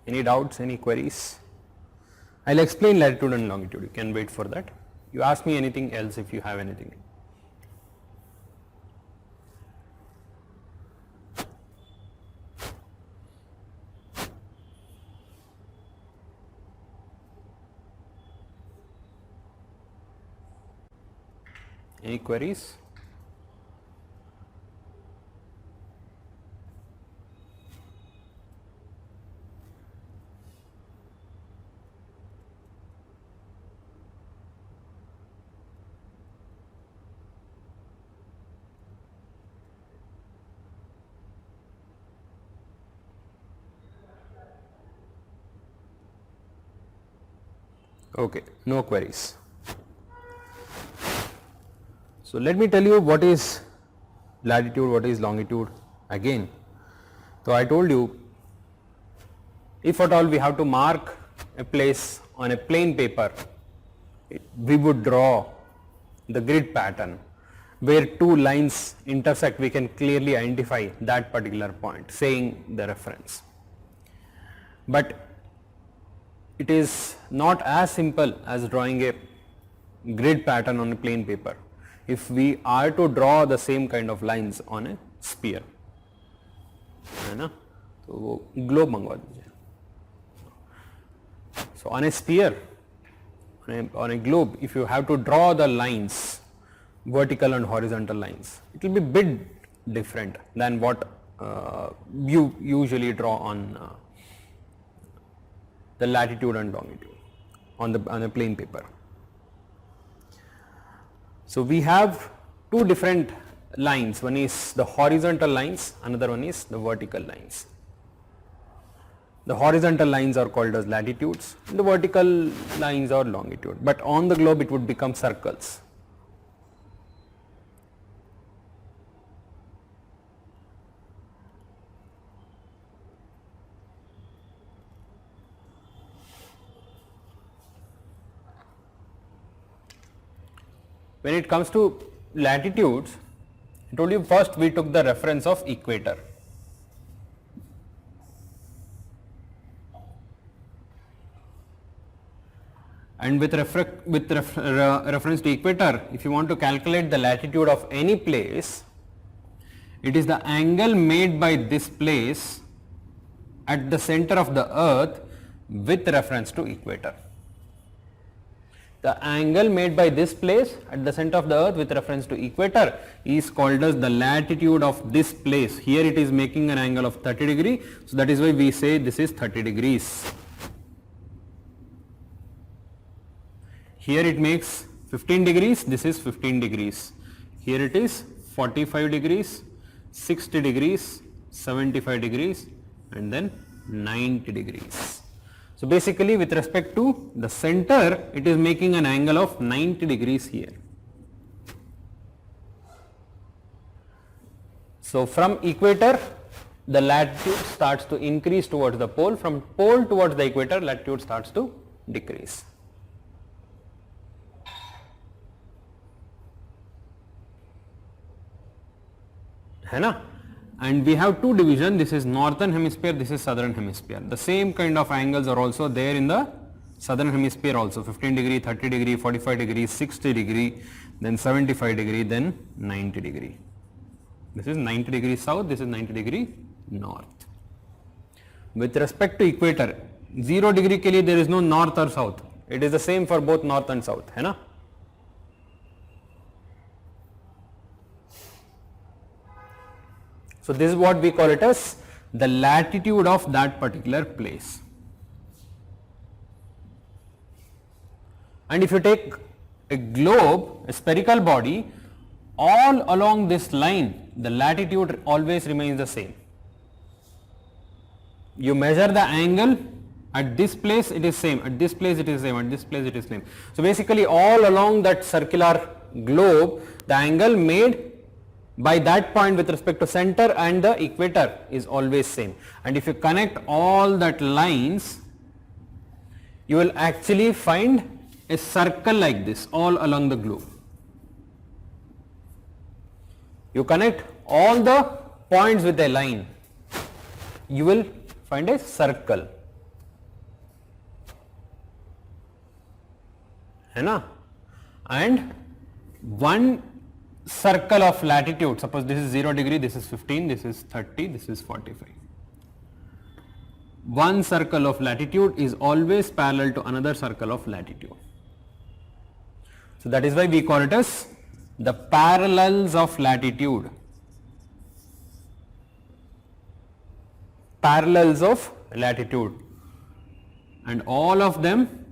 Any doubts, any queries? I'll explain latitude and longitude, you can wait for that. You ask me anything else if you have anything. Any queries? Okay, no queries. So let me tell you what is latitude, what is longitude again. So I told you, if at all we have to mark a place on a plain paper, we would draw the grid pattern where two lines intersect. We can clearly identify that particular point, saying the reference. But it is not as simple as drawing a grid pattern on a plain paper if we are to draw the same kind of lines on a sphere, है ना? तो वो globe मंगवा दीजिए. So on a sphere, on a globe, if you have to draw the lines, vertical and horizontal lines, it will be bit different than what you usually draw on the latitude and longitude on a plain paper. So we have two different lines, one is the horizontal lines, another one is the vertical lines. The horizontal lines are called as latitudes, the vertical lines are longitude, but on the globe it would become circles. When it comes to latitudes, I told you first we took the reference of equator. And with reference to equator, if you want to calculate the latitude of any place, it is the angle made by this place at the center of the earth with reference to equator. The angle made by this place at the center of the earth with reference to equator is called as the latitude of this place. Here it is making an angle of 30 degree, so that is why we say this is 30 degrees. Here it makes 15 degrees, this is 15 degrees. Here it is 45 degrees, 60 degrees, 75 degrees and then 90 degrees. So basically with respect to the center, it is making an angle of 90 degrees here. So from equator, the latitude starts to increase towards the pole. From pole towards the equator, latitude starts to decrease. है ना? And we have two divisions, this is northern hemisphere, this is southern hemisphere. The same kind of angles are also there in the southern hemisphere also, 15 degree, 30 degree, 45 degree, 60 degree, then 75 degree, then 90 degree. This is 90 degree south, this is 90 degree north. With respect to equator, 0 degree के लिए there is no north or south. It is the same for both north and south, है ना? So this is what we call it as the latitude of that particular place. And if you take a globe, a spherical body, all along this line, the latitude always remains the same. You measure the angle, at this place it is same, at this place it is same, at this place it is same. So basically all along that circular globe, the angle made by that point with respect to center and the equator is always same. And if you connect all that lines, you will actually find a circle like this all along the globe. You connect all the points with a line, you will find a circle. है ना, and one circle of latitude, suppose this is 0 degree, this is 15, this is 30, this is 45. One circle of latitude is always parallel to another circle of latitude. So that is why we call it as the parallels of latitude. Parallels of latitude, and all of them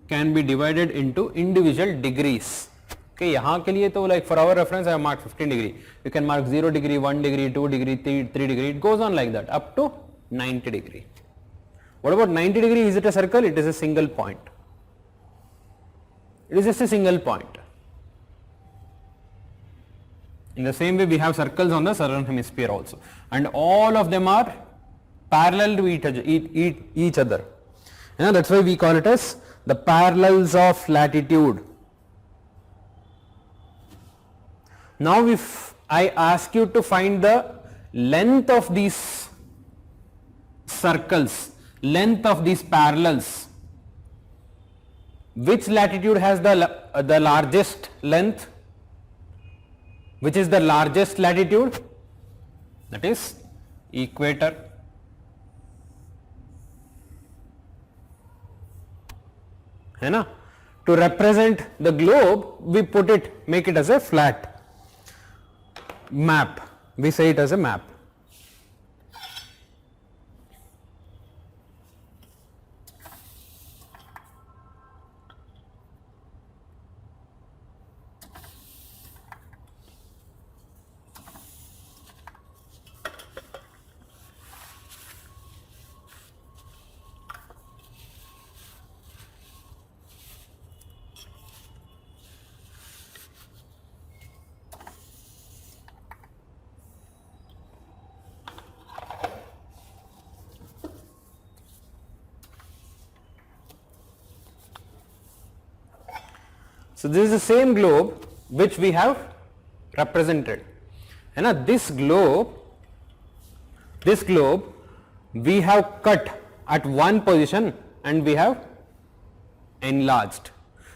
can be divided into individual degrees. Okay, यहाँ के लिए तो like for our reference I have marked 15 degree. You can mark 0 degree, 1 degree, 2 degree, 3 degree. It goes on like that up to 90 degree. What about 90 degree? Is it a circle? It is a single point. It is just a single point. In the same way, we have circles on the southern hemisphere also, and all of them are parallel to each other. That's why we call it as the parallels of latitude. Now if I ask you to find the length of these circles, length of these parallels, which latitude has the largest length? Which is the largest latitude? That is equator. है ना? To represent the globe, we put it, make it as a flat map. We say it as a map. So this is the same globe which we have represented. And this globe we have cut at one position and we have enlarged.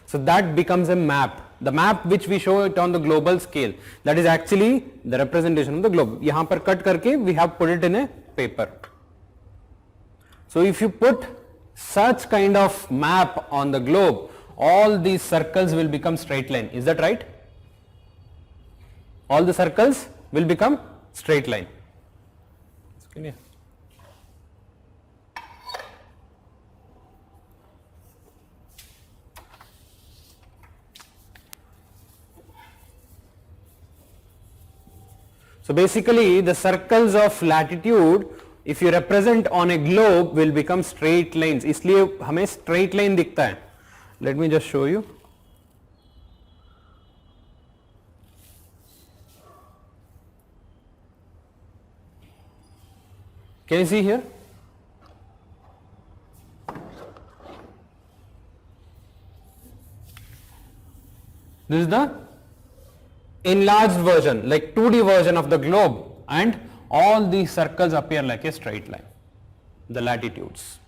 So that becomes a map. The map which we show it on the global scale, that is actually the representation of the globe. यहाँ पर cut करके we have put it in a paper. So if you put such kind of map on the globe, all these circles will become straight line. Is that right? All the circles will become straight line. So basically the circles of latitude, if you represent on a globe, will become straight lines. इसलिए हमें straight line दिखता है. Let me just show you. Can you see here? This is the enlarged version, like 2D version of the globe, and all these circles appear like a straight line, the latitudes.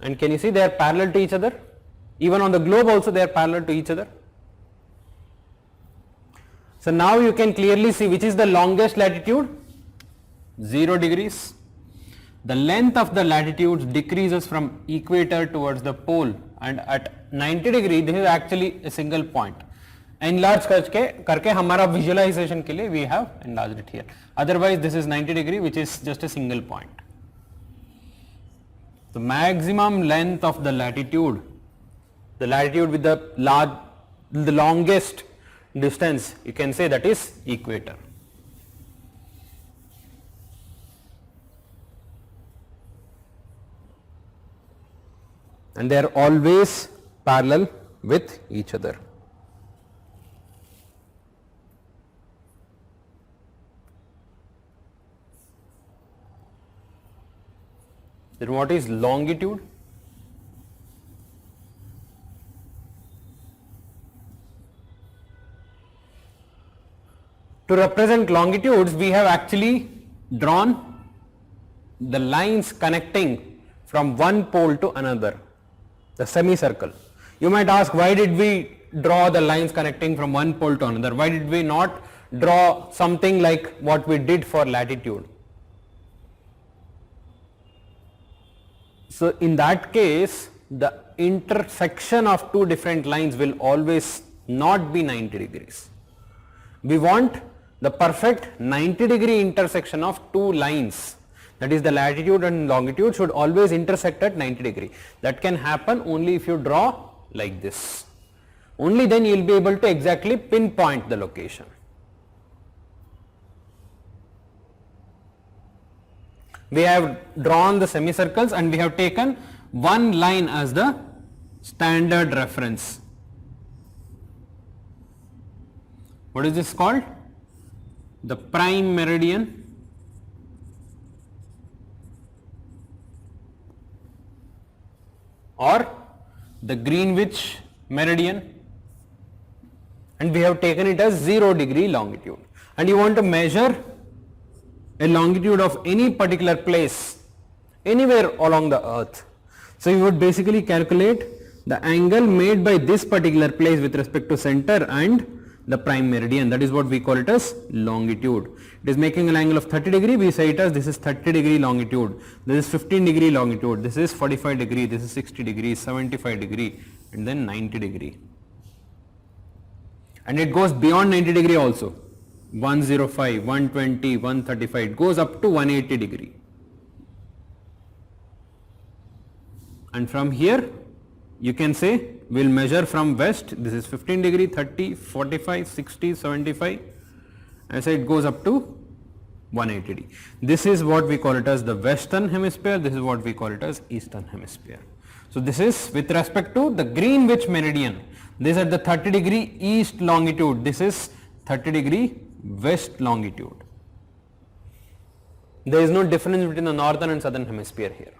And can you see they are parallel to each other? Even on the globe also they are parallel to each other. So now you can clearly see which is the longest latitude? 0 degrees. The length of the latitudes decreases from equator towards the pole, and at 90 degree this is actually a single point. Enlarge करके हमारा visualization के लिए we have enlarged it here. Otherwise this is 90 degree, which is just a single point. The maximum length of the latitude with the longest distance, you can say that is equator. And they are always parallel with each other. Then what is longitude? To represent longitudes, we have actually drawn the lines connecting from one pole to another. the semicircle. You might ask, why did we draw the lines connecting from one pole to another? Why did we not draw something like what we did for latitude? So in that case, the intersection of two different lines will always not be 90 degrees. We want the perfect 90 degree intersection of two lines, that is the latitude and longitude should always intersect at 90 degree. That can happen only if you draw like this. Only then you will be able to exactly pinpoint the location. We have drawn the semicircles and we have taken one line as the standard reference. What is this called? The prime meridian or the Greenwich meridian, and we have taken it as 0 degree longitude, and you want to measure a longitude of any particular place anywhere along the earth. So you would basically calculate the angle made by this particular place with respect to center and the prime meridian, that is what we call it as longitude. It is making an angle of 30 degree, we say it as this is 30 degree longitude, this is 15 degree longitude, this is 45 degree, this is 60 degree, 75 degree and then 90 degree. And it goes beyond 90 degree also, 105, 120, 135, it goes up to 180 degree. And from here you can say we will measure from west, this is 15 degree, 30, 45, 60, 75, and so it goes up to 180 degree. This is what we call it as the western hemisphere, this is what we call it as eastern hemisphere. So this is with respect to the Greenwich meridian, this is at the 30 degree east longitude, this is 30 degree west longitude. There is no difference between the northern and southern hemisphere here.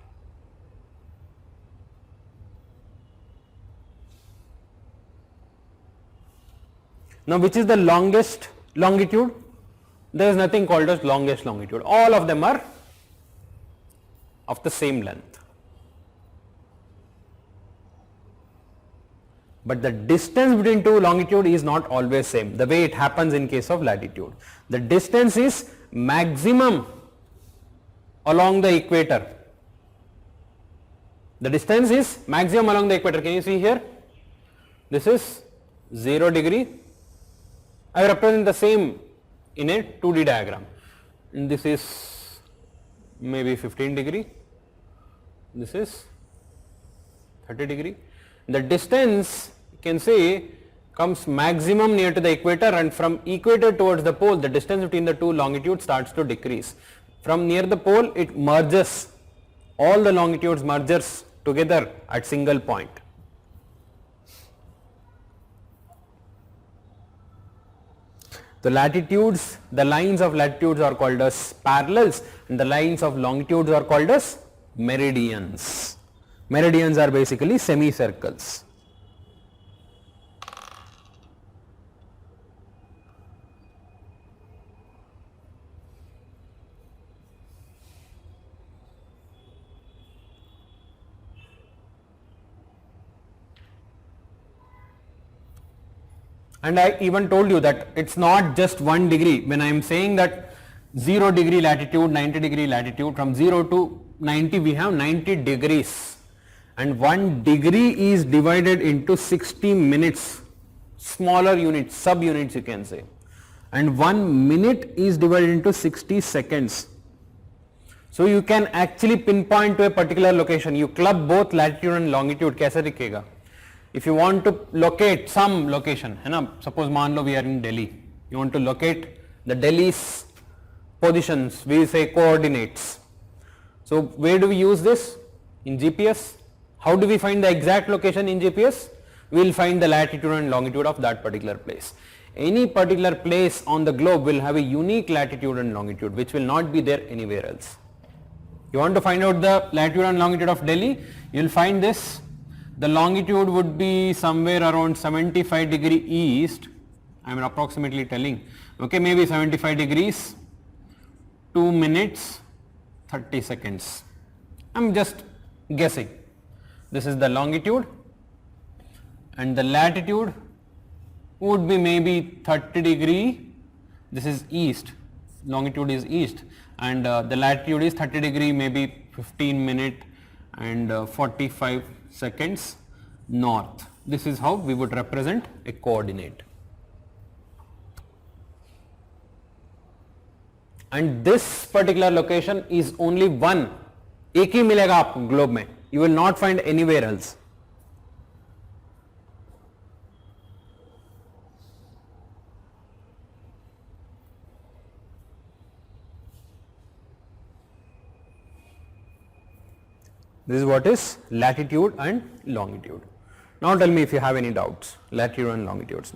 Now which is the longest longitude? There is nothing called as longest longitude, all of them are of the same length. But the distance between two longitude is not always same, the way it happens in case of latitude. The distance is maximum along the equator. The distance is maximum along the equator. Can you see here? This is 0 degree. I represent the same in a 2D diagram. And this is maybe 15 degree. This is 30 degree. The distance you can say comes maximum near to the equator, and from equator towards the pole the distance between the two longitudes starts to decrease. From near the pole it merges, all the longitudes merges together at single point. The latitudes, the lines of latitudes are called as parallels and the lines of longitudes are called as meridians. Meridians are basically semicircles. And I even told you that it's not just 1 degree. When I am saying that 0 degree latitude, 90 degree latitude, from 0 to 90 we have 90 degrees, and 1 degree is divided into 60 minutes, smaller units, sub units you can say, and 1 minute is divided into 60 seconds. So you can actually pinpoint to a particular location. You club both latitude and longitude, कैसे दिखेगा? If you want to locate some location, है ना, suppose मान लो we are in Delhi, you want to locate the Delhi's positions, we say coordinates. So where do we use this? In GPS. How do we find the exact location in GPS? We will find the latitude and longitude of that particular place. Any particular place on the globe will have a unique latitude and longitude which will not be there anywhere else. You want to find out the latitude and longitude of Delhi, you will find this. The longitude would be somewhere around 75 degree east, I am approximately telling, okay, maybe 75 degrees, 2 minutes, 30 seconds, I am just guessing. this is the longitude, and the latitude would be maybe 30 degree, this is east, longitude is east, and the latitude is 30 degree, maybe 15 minute and 45 seconds north. This is how we would represent a coordinate. And this particular location is only one, एक ही मिलेगा आपको globe में, you will not find anywhere else. This is what is latitude and longitude. Now tell me if you have any doubts, latitude and longitudes.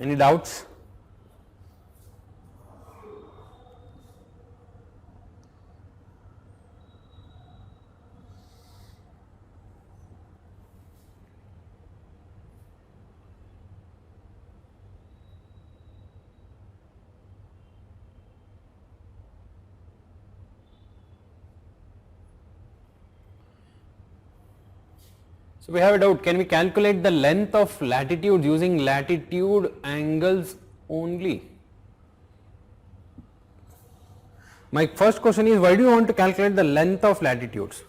Any doubts? So we have a doubt, can we calculate the length of latitude using latitude angles only? My first question is, why do you want to calculate the length of latitudes?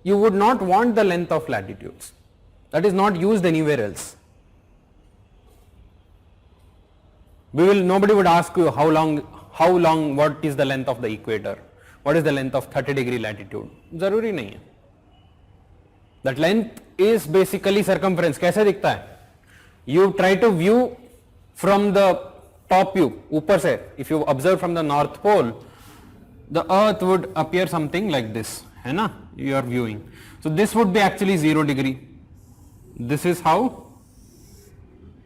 You would not want the length of latitudes. That is not used anywhere else. Nobody would ask you how long, what is the length of the equator? What is the length of 30 degree latitude? ज़रूरी नहीं है. That length is basically circumference. कैसे दिखता है? You try to view from the top view, ऊपर से. If you observe from the North Pole, the Earth would appear something like this. है ना? You are viewing. So this would be actually 0 degree. This is how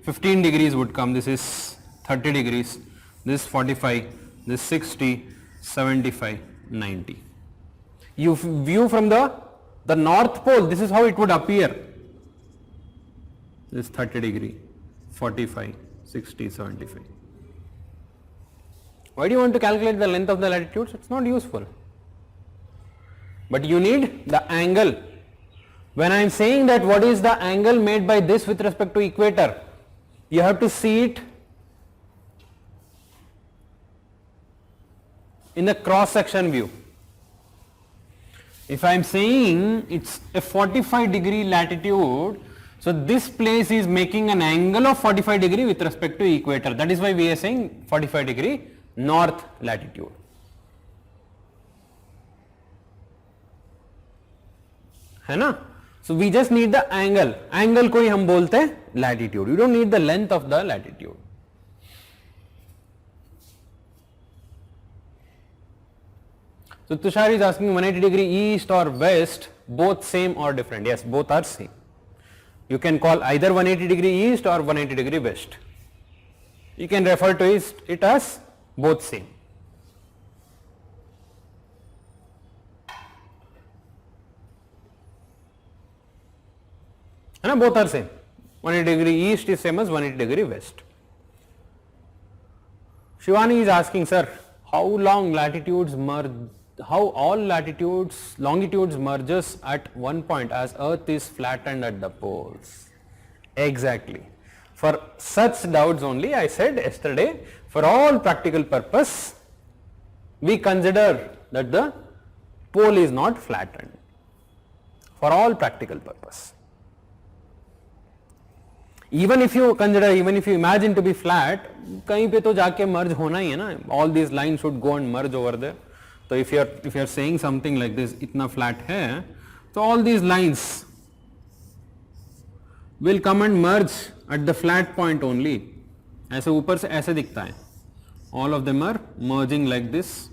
15 degrees would come. This is 30 degrees. This 45. This 60, 75, 90. You view from the North Pole, this is how it would appear. This 30 degree, 45, 60, 75. Why do you want to calculate the length of the latitudes? It's not useful. But you need the angle. When I am saying that what is the angle made by this with respect to equator, you have to see it in the cross section view. If I am saying it's a 45 degree latitude, so this place is making an angle of 45 degree with respect to equator. That is why we are saying 45 degree north latitude. है ना? So we just need the angle. Angle को ही हम बोलते हैं latitude. You don't need the length of the latitude. So Tushar is asking 180 degree east or west, both same or different? Yes, both are same. You can call either 180 degree east or 180 degree west. You can refer to it as both same. And both are same. 180 degree east is same as 180 degree west. Shivani is asking, sir, how long latitudes merge? How all longitudes merges at one point as Earth is flattened at the poles? Exactly. For such doubts only, I said yesterday, for all practical purpose, we consider that the pole is not flattened. For all practical purpose. even if you consider, even if you imagine to be flat, कहीं पे तो जाके merge होना ही है ना, all these lines should go and merge over there. So if you are saying something like this, इतना flat है, so all these lines will come and merge at the flat point only. ऐसे ऊपर से ऐसे दिखता है, all of them are merging like this,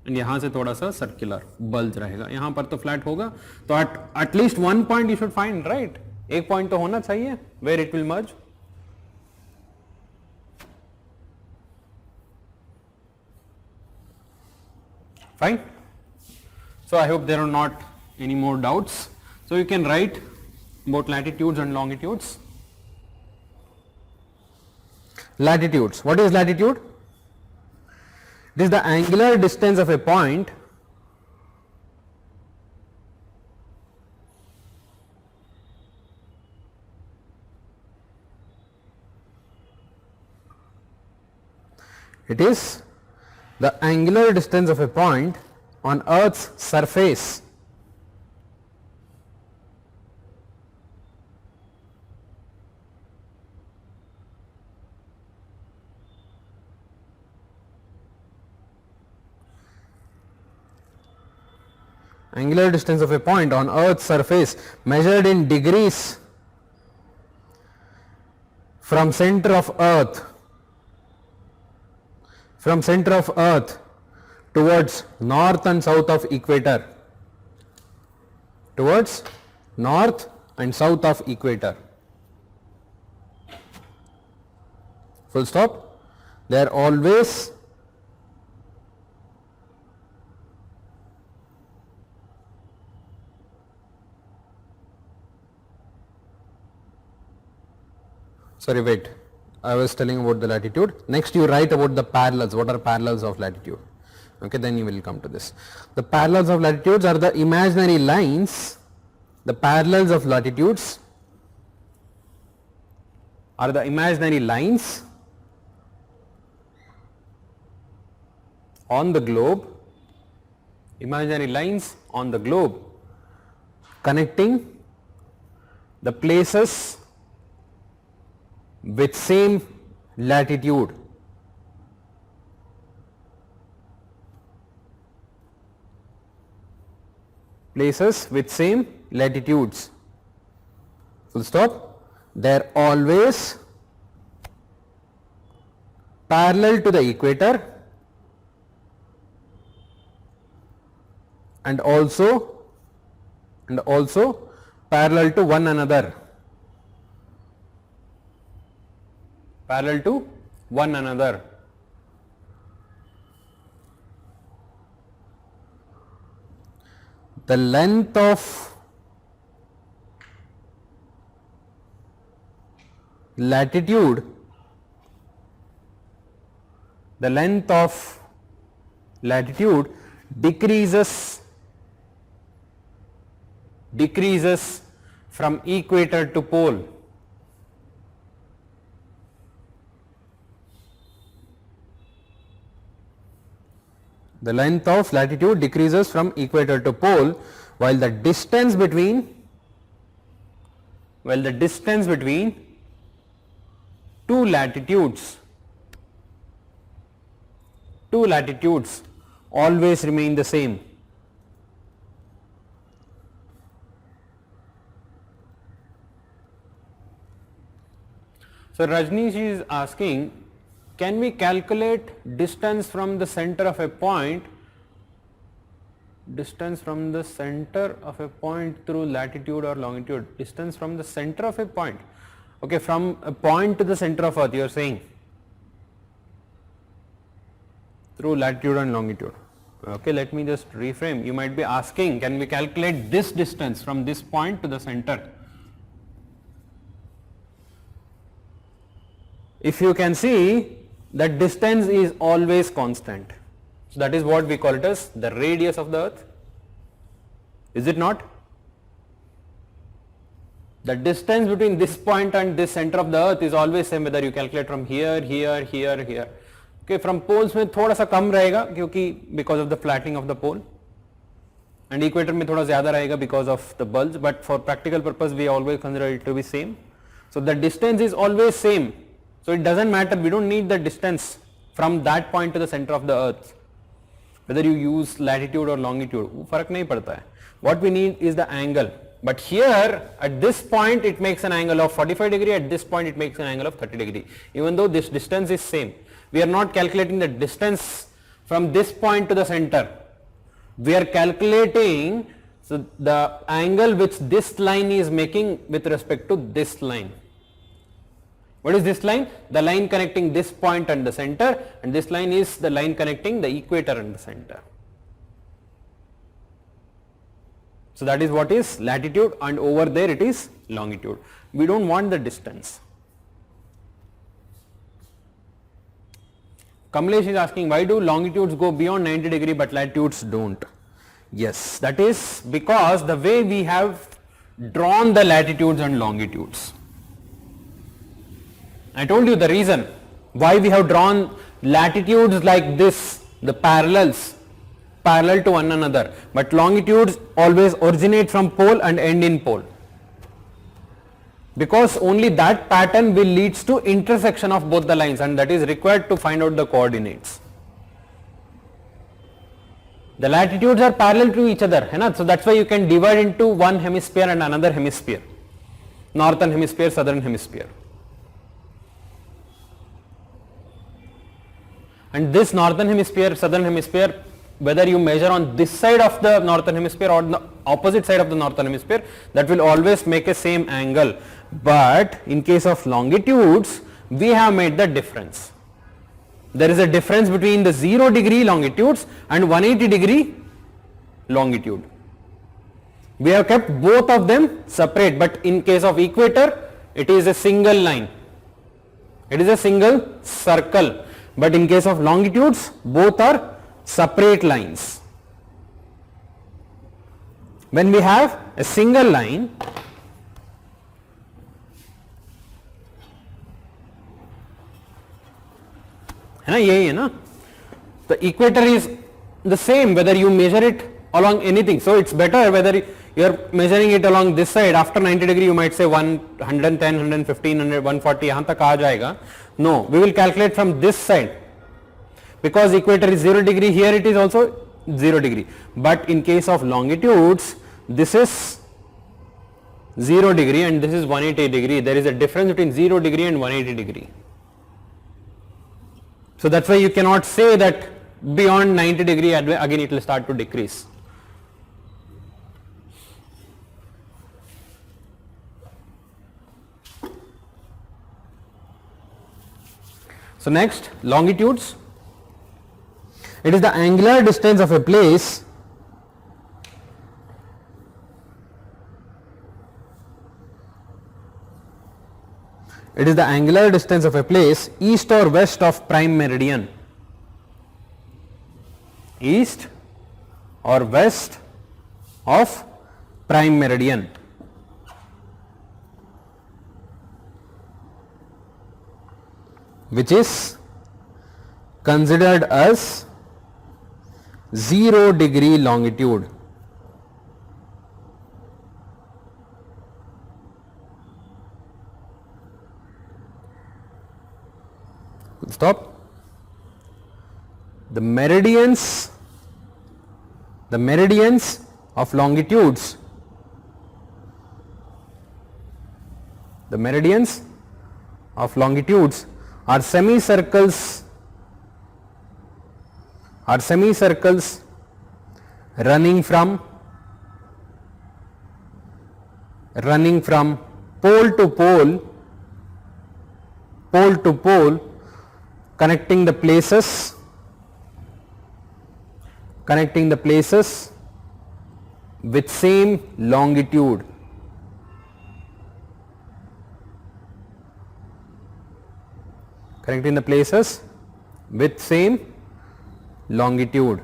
and यहाँ से थोड़ा सा circular bulge रहेगा, यहाँ पर तो flat होगा, तो at least one point you should find, right? एक point तो होना चाहिए where it will merge. Fine. So I hope there are not any more doubts. So you can write about latitudes and longitudes. Latitudes. What is latitude? It is the angular distance of a point the angular distance of a point on Earth's surface angular distance of a point on Earth's surface measured in degrees from center of Earth towards north and south of equator, towards north and south of equator. Full stop. They are always sorry wait, I was telling about the latitude. Next you write about the parallels. What are parallels of latitude? Okay, then you will come to this. The parallels of latitudes are the imaginary lines. The parallels of latitudes are the imaginary lines on the globe, connecting the places with same latitude. Places with same latitudes. Full stop. They are always parallel to the equator and also parallel to one another. Parallel to one another. The length of latitude decreases from equator to pole. The length of latitude decreases from equator to pole, while the distance between two latitudes always remain the same. So Rajni, she is asking, can we calculate distance from the center of a point through latitude or longitude? Distance from the center of a point. Okay, from a point to the center of Earth you are saying, through latitude and longitude. Okay, let me just reframe. You might be asking, can we calculate this distance from this point to the center? If you can see, that distance is always constant. So that is what we call it as the radius of the Earth. Is it not? The distance between this point and this center of the Earth is always same whether you calculate from here, here, here, here. Okay, from poles में थोड़ा सा कम रहेगा क्योंकि because of the flattening of the pole. and equator में थोड़ा ज़्यादा रहेगा because of the bulge, but for practical purpose we always consider it to be same. So the distance is always same, so it doesn't matter, we don't need the distance from that point to the center of the earth, whether you use latitude or longitude, वो फर्क नहीं पड़ता है. What we need is the angle, but here at this point it makes an angle of 45 degree, at this point it makes an angle of 30 degree, even though this distance is same. We are not calculating the distance from this point to the center, we are calculating the angle which this line is making with respect to this line. What is this line? The line connecting this point and the center, and this line is the line connecting the equator and the center. So that is what is latitude, and over there it is longitude. We don't want the distance. Kamlesh is asking, why do longitudes go beyond 90 degree but latitudes don't? Yes, that is because the way we have drawn the latitudes and longitudes. I told you the reason why we have drawn latitudes like this, the parallels, parallel to one another, but longitudes always originate from pole and end in pole, because only that pattern will leads to intersection of both the lines, and that is required to find out the coordinates. The latitudes are parallel to each other, है ना? So that's why you can divide into one hemisphere and another hemisphere, northern hemisphere, southern hemisphere. And this northern hemisphere, southern hemisphere, whether you measure on this side of the northern hemisphere or the opposite side of the northern hemisphere, that will always make a same angle. But in case of longitudes, we have made the difference. There is a difference between the 0 degree longitudes and 180 degree longitude. We have kept both of them separate, but in case of equator, it is a single line. It is a single circle. But in case of longitudes, both are separate lines. When we have a single line, है ना, यही है ना, the equator is the same whether you measure it along anything. So it's better whether you are measuring it along this side. After 90 degree you might say 110, 115, 140 यहाँ तक आ जाएगा. No, we will calculate from this side, because equator is 0 degree, here it is also 0 degree. But in case of longitudes, this is 0 degree and this is 180 degree. There is a difference between 0 degree and 180 degree. So that's why you cannot say that beyond 90 degree again it will start to decrease. So next, longitudes. It is the angular distance of a place east or west of prime meridian. East or west of prime meridian. Which is considered as 0 degree longitude. Stop. The meridians of longitudes, are semicircles running from pole to pole, connecting the places with same longitude. Connecting the places with same longitude.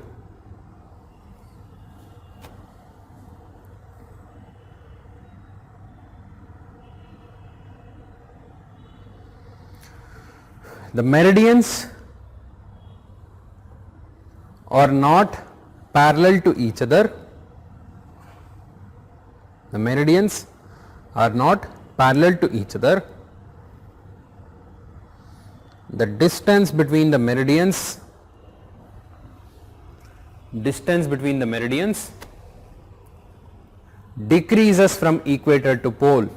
The meridians are not parallel to each other, The meridians are not parallel to each other. The distance between the meridians decreases from equator to pole.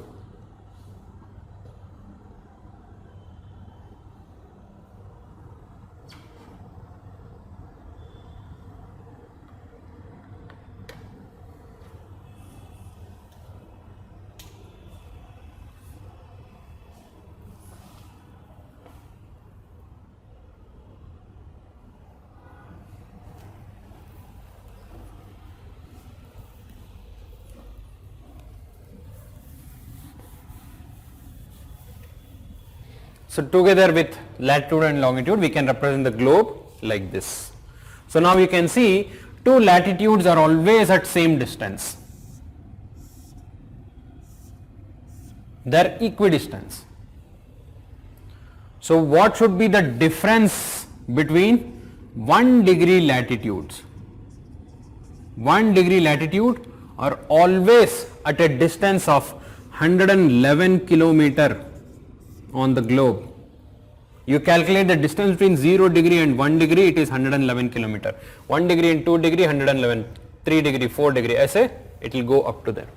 So, together with latitude and longitude we can represent the globe like this. So, now you can see two latitudes are always at same distance, they are equidistant. So, what should be the difference between 1 degree latitudes? 1 degree latitude are always at a distance of 111 kilometer on the globe. You calculate the distance between 0 degree and 1 degree, it is 111 kilometer. 1 degree and 2 degree 111, 3 degree, 4 degree, I say it will go up to there.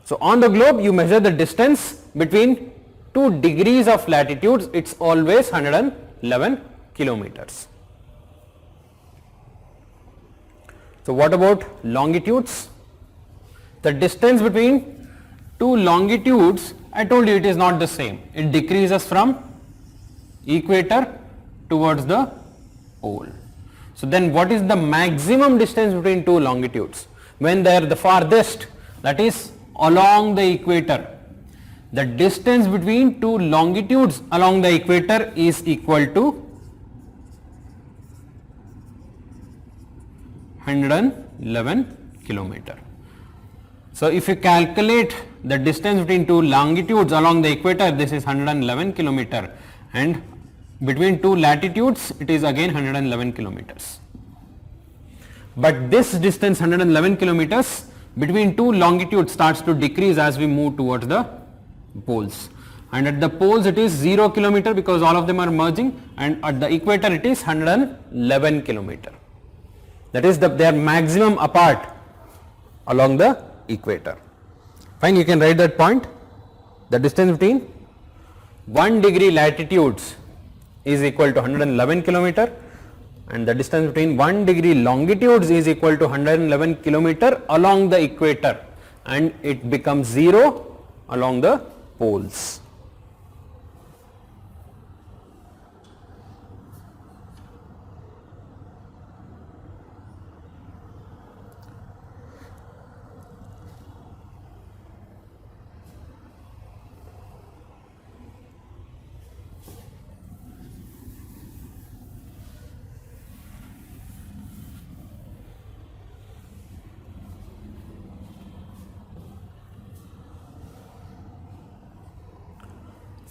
So, on the globe you measure the distance between 2 degrees of latitudes, it is always 111 kilometers. So, what about longitudes? The distance between two longitudes, I told you it is not the same, it decreases from equator towards the pole. So, then what is the maximum distance between two longitudes? When they are the farthest, that is along the equator, the distance between two longitudes along the equator is equal to 111 kilometer. So, if you calculate the distance between two longitudes along the equator, this is 111 kilometer, and between two latitudes it is again 111 kilometers. But this distance 111 kilometers between two longitudes starts to decrease as we move towards the poles, and at the poles it is 0 kilometer because all of them are merging, and at the equator it is 111 kilometer. That is they are maximum apart along the equator. Fine, you can write that point. The distance between 1 degree latitudes is equal to 111 kilometer, and the distance between 1 degree longitudes is equal to 111 kilometer along the equator, and it becomes 0 along the poles.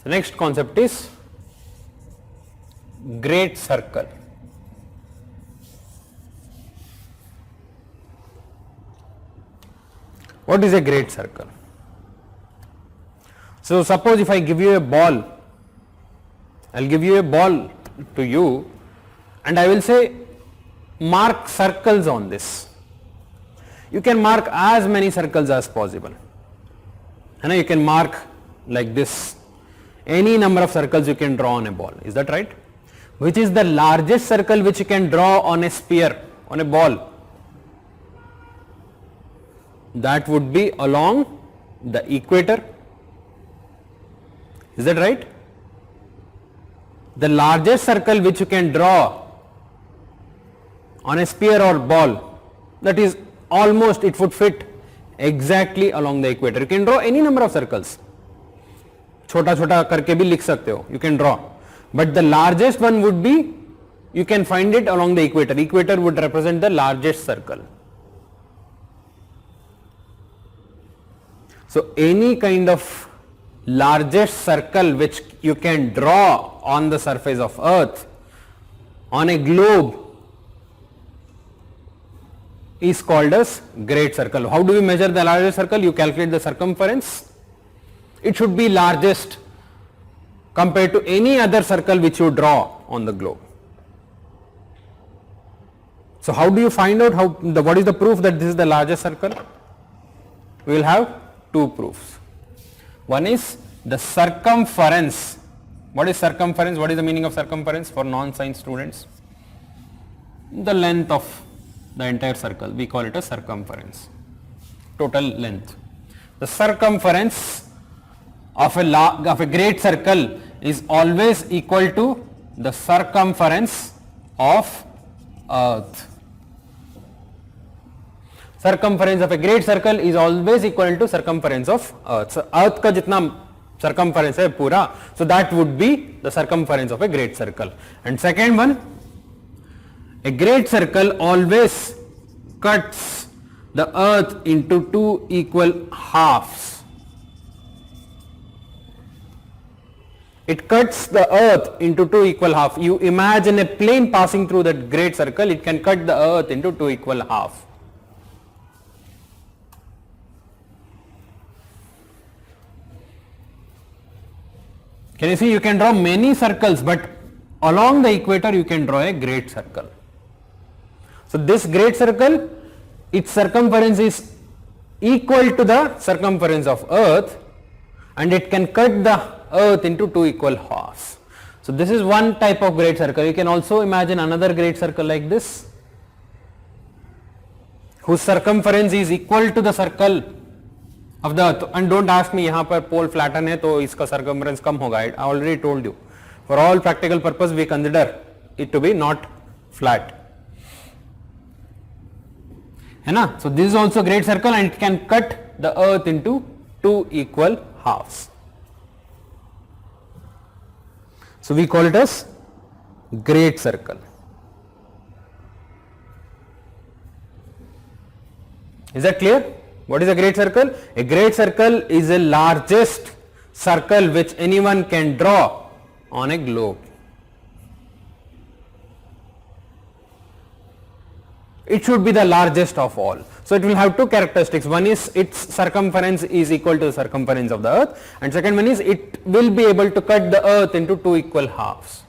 The next concept is great circle. What is a great circle? So, suppose if I give you a ball, I will give you a ball to you and I will say mark circles on this. You can mark as many circles as possible, and you can mark like this. Any number of circles you can draw on a ball, is that right? Which is the largest circle which you can draw on a sphere, on a ball? That would be along the equator, is that right? The largest circle which you can draw on a sphere or ball, that is almost, it would fit exactly along the equator. You can draw any number of circles, छोटा छोटा करके भी लिख सकते हो, you can draw, but the largest one would be, you can find it along the equator. Equator would represent the largest circle. So, any kind of largest circle which you can draw on the surface of earth, on a globe, is called as great circle. How do we measure the largest circle? You calculate the circumference. It should be largest compared to any other circle which you draw on the globe. So how do you find out what is the proof that this is the largest circle? We will have two proofs. One is the circumference. What is circumference? What is the meaning of circumference for non-science students? The length of the entire circle. We call it a circumference. Total length. The circumference of a great circle is always equal to the circumference of Earth. Circumference of a great circle is always equal to circumference of Earth. So Earth का जितना circumference है पूरा, so that would be the circumference of a great circle. And second one, a great circle always cuts the Earth into two equal halves. It cuts the Earth into two equal halves. You imagine a plane passing through that great circle, it can cut the Earth into two equal halves. Can you see, you can draw many circles, but along the equator you can draw a great circle. So this great circle, its circumference is equal to the circumference of Earth, and it can cut the Earth into two equal halves. So this is one type of great circle. You can also imagine another great circle like this, whose circumference is equal to the circle of the Earth. And don't ask me यहाँ पर pole flatten है तो इसका circumference कम होगा. I already told you. For all practical purpose we consider it to be not flat. है ना? So this is also great circle and it can cut the Earth into two equal halves. So we call it as great circle. Is that clear? What is a great circle? A great circle is the largest circle which anyone can draw on a globe. It should be the largest of all. So it will have two characteristics. One is its circumference is equal to the circumference of the Earth, and second one is it will be able to cut the Earth into two equal halves.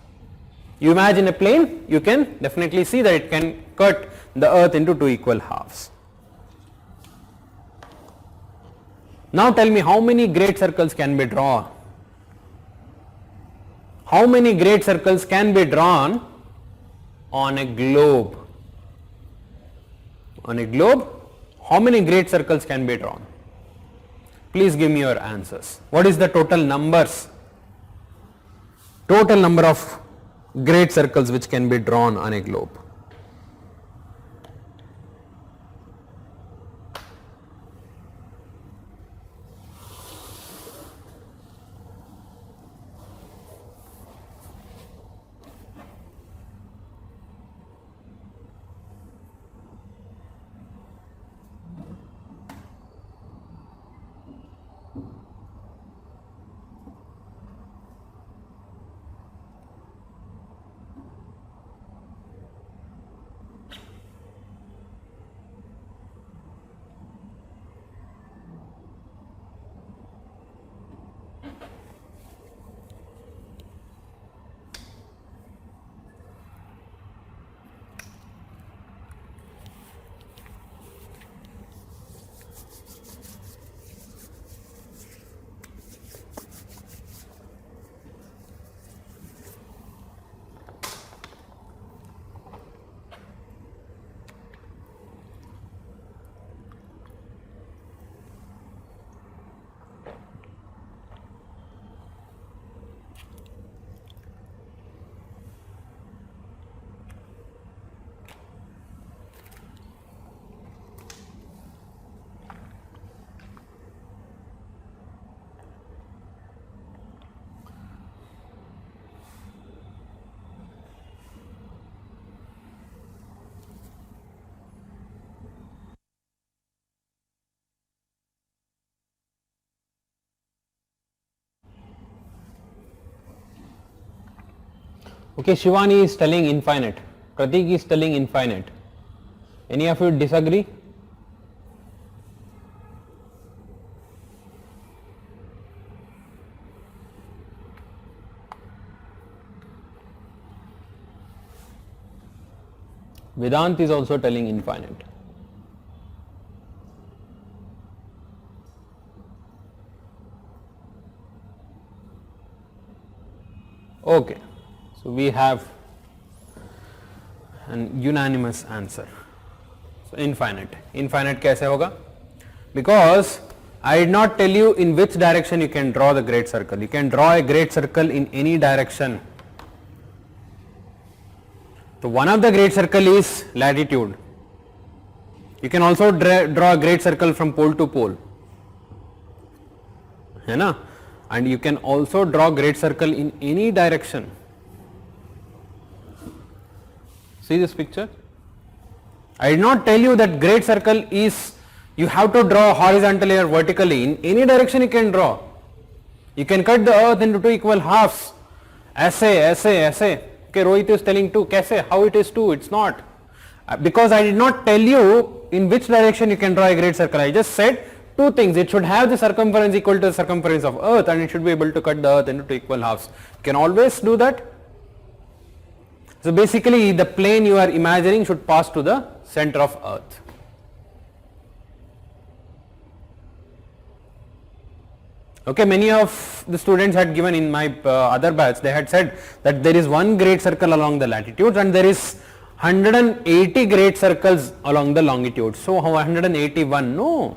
You imagine a plane, you can definitely see that it can cut the Earth into two equal halves. Now tell me, how many great circles can be drawn? How many great circles can be drawn on a globe? On a globe, how many great circles can be drawn? Please give me your answers. What is the total numbers? Total number of great circles which can be drawn on a globe. Okay, Shivani is telling infinite. Pratik is telling infinite. Any of you disagree? Vedant is also telling infinite. Okay, so we have an unanimous answer. So infinite. Infinite कैसे होगा? Because I did not tell you in which direction you can draw the great circle. You can draw a great circle in any direction. So one of the great circle is latitude. You can also draw a great circle from pole to pole, है ना? And you can also draw great circle in any direction. See this picture? I did not tell you that great circle is you have to draw horizontally or vertically. In any direction you can draw. You can cut the earth into two equal halves. ऐसे. Okay, Rohit is telling 2. कैसे? How it is 2? It's not. Because I did not tell you in which direction you can draw a great circle. I just said two things. It should have the circumference equal to the circumference of earth, and it should be able to cut the earth into two equal halves. You can always do that. So basically the plane you are imagining should pass to the center of earth. Okay, many of the students had given in my other batch, they had said that there is one great circle along the latitudes and there is 180 great circles along the longitudes. So 181, no.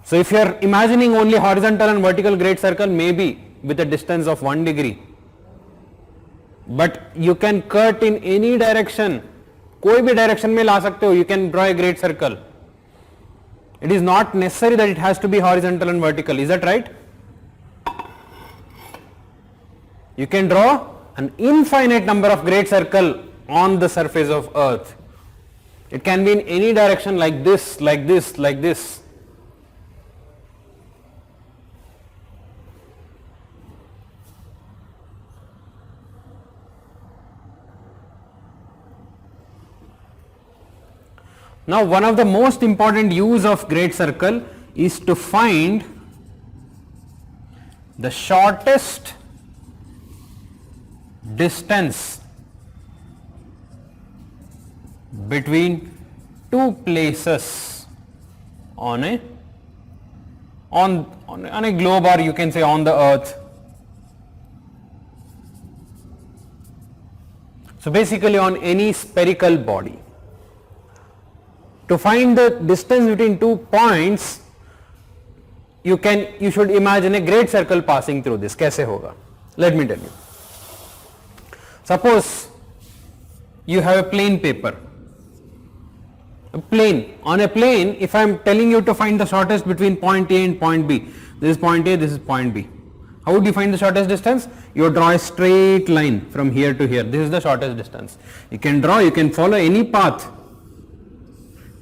So if you are imagining only horizontal and vertical great circle, maybe with a distance of 1 degree. But you can cut in any direction. कोई भी direction में ला सकते हो. You can draw a great circle. It is not necessary that it has to be horizontal and vertical. Is that right? You can draw an infinite number of great circle on the surface of earth. It can be in any direction, like this, like this, like this. Now one of the most important use of great circle is to find the shortest distance between two places on a globe, or you can say on the earth. So basically on any spherical body. To find the distance between 2 points, you should imagine a great circle passing through this. कैसे होगा? Let me tell you. Suppose you have a plane paper. On a plane, if I am telling you to find the shortest between point A and point B, this is point A, this is point B. How would you find the shortest distance? You draw a straight line from here to here. This is the shortest distance. You can follow any path.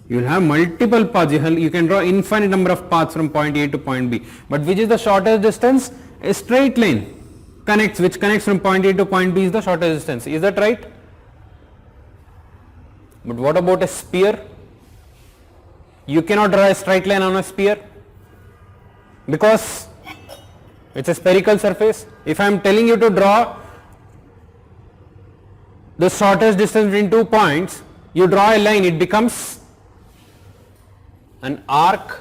You will have multiple paths. You can draw infinite number of paths from point A to point B. But which is the shortest distance? A straight line which connects from point A to point B is the shortest distance. Is that right? But what about a sphere? You cannot draw a straight line on a sphere because it's a spherical surface. If I am telling you to draw the shortest distance between 2 points, you draw a line, it becomes an arc.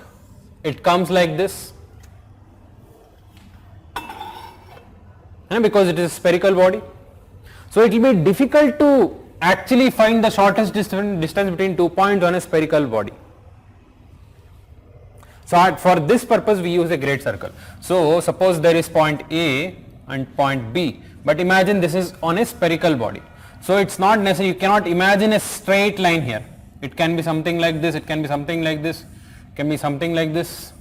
It comes like this, and because it is a spherical body. So it will be difficult to actually find the shortest distance between 2 points on a spherical body. So for this purpose we use a great circle. So suppose there is point A and point B, but imagine this is on a spherical body. So it's not necessary, you cannot imagine a straight line here. It can be something like this, it can be something like this, it can be something like this.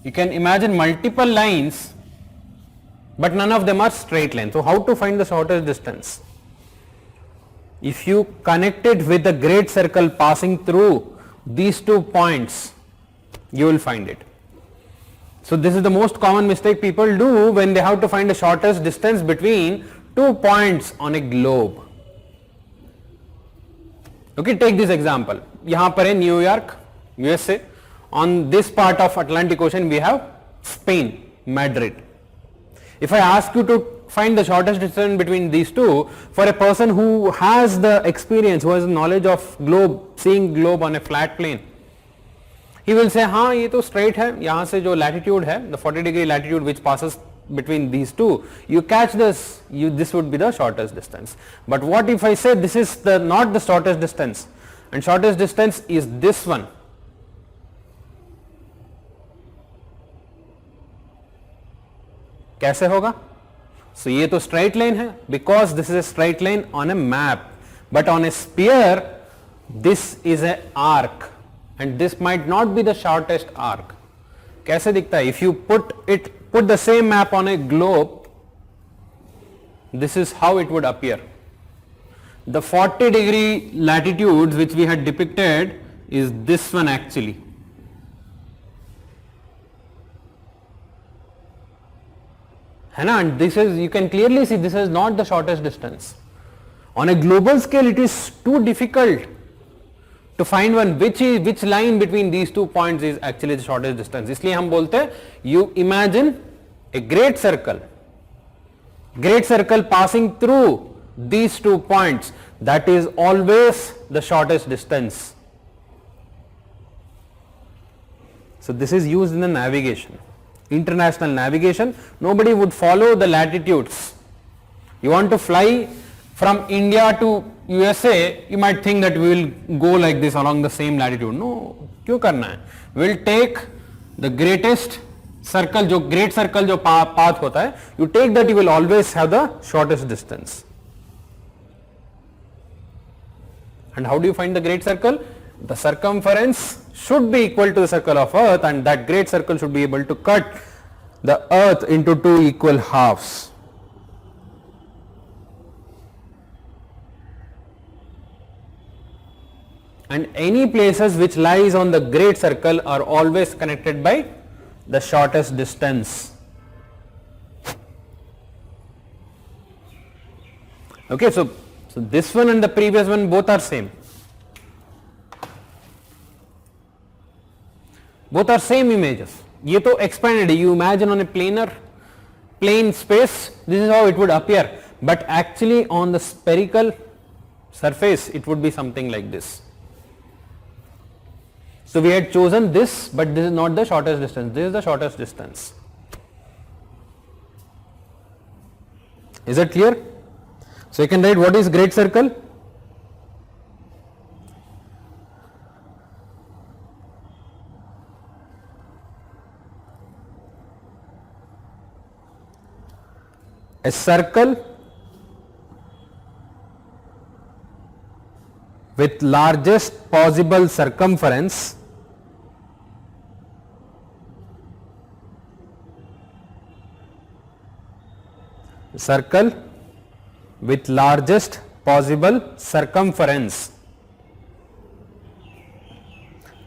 You can imagine multiple lines, but none of them are straight lines. So how to find the shortest distance? If you connect it with the great circle passing through these 2 points, you will find it. So this is the most common mistake people do when they have to find the shortest distance between 2 points on a globe. Okay, take this example. यहाँ पर है New York, USA. On this part of Atlantic Ocean we have Spain, Madrid. If I ask you to find the shortest distance between these two, for a person who has the experience, who has knowledge of globe, seeing globe on a flat plane, he will say, हाँ ये तो straight है, यहाँ से जो latitude है, the 40-degree latitude which passes between these two, you catch this, this would be the shortest distance. But what if I say this is not the shortest distance, and shortest distance is this one? कैसे होगा? So ये तो straight line है, because this is a straight line on a map, but on a sphere this is a arc, and this might not be the shortest arc. कैसे दिखता है? If you put the same map on a globe, this is how it would appear. The 40-degree latitudes which we had depicted is this one actually. है ना? And this is, you can clearly see this is not the shortest distance. On a global scale it is too difficult to find one which line between these 2 points is actually the shortest distance. इसलिए हम बोलते हैं, you imagine a great circle passing through these 2 points, that is always the shortest distance. So this is used in the navigation, international navigation. Nobody would follow the latitudes. You want to fly from India to USA, you might think that we will go like this along the same latitude. No, क्यों करना है? We will take the greatest circle, जो great circle जो path होता है, you take that, you will always have the shortest distance. And how do you find the great circle? The circumference should be equal to the circle of Earth, and that great circle should be able to cut the Earth into 2 equal halves. And any places which lies on the great circle are always connected by the shortest distance. Okay, so this one and the previous one both are same. Both are same images. ये तो expanded. You imagine on a plane space, this is how it would appear. But actually on the spherical surface, it would be something like this. So we had chosen this, but this is not the shortest distance. This is the shortest distance. Is it clear? So you can write what is great circle? A circle with largest possible circumference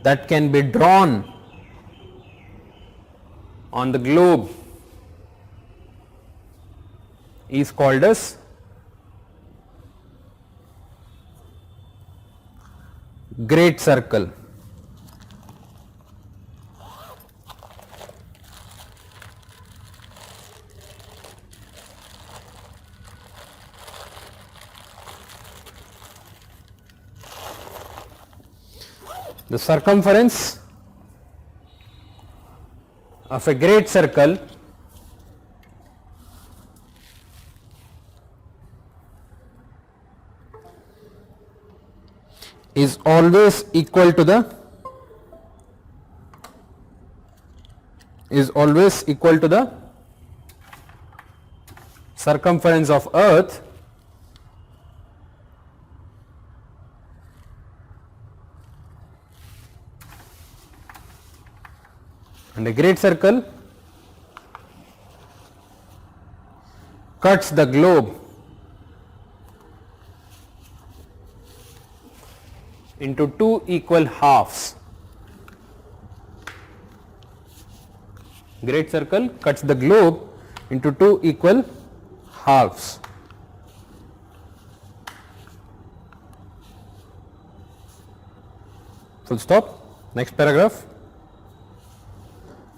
that can be drawn on the globe is called as great circle. The circumference of a great circle is always equal to the circumference of Earth and a great circle cuts the globe into 2 equal halves. Great circle cuts the globe into 2 equal halves. full stop. Next paragraph.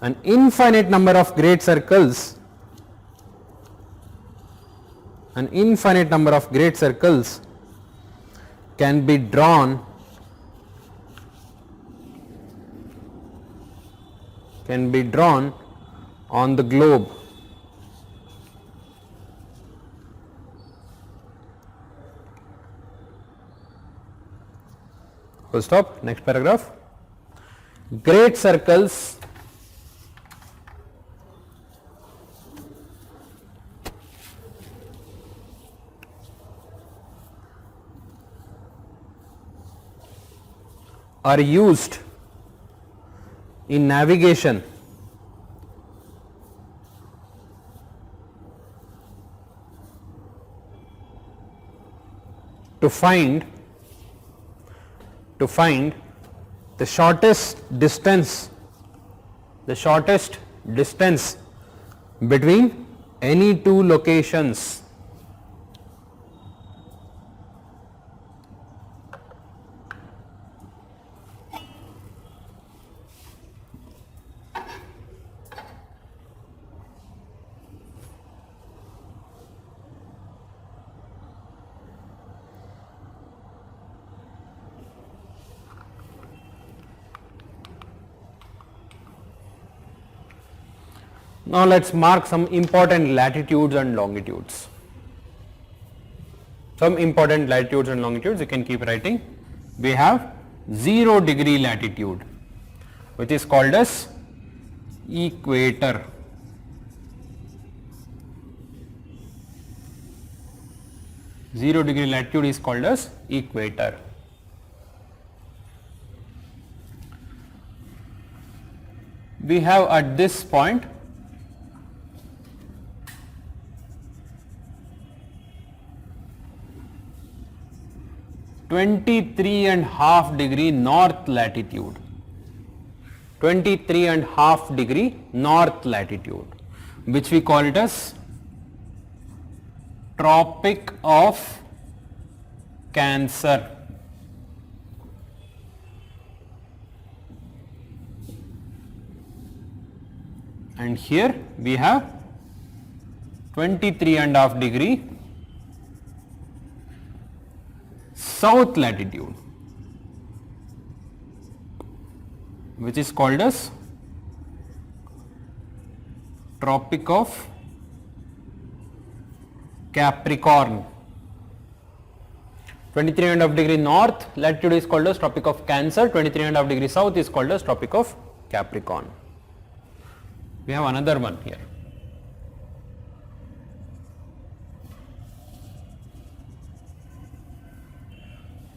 An infinite number of great circles, an infinite number of great circles can be drawn on the globe. Full stop. Next paragraph. Great circles are used in navigation to find the shortest distance between any two locations. Now let's mark some important latitudes and longitudes. Some important latitudes and longitudes you can keep writing. We have 0 degree latitude, which is called as equator. Zero degree latitude is called as equator. We have at this point 23.5 degree north latitude, 23.5 degree north latitude, which we call it as Tropic of Cancer. And here we have 23.5 degree south latitude, which is called as Tropic of Capricorn. 23.5 degree north latitude is called as Tropic of Cancer, 23.5 degree south is called as Tropic of Capricorn. We have another one here.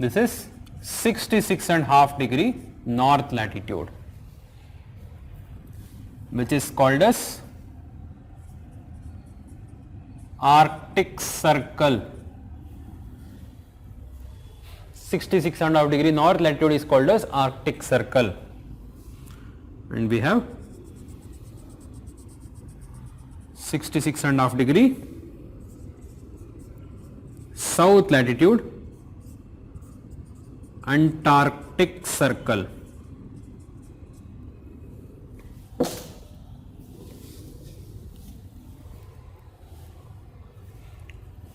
This is 66.5 degree north latitude, which is called as Arctic Circle. 66.5 degree north latitude is called as Arctic Circle. And we have 66.5 degree south latitude, Antarctic Circle.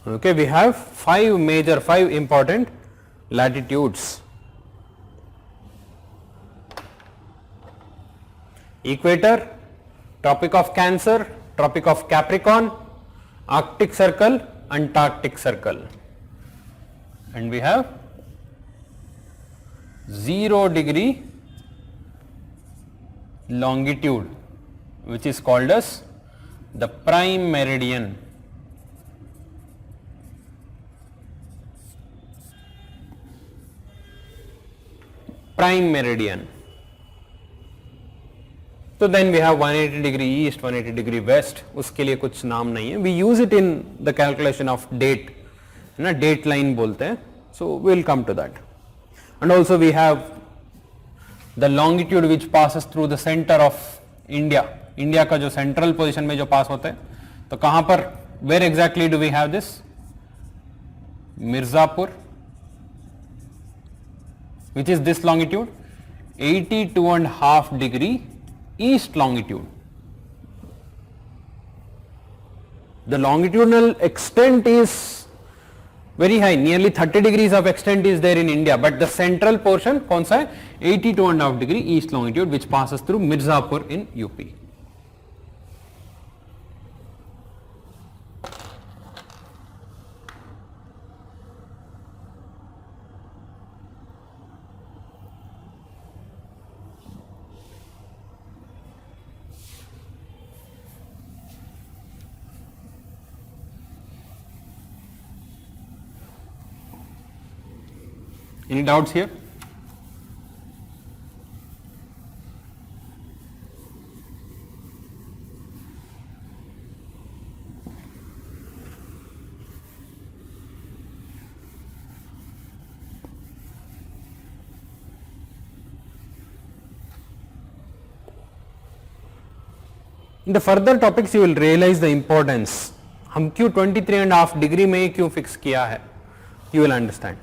Okay, we have five important latitudes: equator, Tropic of Cancer, Tropic of Capricorn, Arctic Circle, Antarctic Circle. And we have 0 degree longitude, which is called as the prime meridian. Prime meridian. So then we have 180 degree east, 180 degree west. उसके लिए कुछ नाम नहीं है. We use it in the calculation of date. ना date line बोलते हैं. So we will come to that. And also we have the longitude which passes through the center of India. India का जो central position में जो pass होते हैं, तो कहाँ पर, where exactly do we have this? Mirzapur, which is this longitude. 82.5 degree east longitude. The longitudinal extent is very high, nearly 30 degrees of extent is there in India, but the central portion कौन सा है 82.5 degree east longitude which passes through Mirzapur in UP. Any doubts here? In the further topics you will realize the importance. हम क्यों 23.5 degree में क्यों fix किया है? You will understand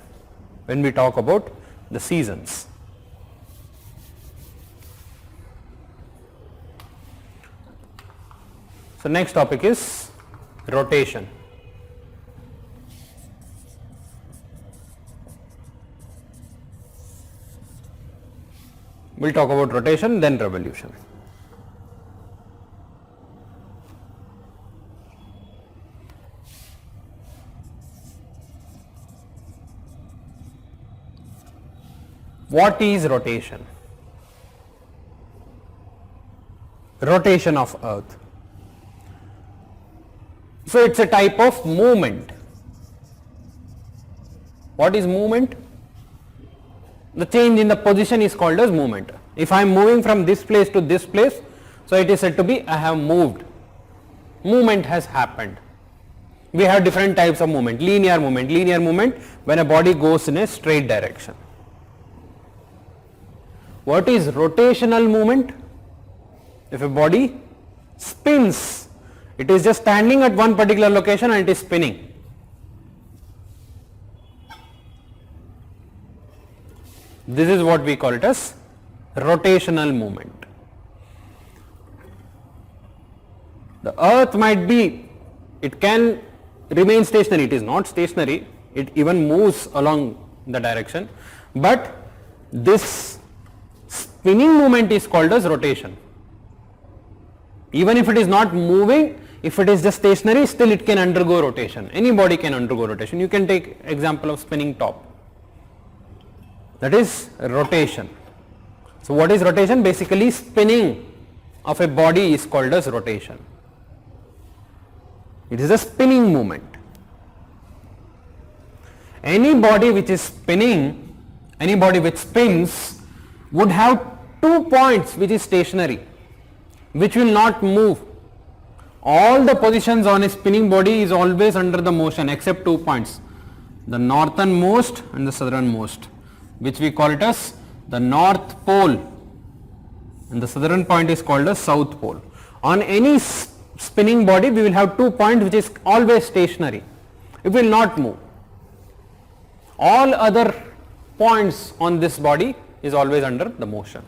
when we talk about the seasons. So next topic is rotation. We'll talk about rotation, then revolution. What is rotation? Rotation of Earth. So it's a type of movement. What is movement? The change in the position is called as movement. If I am moving from this place to this place, so it is said to be I have moved. Movement has happened. We have different types of movement. Linear movement. Linear movement when a body goes in a straight direction. What is rotational movement? If a body spins, it is just standing at one particular location and it is spinning. This is what we call it as rotational movement. The earth might be, it can remain stationary, it is not stationary, it even moves along the direction, but this spinning movement is called as rotation. Even if it is not moving, if it is just stationary, still it can undergo rotation. Any body can undergo rotation. You can take example of spinning top. That is rotation. So what is rotation? Basically spinning of a body is called as rotation. It is a spinning movement. Any body which is spinning, any body which spins would have 2 points which is stationary, which will not move. All the positions on a spinning body is always under the motion except 2 points, the northernmost and the southernmost, which we call it as the north pole, and the southern point is called as south pole. On any spinning body we will have 2 points which is always stationary, it will not move. All other points on this body is always under the motion.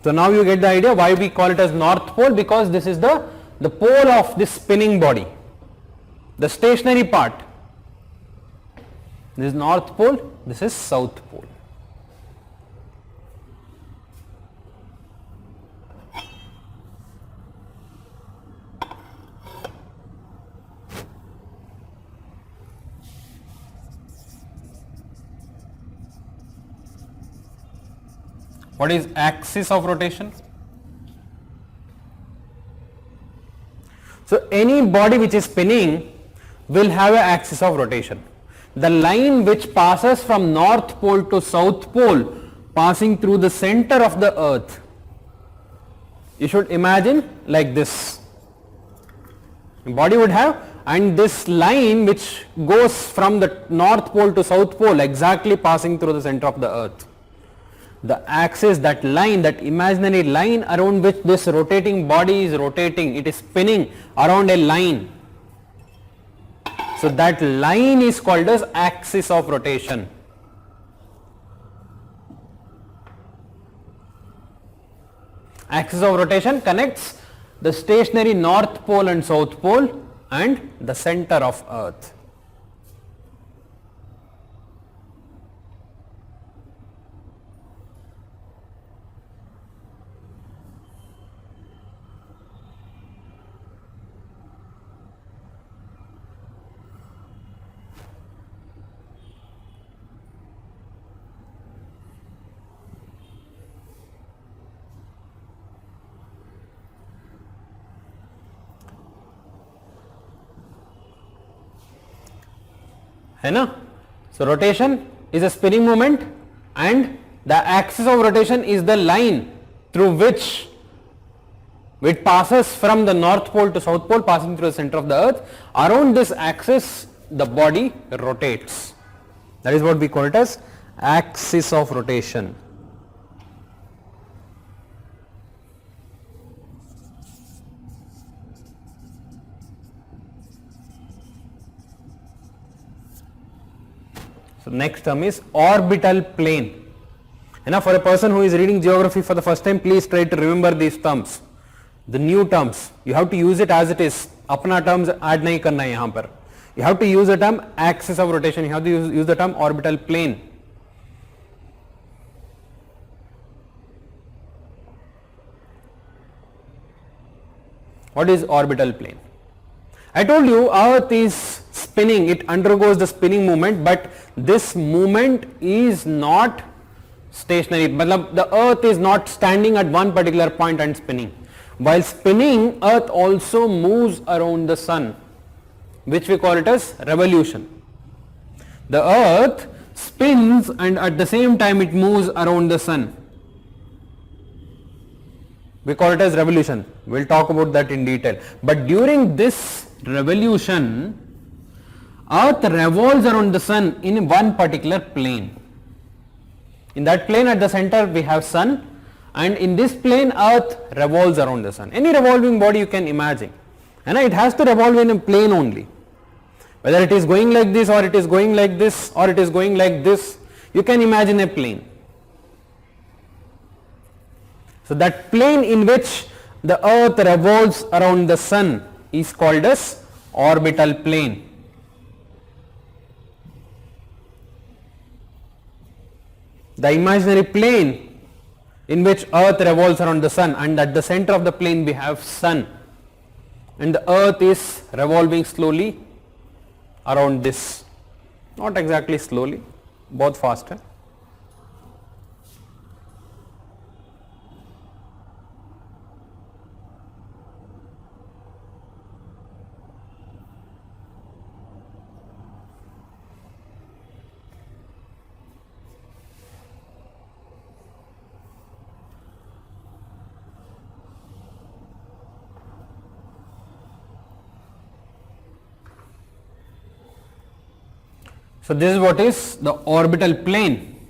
So now you get the idea why we call it as north pole, because this is the pole of this spinning body, the stationary part. This is north pole, this is south pole. What is axis of rotation? So any body which is spinning will have an axis of rotation. The line which passes from north pole to south pole passing through the center of the earth, you should imagine like this. The body would have, and this line which goes from the north pole to south pole exactly passing through the center of the earth. The axis, that line, that imaginary line around which this rotating body is rotating, it is spinning around a line. So that line is called as axis of rotation. axis of rotation connects the stationary north pole and south pole and the center of earth. है ना? So rotation is a spinning moment and the axis of rotation is the line through which it passes from the north pole to south pole, passing through the center of the earth. Around this axis the body rotates. That is what we call it as axis of rotation. So next term is orbital plane. And now for a person who is reading geography for the first time, please try to remember these terms. The new terms, you have to use it as it is. अपना terms add नहीं करना है यहाँ पर. You have to use the term axis of rotation. You have to use the term orbital plane. What is orbital plane? I told you Earth is spinning, it undergoes the spinning movement, but this movement is not stationary. Matlab the Earth is not standing at one particular point and spinning. While spinning, Earth also moves around the sun, which we call it as revolution. The Earth spins and at the same time it moves around the sun. We call it as revolution. We'll talk about that in detail. But during this revolution, Earth revolves around the sun in one particular plane. In that plane at the center we have sun, and in this plane Earth revolves around the sun. Any revolving body you can imagine, and it has to revolve in a plane only. Whether it is going like this or it is going like this or it is going like this, you can imagine a plane. So that plane in which the Earth revolves around the sun is called as orbital plane. The imaginary plane in which Earth revolves around the sun, and at the center of the plane we have sun, and the Earth is revolving slowly around this. Not exactly slowly, both faster. So this is what is the orbital plane.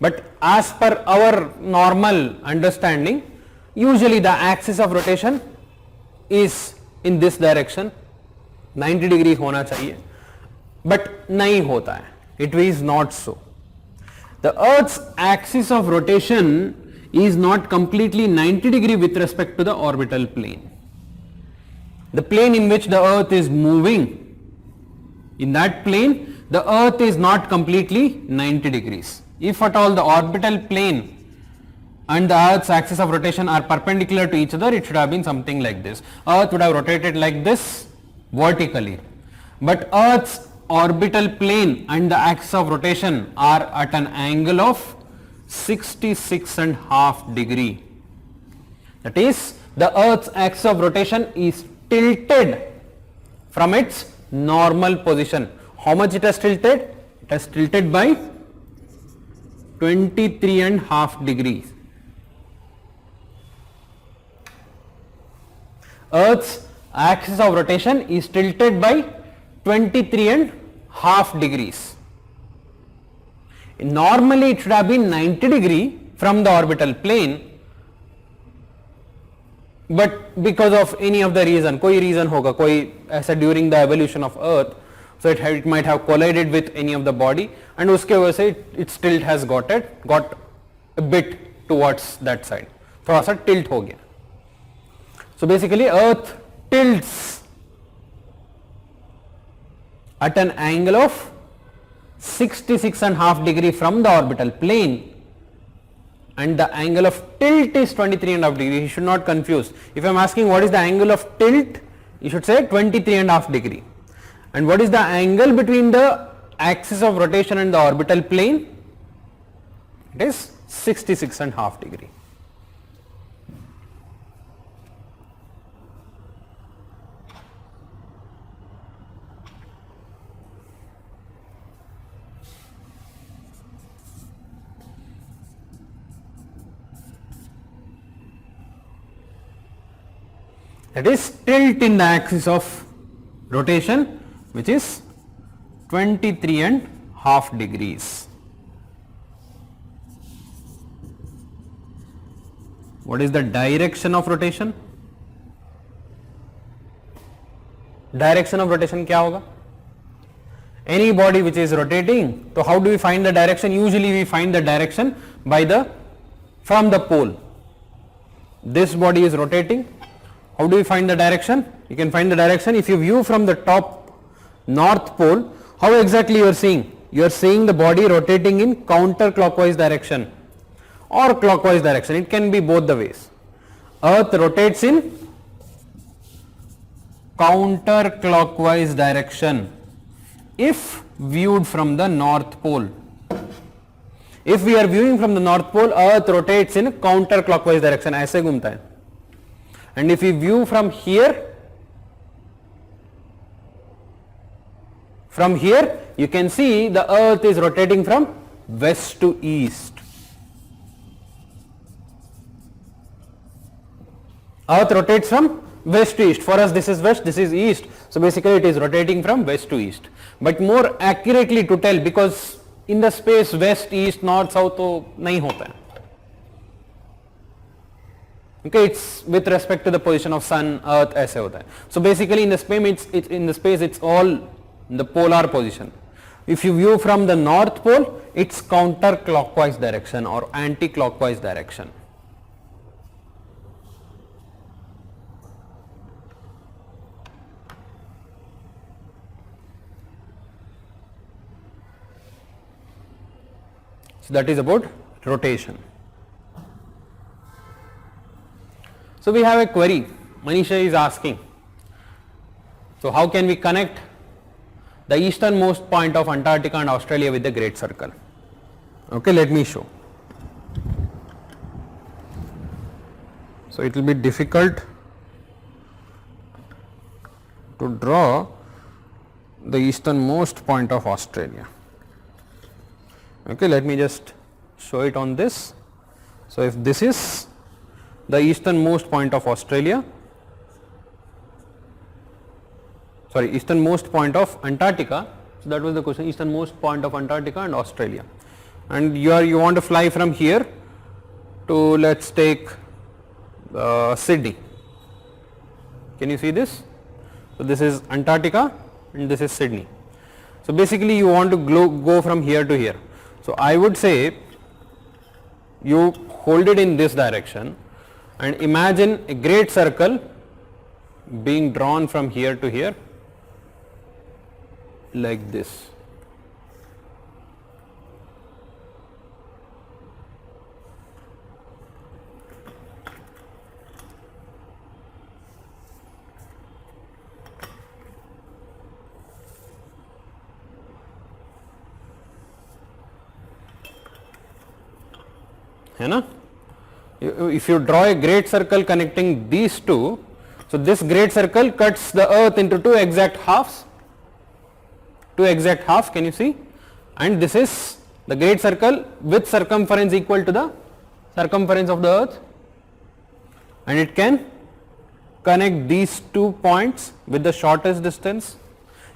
But as per our normal understanding, usually the axis of rotation is in this direction, 90 degree होना चाहिए, but नहीं होता है. It is not so. The Earth's axis of rotation is not completely 90 degree with respect to the orbital plane. The plane in which the Earth is moving, in that plane the Earth is not completely 90 degrees. If at all the orbital plane and the Earth's axis of rotation are perpendicular to each other, it should have been something like this. Earth would have rotated like this vertically, but Earth's orbital plane and the axis of rotation are at an angle of 66.5 degree. That is, the Earth's axis of rotation is tilted from its normal position. How much it has tilted? It has tilted by 23.5 degrees. Earth's axis of rotation is tilted by 23.5 degrees. Normally it should have been 90 degree from the orbital plane, but because of any of the reason, कोई reason होगा, कोई ऐसा during the evolution of Earth, so it might have collided with any of the body, and उसके वजह से its tilt has got a bit towards that side, थोड़ा सा tilt हो गया. So basically earth tilts at an angle of 66.5 degree from the orbital plane, and the angle of tilt is 23.5 degree. You should not confuse. If I am asking what is the angle of tilt, you should say 23.5 degree. And what is the angle between the axis of rotation and the orbital plane? It is 66.5 degree. That is tilt in the axis of rotation, which is 23.5 degrees. What is the direction of rotation? Direction of rotation क्या होगा? Any body which is rotating, so how do we find the direction? Usually we find the direction by from the pole. This body is rotating. How do we find the direction? You can find the direction if you view from the top north pole. How exactly you are seeing? You are seeing the body rotating in counterclockwise direction or clockwise direction. It can be both the ways. Earth rotates in counterclockwise direction if viewed from the north pole. If we are viewing from the north pole, earth rotates in counterclockwise direction, ऐसे घूमता है. And if we view from here, you can see the earth is rotating from west to east. Earth rotates from west to east. For us this is west, this is east. So basically it is rotating from west to east. But more accurately to tell, because in the space west, east, north, south तो नहीं होता है. Okay, it's with respect to the position of sun, earth, ऐसे होता है. So basically in the space it's all in the polar position. If you view from the north pole, it's counterclockwise direction or anti-clockwise direction. So that is about rotation. So we have a query. Manisha is asking, so how can we connect the easternmost point of Antarctica and Australia with the Great Circle? Okay, let me show. So it will be difficult to draw the easternmost point of Australia. Okay, let me just show it on this. So if this is the easternmost point of Australia, sorry, easternmost point of Antarctica. So that was the question, easternmost point of Antarctica and Australia. And you want to fly from here to, let's take Sydney. Can you see this? So this is Antarctica and this is Sydney. So basically you want to go from here to here. So I would say you hold it in this direction and imagine a great circle being drawn from here to here like this. है ना? If you draw a great circle connecting these two, so this great circle cuts the earth into two exact halves. Can you see? And this is the great circle with circumference equal to the circumference of the earth, and it can connect these 2 points with the shortest distance.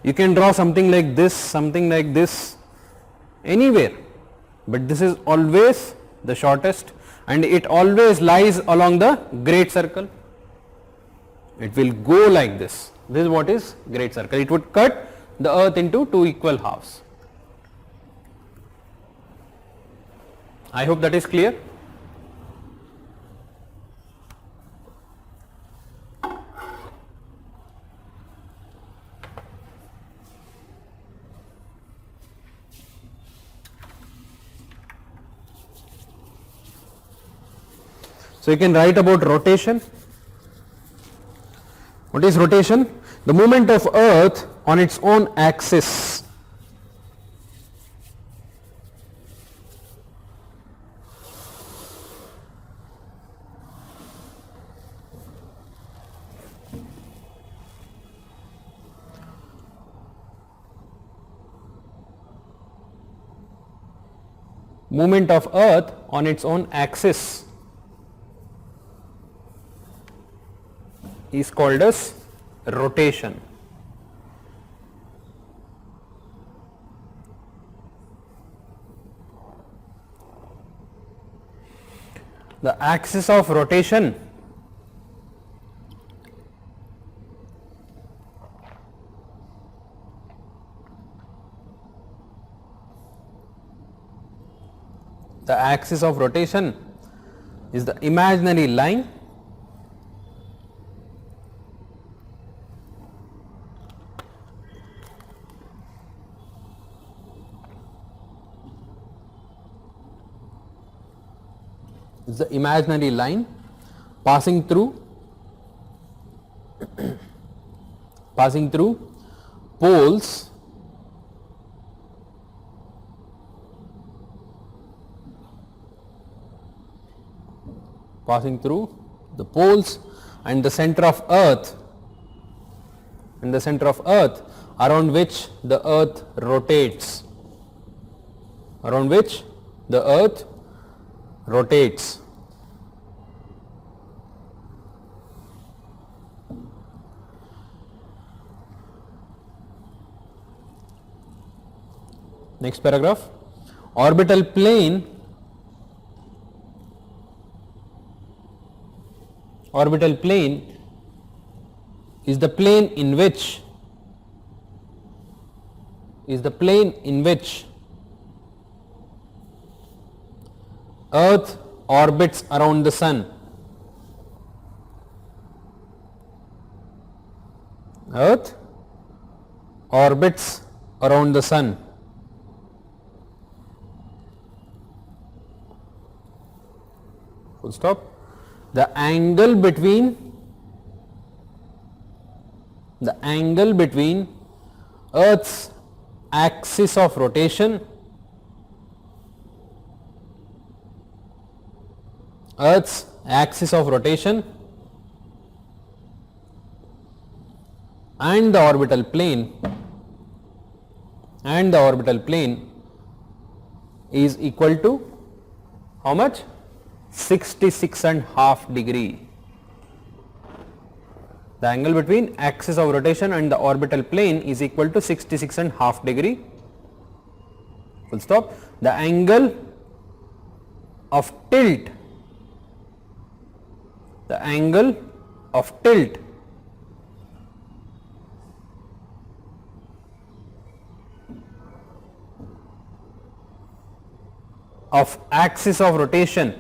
You can draw something like this, anywhere, but this is always the shortest, and it always lies along the great circle. It will go like this. This is what is great circle. It would cut the earth into two equal halves. I hope that is clear. So you can write about rotation. What is rotation? The movement of earth on its own axis. Movement of earth on its own axis is called as rotation. The axis of rotation is the imaginary line passing through poles and the center of earth around which the earth rotates. Next paragraph. Orbital plane is the plane in which earth orbits around the sun. Earth orbits around the sun. Full stop. The angle between Earth's axis of rotation and the orbital plane is equal to how much? 66.5 degree. The angle between axis of rotation and the orbital plane is equal to 66.5 degree. Full stop. The angle of tilt of axis of rotation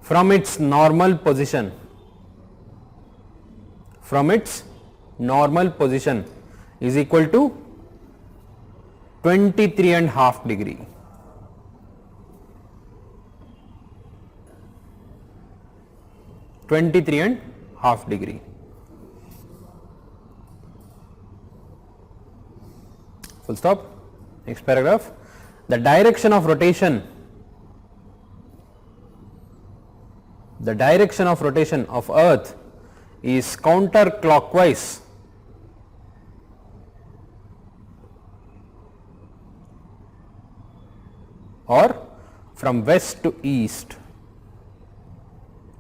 from its normal position is equal to 23.5 degree. Full stop. Next paragraph. The direction of rotation of earth is counterclockwise or from west to east.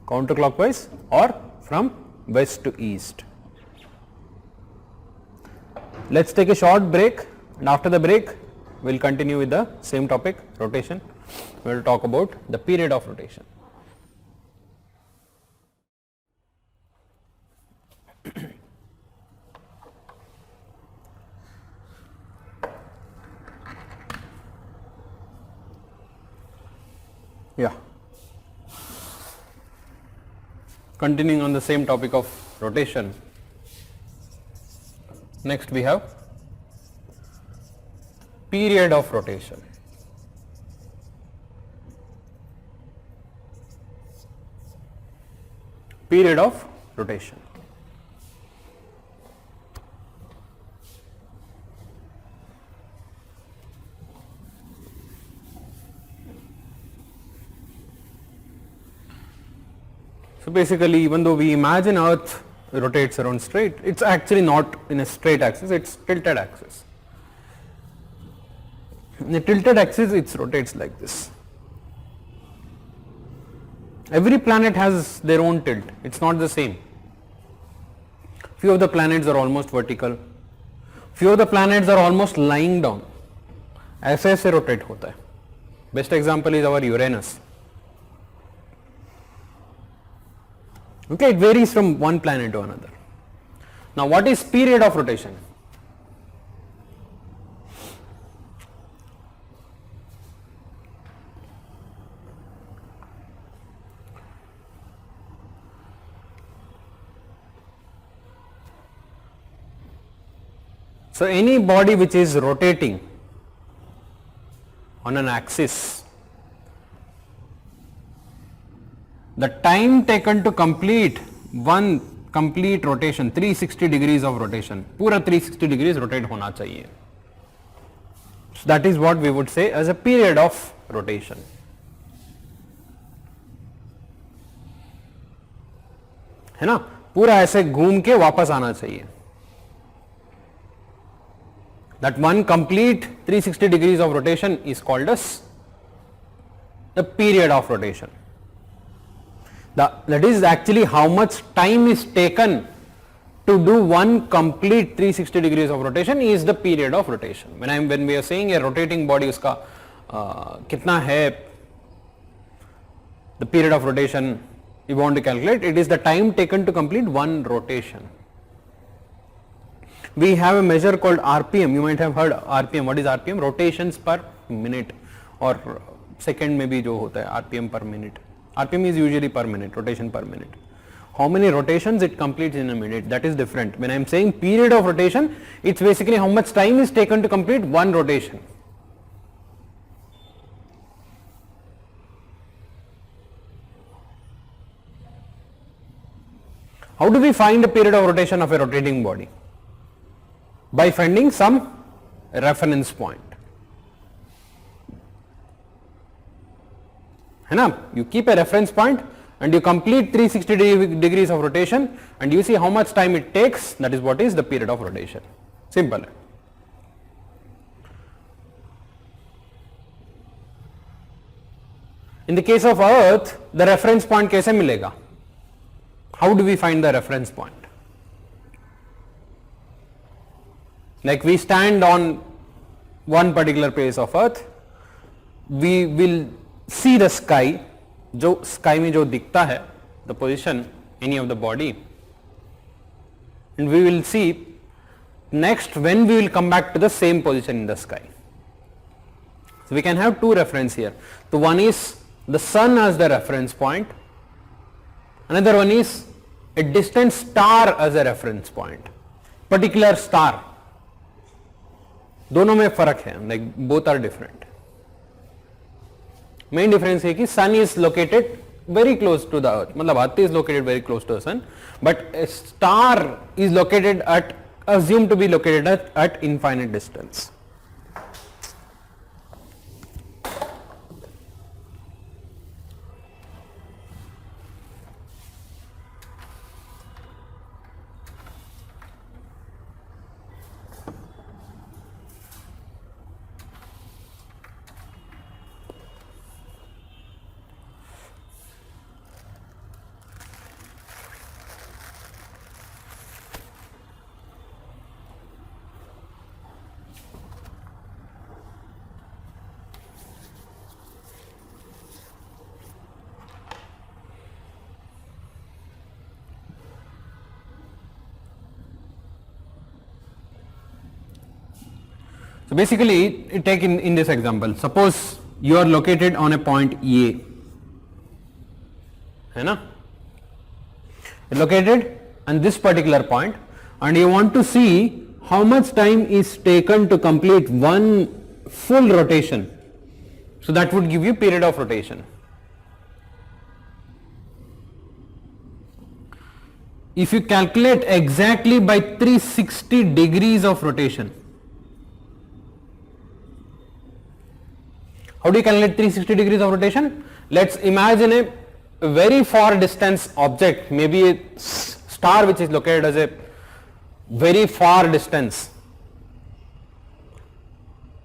Counterclockwise or from west to east. Let's take a short break, and after the break we will continue with the same topic, rotation. We will talk about the period of rotation. Yeah. Continuing on the same topic of rotation, next we have period of rotation. Period of rotation. So basically, even though we imagine Earth rotates around straight, it's actually not in a straight axis, it's tilted axis. In a tilted axis, it rotates like this. Every planet has their own tilt, it's not the same. Few of the planets are almost vertical, few of the planets are almost lying down. ऐसे ऐसे rotate होता है. Best example is our Uranus. Okay, it varies from one planet to another. Now, what is period of rotation? So, any body which is rotating on an axis, the time taken to complete one complete rotation, 360 degrees of rotation, पूरा 360 degrees rotate होना चाहिए. So that is what we would say as a period of rotation. है ना, पूरा ऐसे घूम के वापस आना चाहिए. That one complete 360 degrees of rotation is called as the period of rotation. That is actually how much time is taken to do one complete 360 degrees of rotation is the period of rotation. When we are saying a rotating body, uska kitna hai, the period of rotation we want to calculate, it is the time taken to complete one rotation. We have a measure called RPM. You might have heard RPM. What is RPM? Rotations per minute or second maybe जो होता है RPM per minute. RPM is usually per minute, rotation per minute. How many rotations it completes in a minute, that is different. When I am saying period of rotation, it's basically how much time is taken to complete one rotation. How do we find the period of rotation of a rotating body? By finding some reference point. You keep a reference point and you complete 360 degrees of rotation and you see how much time it takes, that is what is the period of rotation. Simple. In the case of Earth, the reference point कैसे मिलेगा? How do we find the reference point? Like we stand on one particular place of Earth, we will see the sky, जो sky में जो दिखता है, the position any of the body, and we will see next when we will come back to the same position in the sky. So we can have two reference here. So one is the sun as the reference point, another one is a distant star as a reference point, particular star. दोनों में फर्क है, like both are different. Main difference है कि sun is located very close to the earth, मतलब earth is located very close to the sun, but a star is located at, assumed to be located at infinite distance. So basically, take in this example, suppose you are located on a point A है ना, located on this particular point, and you want to see how much time is taken to complete one full rotation. So that would give you period of rotation. If you calculate exactly by 360 degrees of rotation, how do you calculate 360 degrees of rotation? Let's imagine a very far distance object, maybe a star which is located as a very far distance.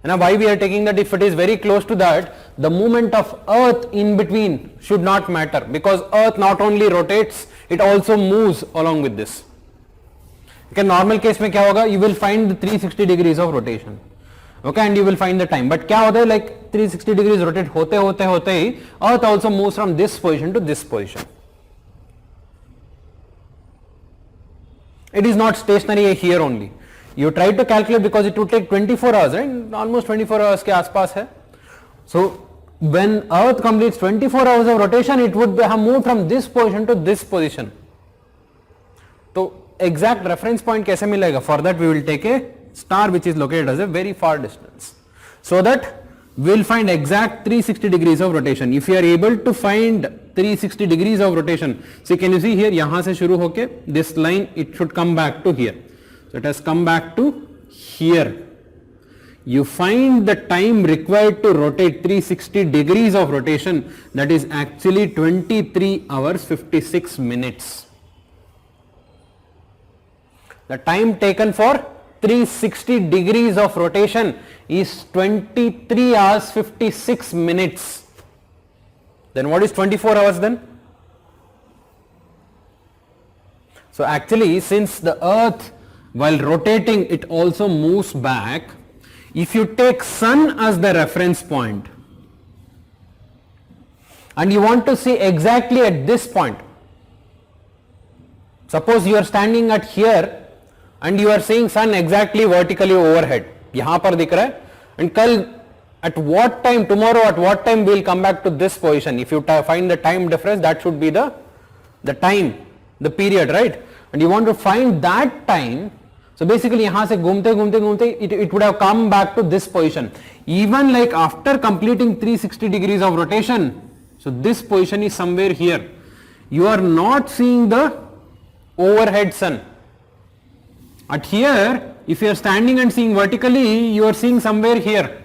Now why we are taking that? If it is very close to that, the movement of earth in between should not matter, because earth not only rotates, it also moves along with this. Okay, normal case में क्या होगा? You will find the 360 degrees of rotation. Okay, and you will find the time. But क्या होता है, like 360 degrees rotate होते होते होते ही earth also moves from this position to this position. It is not stationary here only. You try to calculate, because it would take 24 hours, right? Almost 24 hours के आसपास है. So when earth completes 24 hours of rotation, it would have moved from this position to this position. तो exact reference point कैसे मिलेगा? For that we will take a star which is located as a very far distance, so that we will find exact 360 degrees of rotation. If you are able to find 360 degrees of rotation, see, can you see here, यहाँ से शुरू होके this line, it should come back to here. So it has come back to here. You find the time required to rotate 360 degrees of rotation, that is actually 23 hours 56 minutes. The time taken for 360 degrees of rotation is 23 hours 56 minutes. Then what is 24 hours then? So actually, since the earth, while rotating, it also moves back, if you take sun as the reference point and you want to see exactly at this point, suppose you are standing at here and you are seeing sun exactly vertically overhead, यहाँ पर दिख रहा है, and कल at what time, tomorrow at what time we will come back to this position. If you find the time difference, that should be the time, the period, right? And you want to find that time. So basically यहाँ से घूमते घूमते घूमते it would have come back to this position. Even like after completing 360 degrees of rotation, so this position is somewhere here. You are not seeing the overhead sun. At here, if you are standing and seeing vertically, you are seeing somewhere here.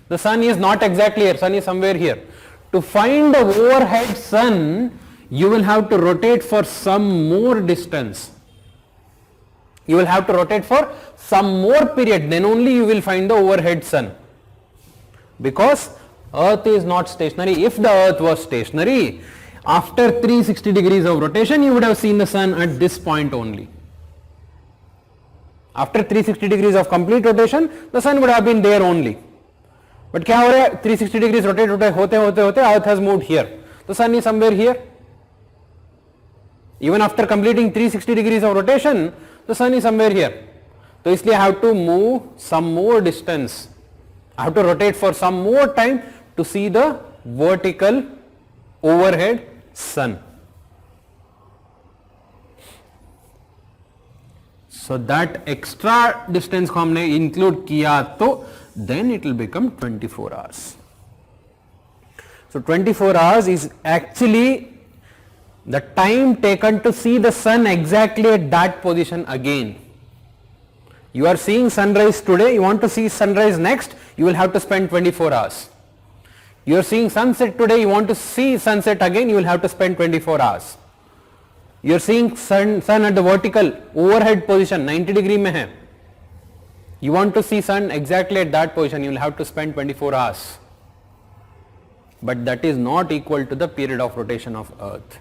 The sun is not exactly here, sun is somewhere here. To find the overhead sun, you will have to rotate for some more distance. You will have to rotate for some more period, then only you will find the overhead sun. Because earth is not stationary. If the earth was stationary, after 360 degrees of rotation, you would have seen the sun at this point only. After 360 degrees of complete rotation, the sun would have been there only. But क्या हो रहा है, 360 degrees rotate होते होते होते earth has moved here. The sun is somewhere here. Even after completing 360 degrees of rotation, the sun is somewhere here. So इसलिए I have to move some more distance. I have to rotate for some more time to see the vertical overhead sun. So that extra distance को हमने include किया, तो then it will become 24 hours. So 24 hours is actually the time taken to see the sun exactly at that position again. You are seeing sunrise today, you want to see sunrise next, you will have to spend 24 hours. You are seeing sunset today, you want to see sunset again, you will have to spend 24 hours. You are seeing sun at the vertical overhead position, 90 degree में है. You want to see sun exactly at that position, you will have to spend 24 hours. But that is not equal to the period of rotation of earth.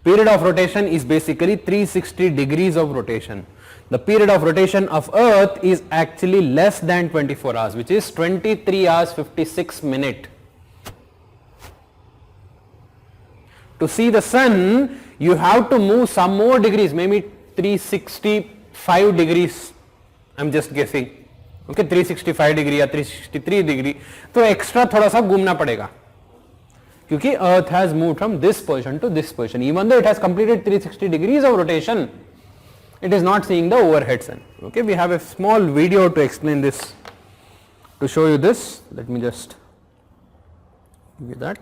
Period of rotation is basically 360 degrees of rotation. The period of rotation of earth is actually less than 24 hours, which is 23 hours 56 minutes. To see the sun, you have to move some more degrees, maybe 365 degrees. I'm just guessing. Okay, 365 degree या 363 degree. तो extra थोड़ा सा घूमना पड़ेगा. क्योंकि earth has move from this position to this position, even though it has completed 360 degrees of rotation, it is not seeing the overhead sun. Okay, we have a small video to explain this, to show you this. Let me just give you that.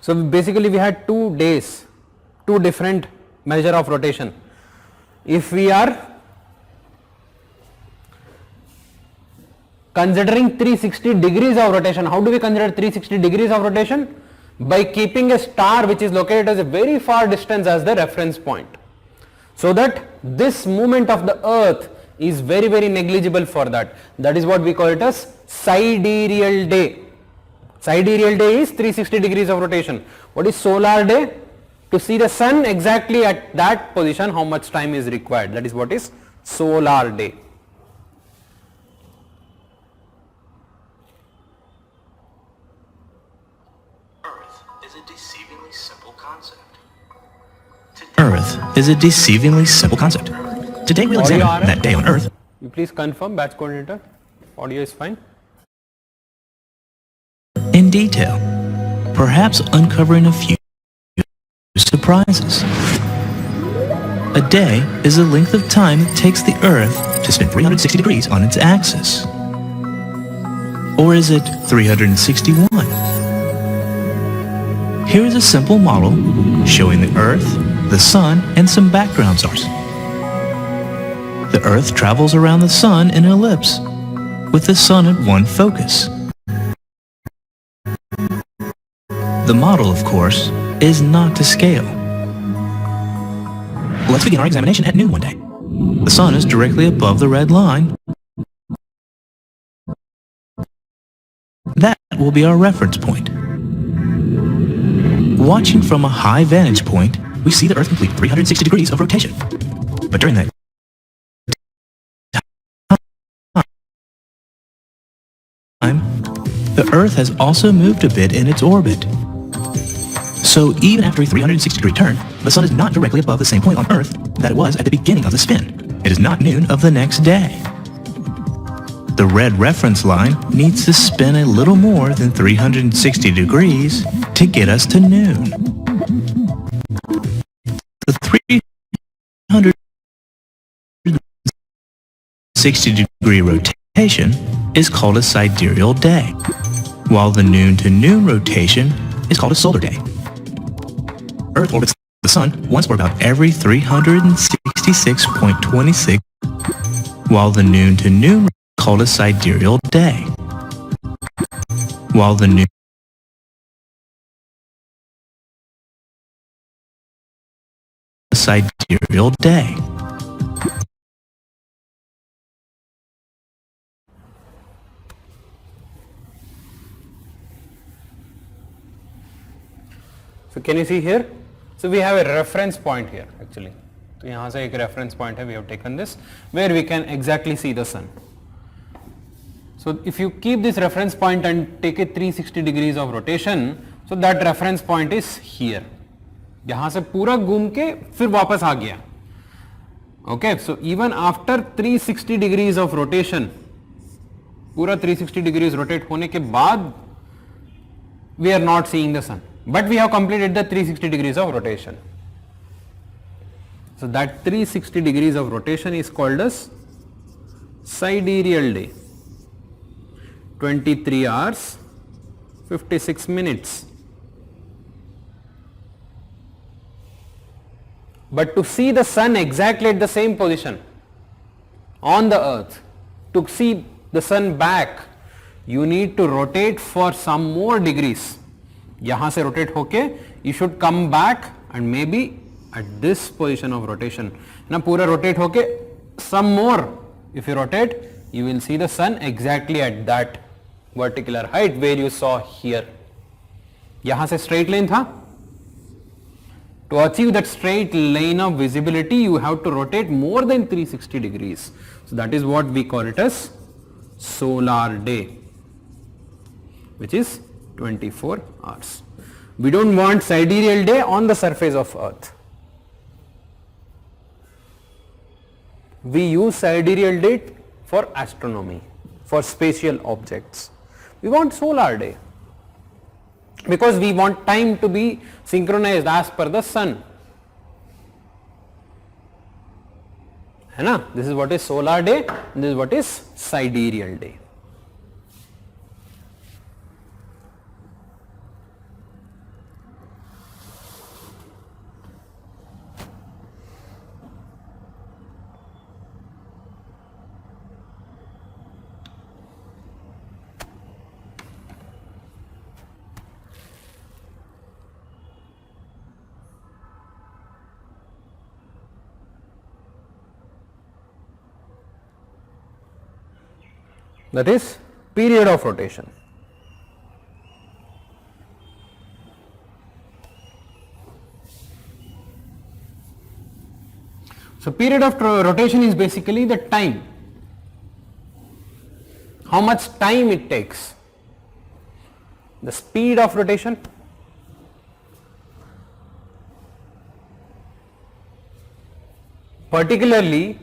So basically we had 2 days, 2 different measure of rotation. If we are considering 360 degrees of rotation, how do we consider 360 degrees of rotation? By keeping a star which is located at a very far distance as the reference point, so that this movement of the earth is very negligible for that. That is what we call it as sidereal day. Sidereal day is 360 degrees of rotation. What is solar day? To see the sun exactly at that position, how much time is required. That is what is solar day. Earth is a deceivingly simple concept. Today we'll examine that day on Earth. You please confirm, batch coordinator. Audio is fine. In detail, perhaps uncovering a few surprises. A day is the length of time it takes the Earth to spin 360 degrees on its axis. Or is it 361? Here is a simple model showing the Earth, the Sun, and some background stars. The Earth travels around the Sun in an ellipse, with the Sun at one focus. The model, of course, is not to scale. Let's begin our examination at noon one day. The sun is directly above the red line. That will be our reference point. Watching from a high vantage point, we see the Earth complete 360 degrees of rotation. But during that time, the Earth has also moved a bit in its orbit. So even after a 360 degree turn, the sun is not directly above the same point on Earth that it was at the beginning of the spin. It is not noon of the next day. The red reference line needs to spin a little more than 360 degrees to get us to noon. The 360 degree rotation is called a sidereal day, while the noon to noon rotation is called a solar day. Earth orbits the sun once or about every 366.26, while the noon to noon is called a sidereal day. While the noon sidereal day. So can you see here? So we have a reference point here actually. तो यहाँ से एक reference point है, we have taken this, where we can exactly see the sun. So if you keep this reference point and take a 360 degrees of rotation, so that reference point is here. यहाँ से पूरा घूम के फिर वापस आ गया. Okay, so even after 360 degrees of rotation, पूरा 360 degrees rotate होने के बाद, we are not seeing the sun. But we have completed the 360 degrees of rotation. So that 360 degrees of rotation is called as sidereal day. 23 hours, 56 minutes. But to see the sun exactly at the same position on the earth, to see the sun back, you need to rotate for some more degrees. यहाँ से rotate होके you should come back and maybe at this position of rotation ना पूरा rotate होके some more. If you rotate, you will see the sun exactly at that vertical height where you saw here. यहाँ से straight line था, To achieve that straight line of visibility, you have to rotate more than 360 degrees. So that is what we call it as solar day, which is 24 hours. We don't want sidereal day on the surface of Earth. We use sidereal day for astronomy, for spatial objects. We want solar day because we want time to be synchronized as per the sun. है ना? This is what is solar day and this is what is sidereal day. That is period of rotation. So period of rotation is basically the time, how much time it takes. The speed of rotation, particularly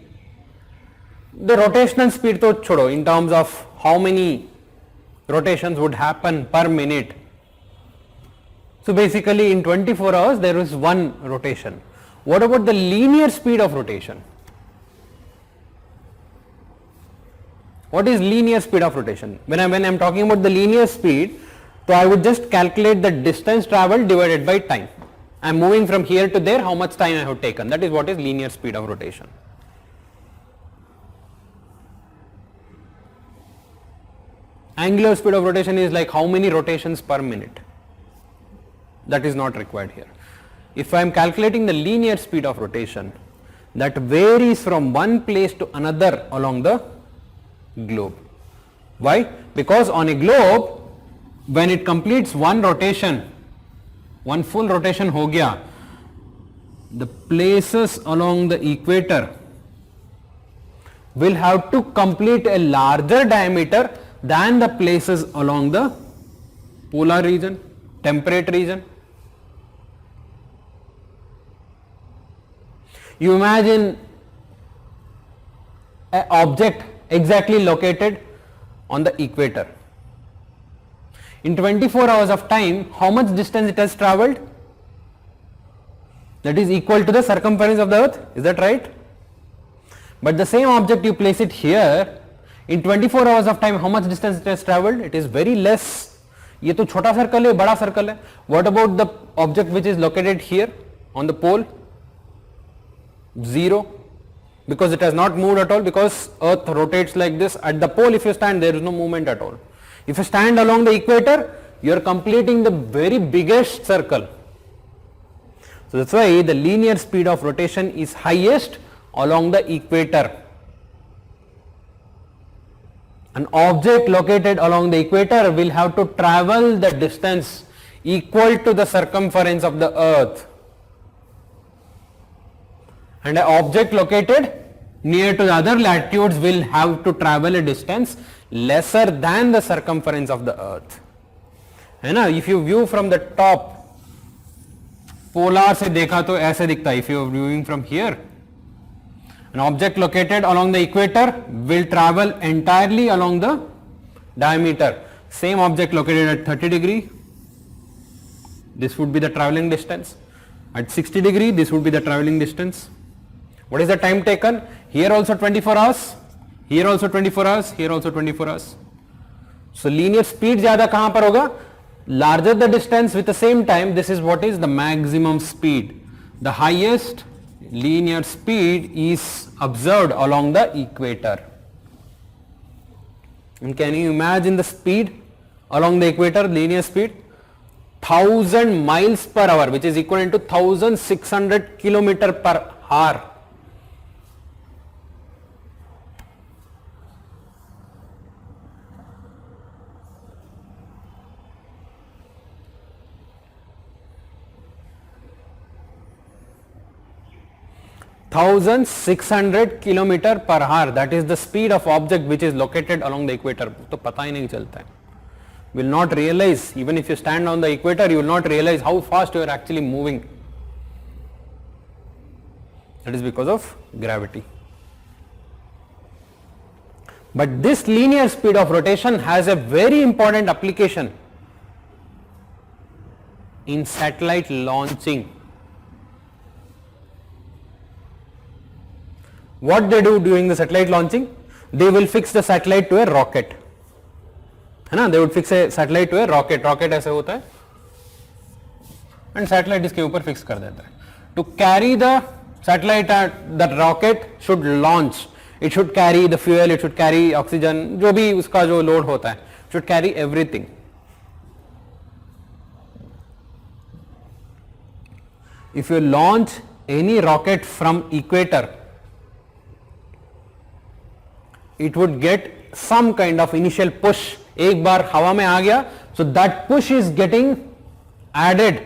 the rotational speed to chodo, in terms of how many rotations would happen per minute. So basically in 24 hours there is one rotation. What about the linear speed of rotation? What is linear speed of rotation? When I am talking about the linear speed, so I would just calculate the distance traveled divided by time. I am moving from here to there, how much time I have taken. That is what is linear speed of rotation. Angular speed of rotation is like how many rotations per minute. That is not required here. If I am calculating the linear speed of rotation, that varies from one place to another along the globe. Why? Because on a globe, when it completes one rotation, one full rotation ho gaya, the places along the equator will have to complete a larger diameter than the places along the polar region, temperate region. You imagine an object exactly located on the equator. In 24 hours of time, how much distance it has travelled? That is equal to the circumference of the earth. Is that right? But the same object, you place it here, in 24 hours of time, how much distance it has travelled? It is very less. ये तो छोटा circle है, बड़ा circle है. What about the object which is located here on the pole? 0, because it has not moved at all, because earth rotates like this. At the pole, if you stand, there is no movement at all. If you stand along the equator, you are completing the very biggest circle. So that's why the linear speed of rotation is highest along the equator. An object located along the equator will have to travel the distance equal to the circumference of the earth. And an object located near to the other latitudes will have to travel a distance lesser than the circumference of the earth. है ना? If you view from the top, polar से देखा तो ऐसे दिखता है. If you are viewing from here, an object located along the equator will travel entirely along the diameter. Same object located at 30 degree, this would be the traveling distance. At 60 degree, this would be the traveling distance. What is the time taken? Here also 24 hours, here also 24 hours, here also 24 hours. So linear speed ज़्यादा कहाँ पर होगा? Larger the distance with the same time, this is what is the maximum speed. The highest linear speed is observed along the equator. And can you imagine the speed along the equator, linear speed? 1000 miles per hour, which is equivalent to 1600 kilometer per hour. 1600 kilometre per hour, that is the speed of object which is located along the equator. तो पता ही नहीं चलता है. Will not realize, even if you stand on the equator, you will not realize how fast you are actually moving. That is because of gravity. But this linear speed of rotation has a very important application in satellite launching. What they do during the satellite launching? They will fix the satellite to a rocket. है ना, they would fix a satellite to a rocket. Rocket ऐसे होता है and satellite इसके ऊपर fix कर देता है. To carry the satellite, the rocket should launch. It should carry the fuel, it should carry oxygen, जो भी उसका जो load होता है, should carry everything. If you launch any rocket from equator, it would get some kind of initial push. एक बार हवा में आ गया, so that push is getting added,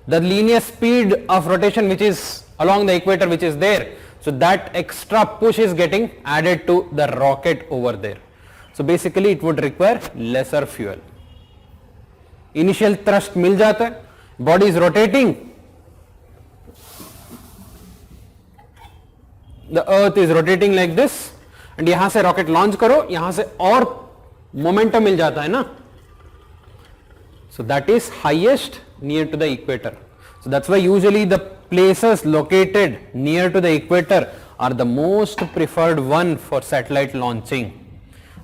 the linear speed of rotation which is along the equator which is there, so that extra push is getting added to the rocket over there. So basically it would require lesser fuel. Initial thrust मिल जाता है, body is rotating, the earth is rotating like this, and यहां से rocket launch करो, यहां से और momentum मिल जाता है ना. So that is highest near to the equator. So that's why usually the places located near to the equator are the most preferred one for satellite launching,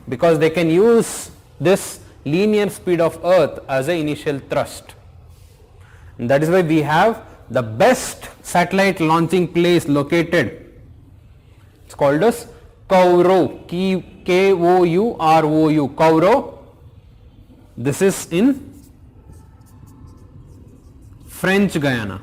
because they can use this linear speed of earth as an initial thrust. And that is why we have the best satellite launching place located. It's called as Kourou, Kourou, Kourou. This is in French Guiana.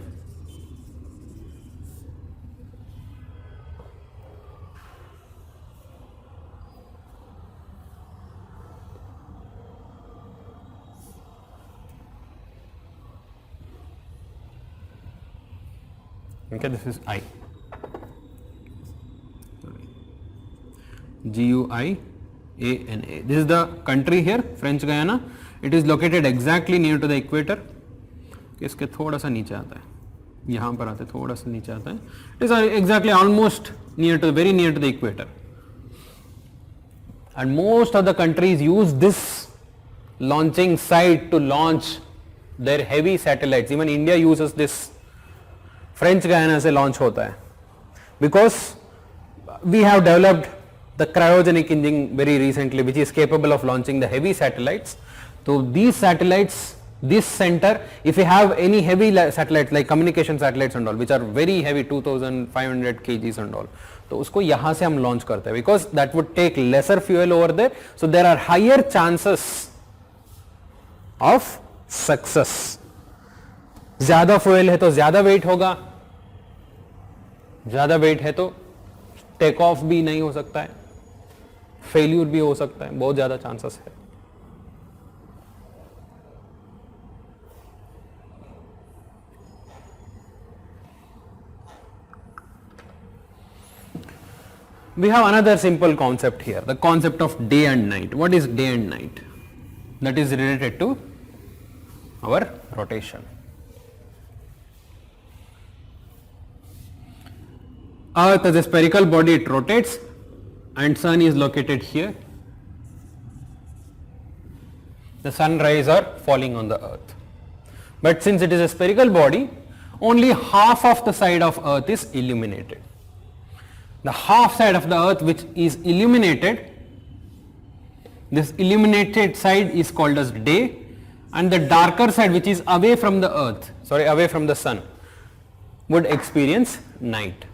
Okay, this is I. Guiana. This is the country here, French Guiana. It is located exactly near to the equator. इसके थोड़ा सा नीचे आता है, यहाँ पर आते थोड़ा सा नीचे आता है. It is exactly almost near to, very near to the equator. And most of the countries use this launching site to launch their heavy satellites. Even India uses this. French Guiana से launch होता है, because we have developed the cryogenic engine very recently, which is capable of launching the heavy satellites. So these satellites, this center, if you have any heavy satellites like communication satellites and all, which are very heavy, 2500 kgs and all, तो उसको यहाँ से हम launch करते हैं, because that would take lesser fuel over there. So there are higher chances of success. ज़्यादा fuel है तो ज़्यादा weight होगा, ज़्यादा weight है तो टेक ऑफ भी नहीं हो सकता है, फेल्यूर भी हो सकता है, बहुत ज़्यादा चांसेस है. We have another simple concept here, the concept of day and night. What is day and night? That is related to our rotation. Earth as a spherical body, it rotates, and sun is located here. The sun rays are falling on the earth. But since it is a spherical body, only half of the side of earth is illuminated. The half side of the earth which is illuminated, this illuminated side is called as day, and the darker side which is away from the earth, away from the sun, would experience night.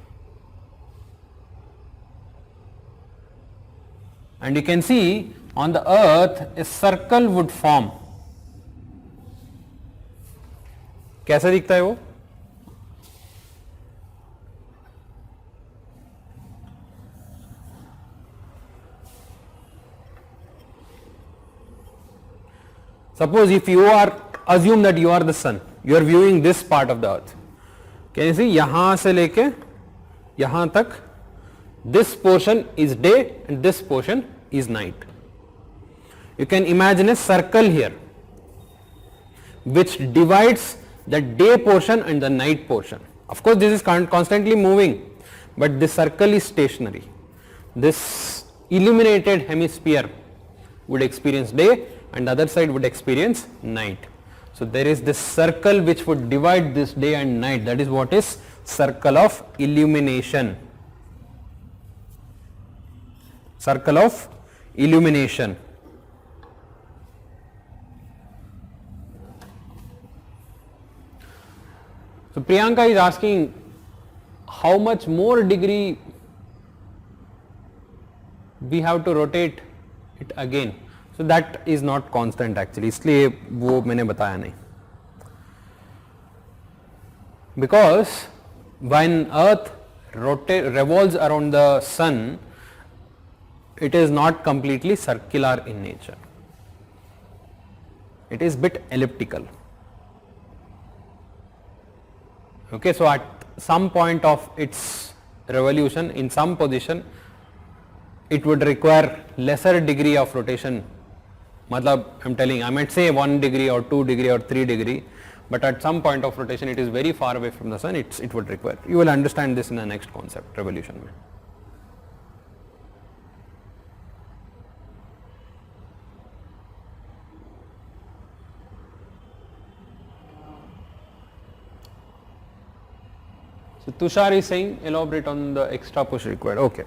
And you can see on the earth a circle would form. कैसा दिखता है वो? Suppose if you are, assume that you are the sun, you are viewing this part of the earth. Can you see, यहाँ से लेके यहां तक this portion is day and this portion is night. You can imagine a circle here which divides the day portion and the night portion. Of course, this is constantly moving, but this circle is stationary. This illuminated hemisphere would experience day and the other side would experience night. So there is this circle which would divide this day and night. That is what is circle of illumination. Circle of illumination. So Priyanka is asking how much more degree we have to rotate it again. So that is not constant actually, इसलिए वो मैंने बताया नहीं. Because when Earth revolves around the Sun, it is not completely circular in nature. It is bit elliptical. Okay, so at some point of its revolution, in some position, it would require lesser degree of rotation. Matlab, I might say 1 degree or 2 degree or 3 degree, but at some point of rotation it is very far away from the sun, it would require. You will understand this in the next concept, revolution. So Tushar is saying elaborate on the extra push required. Okay,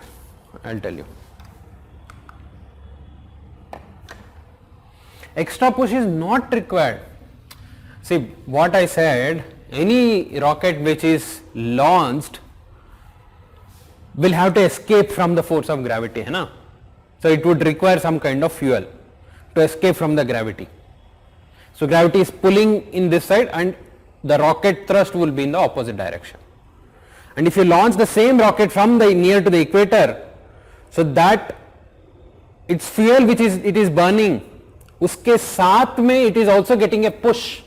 I'll tell you. Extra push is not required. See what I said, any rocket which is launched will have to escape from the force of gravity, hai na? So it would require some kind of fuel to escape from the gravity. So gravity is pulling in this side and the rocket thrust will be in the opposite direction. And if you launch the same rocket from the near to the equator, so that its fuel which it is burning, उसके साथ में it is also getting a push.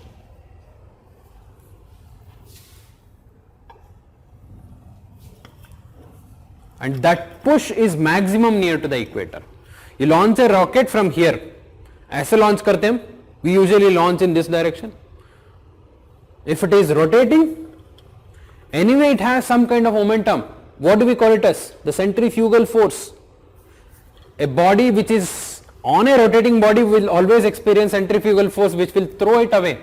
And that push is maximum near to the equator. You launch a rocket from here. ऐसे launch करते हम. We usually launch in this direction. If it is rotating, anyway it has some kind of momentum. What do we call it as? The centrifugal force. A body which is on a rotating body will always experience centrifugal force which will throw it away.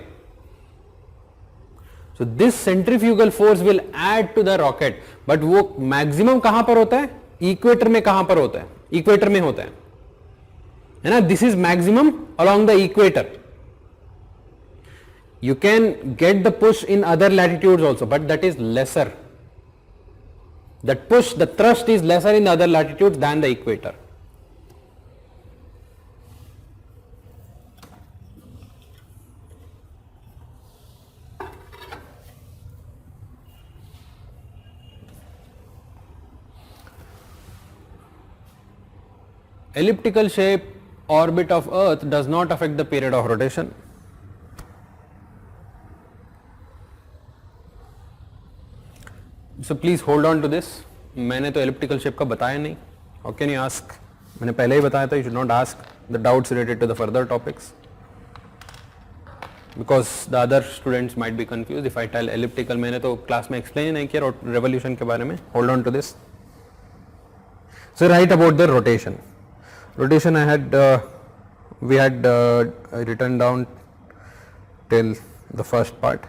So this centrifugal force will add to the rocket, but वो maximum कहां पर होता है? Equator में कहां पर होता है? Equator में होता है ना? This is maximum along the equator. You can get the push in other latitudes also, but that is lesser. That push, the thrust is lesser in other latitudes than the equator. Elliptical shape orbit of Earth does not affect the period of rotation. So please hold on to this. मैंने तो elliptical shape का बताया नहीं. How can you ask? मैंने पहले ही बताया था. You should not ask the doubts related to the further topics, because the other students might be confused if I tell elliptical. मैंने तो class में explain ही नहीं किया revolution के बारे में. Hold on to this. So write about the rotation. Rotation we had written down till the first part.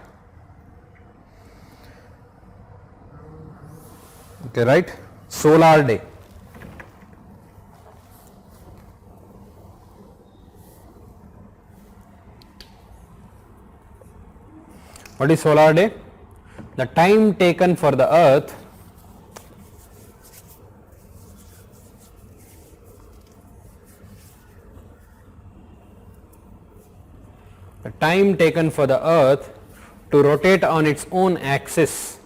Okay, right? Solar day. What is solar day? The time taken for the Earth to rotate on its own axis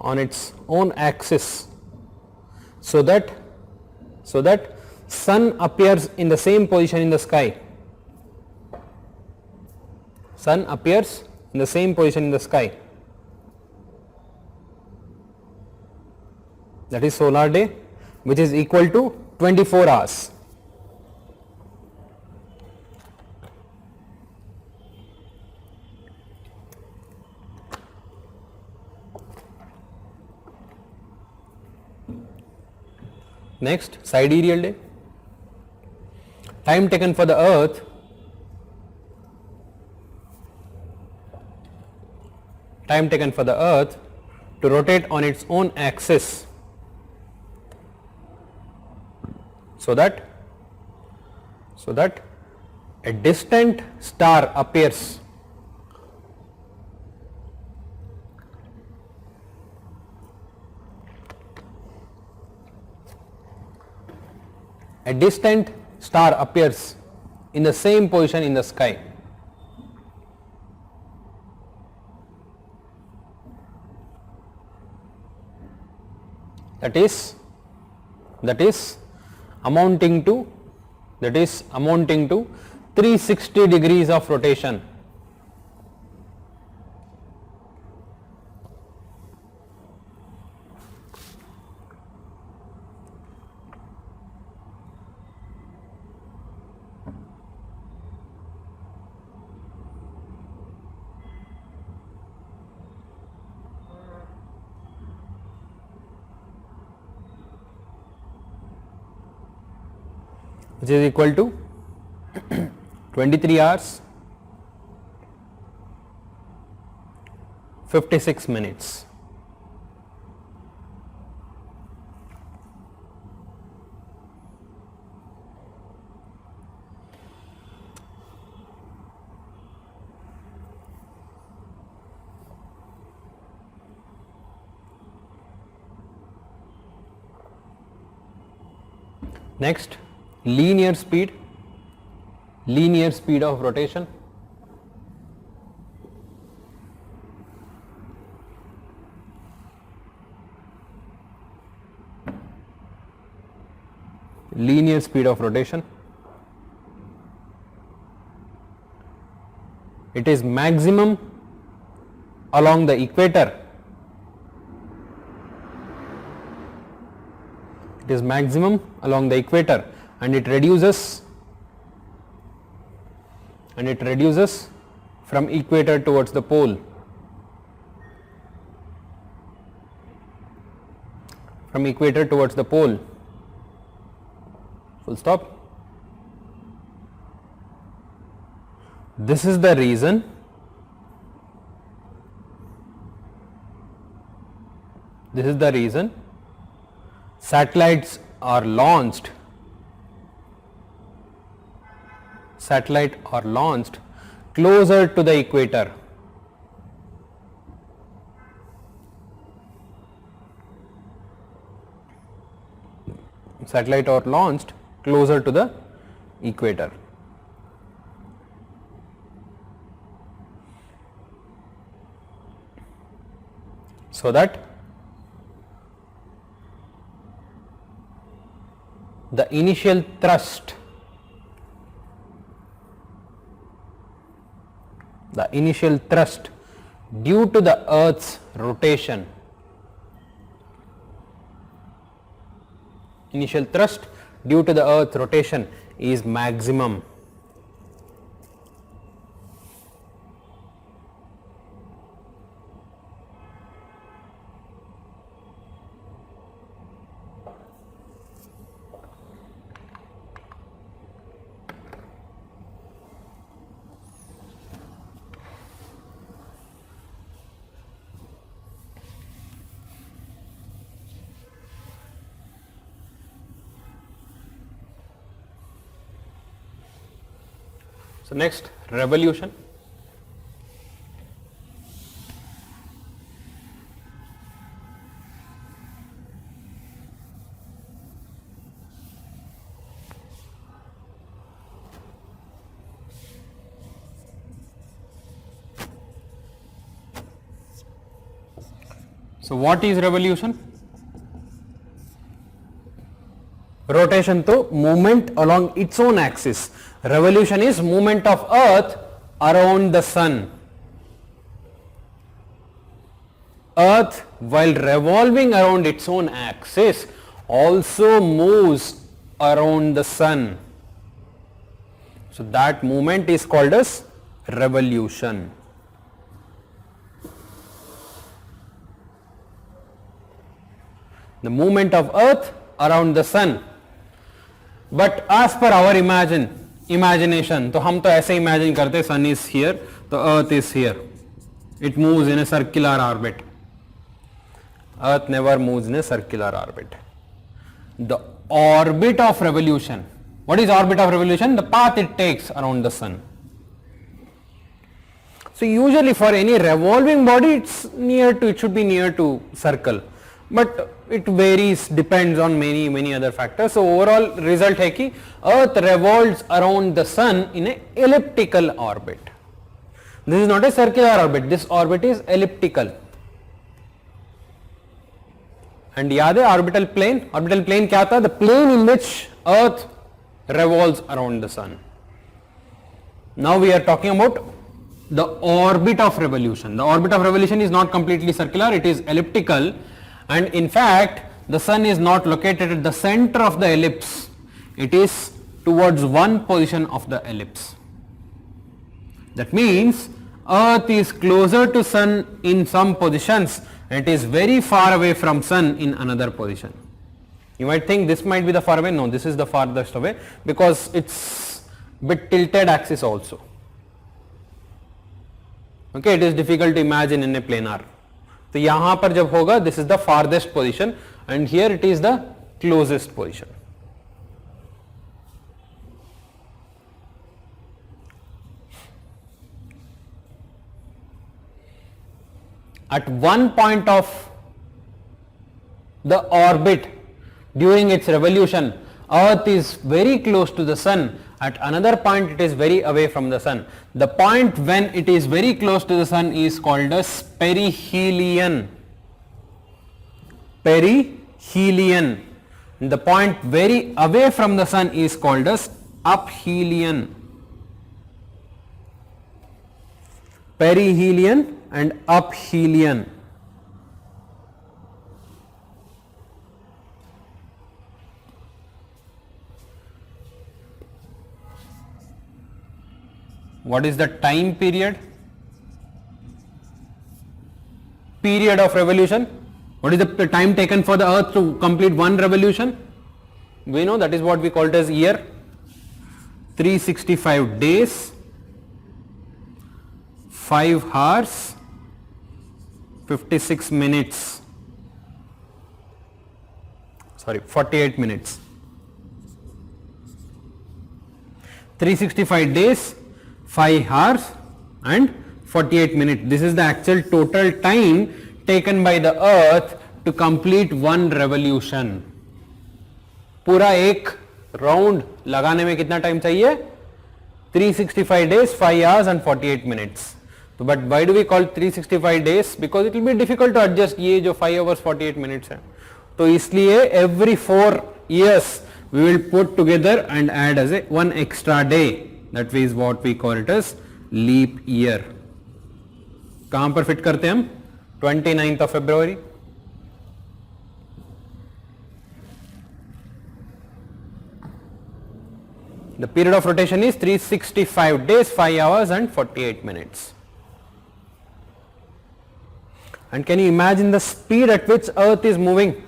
on its own axis so that sun appears in the same position in the sky. Sun appears in the same position in the sky. That is solar day, which is equal to 24 hours. Next, sidereal day. Time taken for the earth to rotate on its own axis so that a distant star appears in the same position in the sky. That is amounting to 360 degrees of rotation. Which is equal to 23 hours 56 minutes. Next, linear speed of rotation. Linear speed of rotation. It is maximum along the equator. It is maximum along the equator, and it reduces from equator towards the pole. From equator towards the pole. Full stop. This is the reason satellites are launched closer to the equator. Satellites are launched closer to the equator. So that the initial thrust due to the Earth's rotation is maximum. So next, revolution. So what is revolution? Rotation to movement along its own axis. Revolution is movement of earth around the sun. Earth, while revolving around its own axis, also moves around the sun. So that movement is called as revolution. The movement of earth around the sun. But as per our imagination, तो हम तो ऐसे imagine करते, sun is here, तो earth is here. It moves in a circular orbit. Earth never moves in a circular orbit. The orbit of revolution. What is orbit of revolution? The path it takes around the sun. So usually for any revolving body, it should be near to circle. But it varies, depends on many other factors. So overall result है कि Earth revolves around the sun in a elliptical orbit. This is not a circular orbit. This orbit is elliptical. And याद है orbital plane? Orbital plane क्या था? The plane in which Earth revolves around the sun. Now we are talking about the orbit of revolution. The orbit of revolution is not completely circular, it is elliptical, and in fact the sun is not located at the center of the ellipse. It is towards one position of the ellipse. That means Earth is closer to sun in some positions and it is very far away from sun in another position. You might think this might be the far away. No, this is the farthest away because it's bit tilted axis also. Okay, it is difficult to imagine in a planar. तो यहाँ पर जब होगा, this is the farthest position and here it is the closest position. At one point of the orbit during its revolution, Earth is very close to the sun. At another point it is very away from the sun. The point when it is very close to the sun is called as perihelion. Perihelion. The point very away from the sun is called as aphelion. Perihelion and aphelion. What is the time period? Period of revolution. What is the time taken for the earth to complete one revolution? We know that is what we call it as year. 365 days, 5 hours, 56 minutes. Sorry, 48 minutes. 365 days, 5 hours and 48 minutes. This is the actual total time taken by the earth to complete one revolution. पूरा एक round लगाने में कितना time चाहिए? 365 days, 5 hours and 48 minutes. So but why do we call 365 days? Because it will be difficult to adjust ये जो 5 hours 48 minutes है. तो इसलिए every 4 years we will put together and add as a one extra day. That is what we call it as leap year. कहां पर fit करते हैं हम? 29th of February. The period of rotation is 365 days, 5 hours and 48 minutes. And can you imagine the speed at which Earth is moving?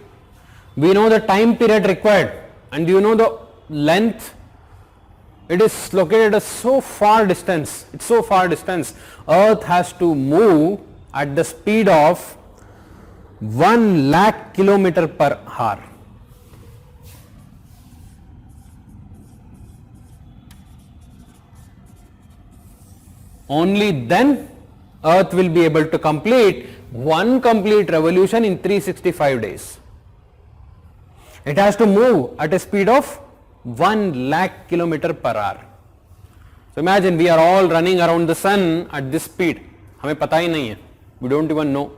We know the time period required and you know the length. It is located at so far distance. It's so far distance. Earth has to move at the speed of 1 lakh kilometer per hour. Only then Earth will be able to complete one complete revolution in 365 days. It has to move at a speed of 1 lakh kilometer per hour. So imagine we are all running around the sun at this speed. हमें पता ही नहीं है. We don't even know.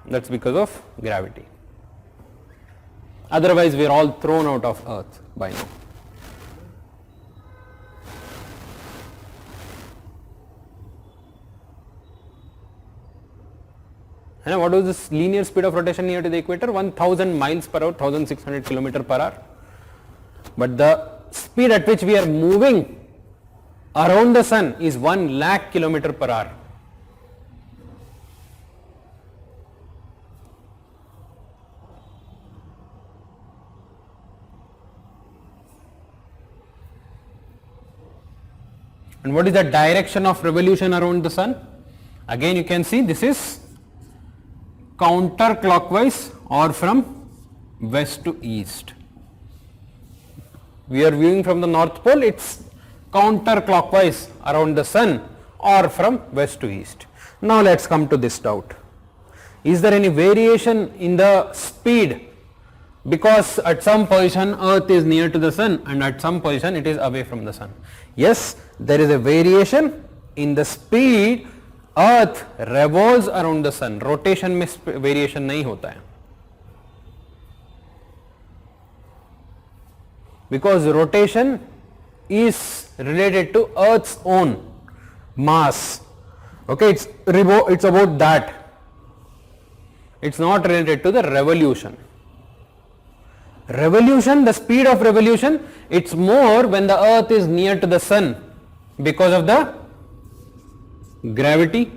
That's because of gravity. Otherwise, we are all thrown out of Earth by now. And what was this linear speed of rotation near to the equator? 1000 miles per hour, 1600 kilometer per hour. But the speed at which we are moving around the sun is 1 lakh kilometer per hour. And what is the direction of revolution around the sun? Again you can see this is counterclockwise or from west to east. We are viewing from the north pole, it's counterclockwise around the sun or from west to east. Now let's come to this doubt. Is there any variation in the speed because at some position Earth is near to the sun and at some position it is away from the sun? Yes, there is a variation in the speed Earth revolves around the sun. Rotation में variation नहीं होता है. Because rotation is related to Earth's own mass. Okay, it's about that. It's not related to the revolution. Revolution, the speed of revolution, it's more when the Earth is near to the sun because of the gravity.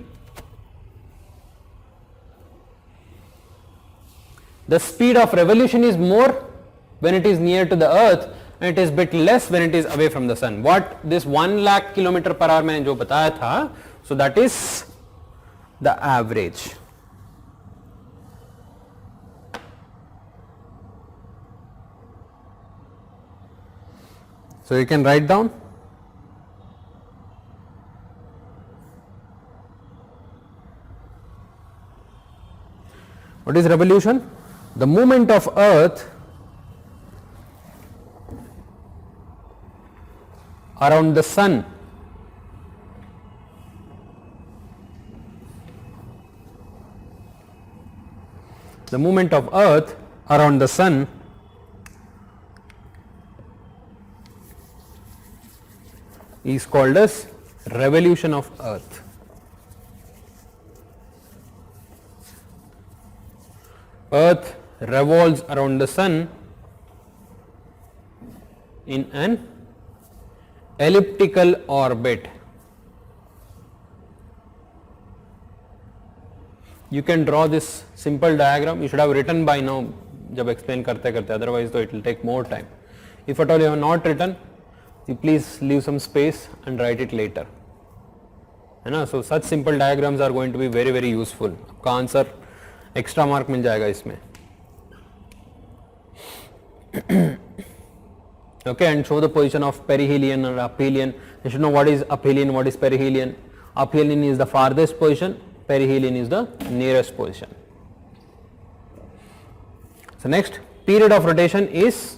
The speed of revolution is more when it is near to the Earth and it is bit less when it is away from the sun. What this 1 lakh kilometer per hour मैंने जो बताया था, so that is the average. So you can write down. What is revolution? The movement of Earth around the sun is called as revolution of Earth. Earth revolves around the sun in an elliptical orbit. You can draw this simple diagram. You should have written by now जब explain करते करते, otherwise though it will take more time. If at all you have not written, you please leave some space and write it later. है ना? So such simple diagrams are going to be very very useful. आपका answer extra mark मिल जाएगा इसमें. Okay, and show the position of perihelion and aphelion. You should know what is aphelion, what is perihelion. Aphelion is the farthest position, perihelion is the nearest position. So next, period of rotation is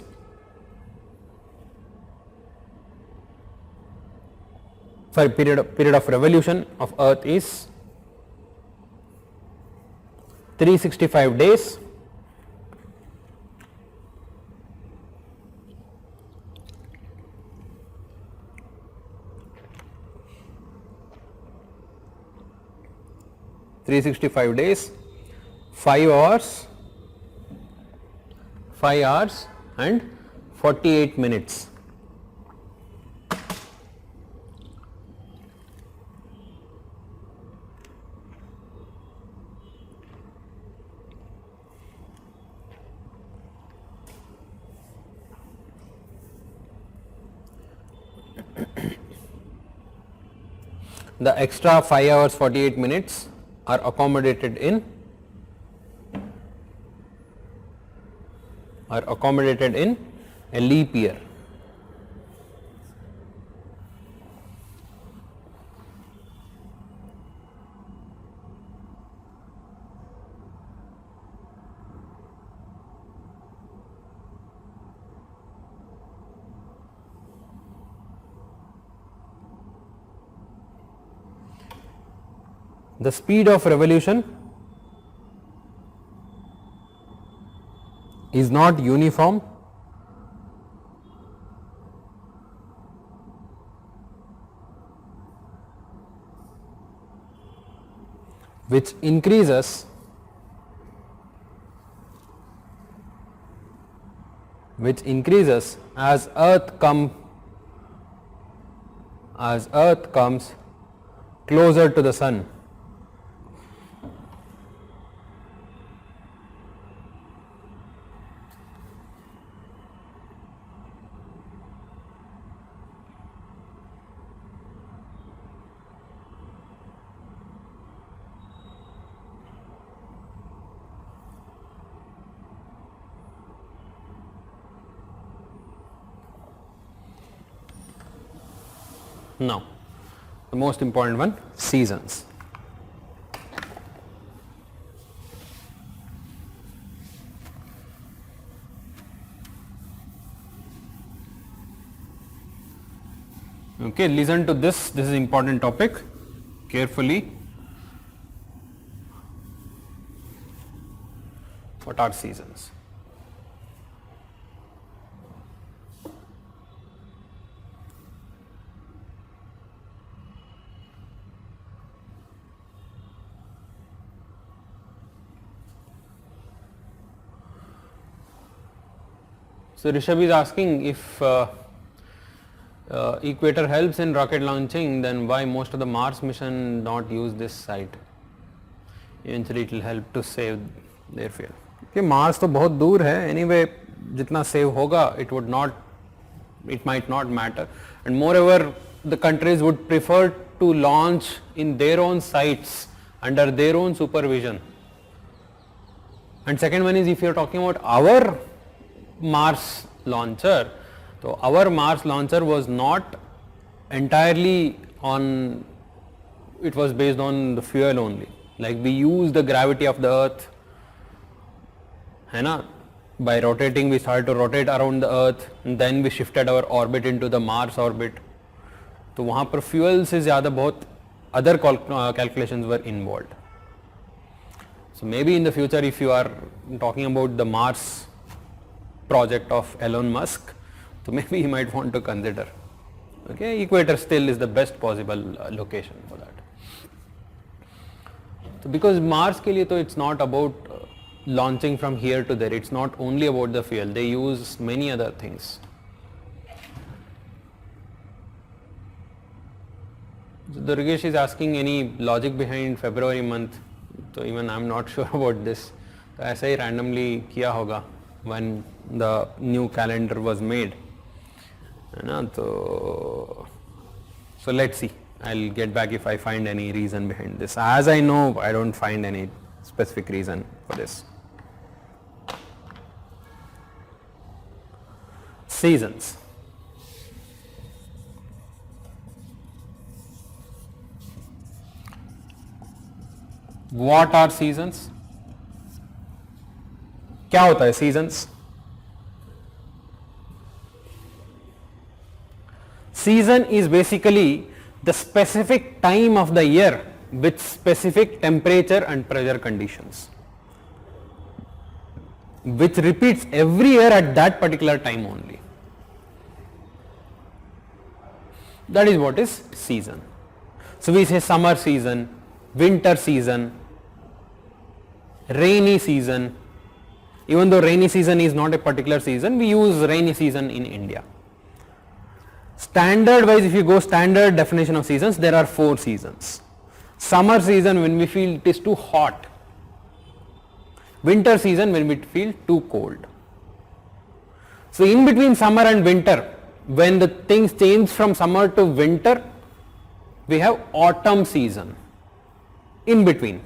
period of revolution of Earth is 365 days. days, 5 hours and 48 minutes. The extra 5 hours 48 minutes are accommodated in a leap year. The speed of revolution is not uniform, which increases as Earth comes closer to the Sun. Now, the most important one, seasons. Okay, listen to this. This is important topic. Carefully. What are seasons? So Rishabh is asking if equator helps in rocket launching, then why most of the Mars mission not use this site? Eventually it will help to save their fuel. Okay, Mars तो बहुत दूर है. Anyway, जितना save होगा, it might not matter. And moreover, the countries would prefer to launch in their own sites under their own supervision. And second one is, if you are talking about our Mars launcher, so our Mars launcher was not entirely on, it was based on the fuel only. Like we use the gravity of the Earth, है ना? By rotating, we started to rotate around the Earth, and then we shifted our orbit into the Mars orbit. तो वहाँ पर fuel से ज़्यादा बहुत other calculations were involved. So maybe in the future, if you are talking about the Mars project of Elon Musk, so maybe he might want to consider. Okay, equator still is the best possible location for that. So because Mars के लिए तो it's not about launching from here to there. It's not only about the fuel. They use many other things. So Durgesh is asking any logic behind February month. So even I'm not sure about this. तो ऐसे ही randomly किया होगा when the new calendar was made. है ना? तो so let's see. I'll get back if I find any reason behind this. As I know, I don't find any specific reason for this. Seasons. What are seasons? क्या होता है seasons? Season is basically the specific time of the year with specific temperature and pressure conditions, which repeats every year at that particular time only. That is what is season. So we say summer season, winter season, rainy season. Even though rainy season is not a particular season, we use rainy season in India. Standard wise, if you go standard definition of seasons, there are 4 seasons. Summer season when we feel it is too hot. Winter season when we feel too cold. So in between summer and winter, when the things change from summer to winter, we have autumn season. In between.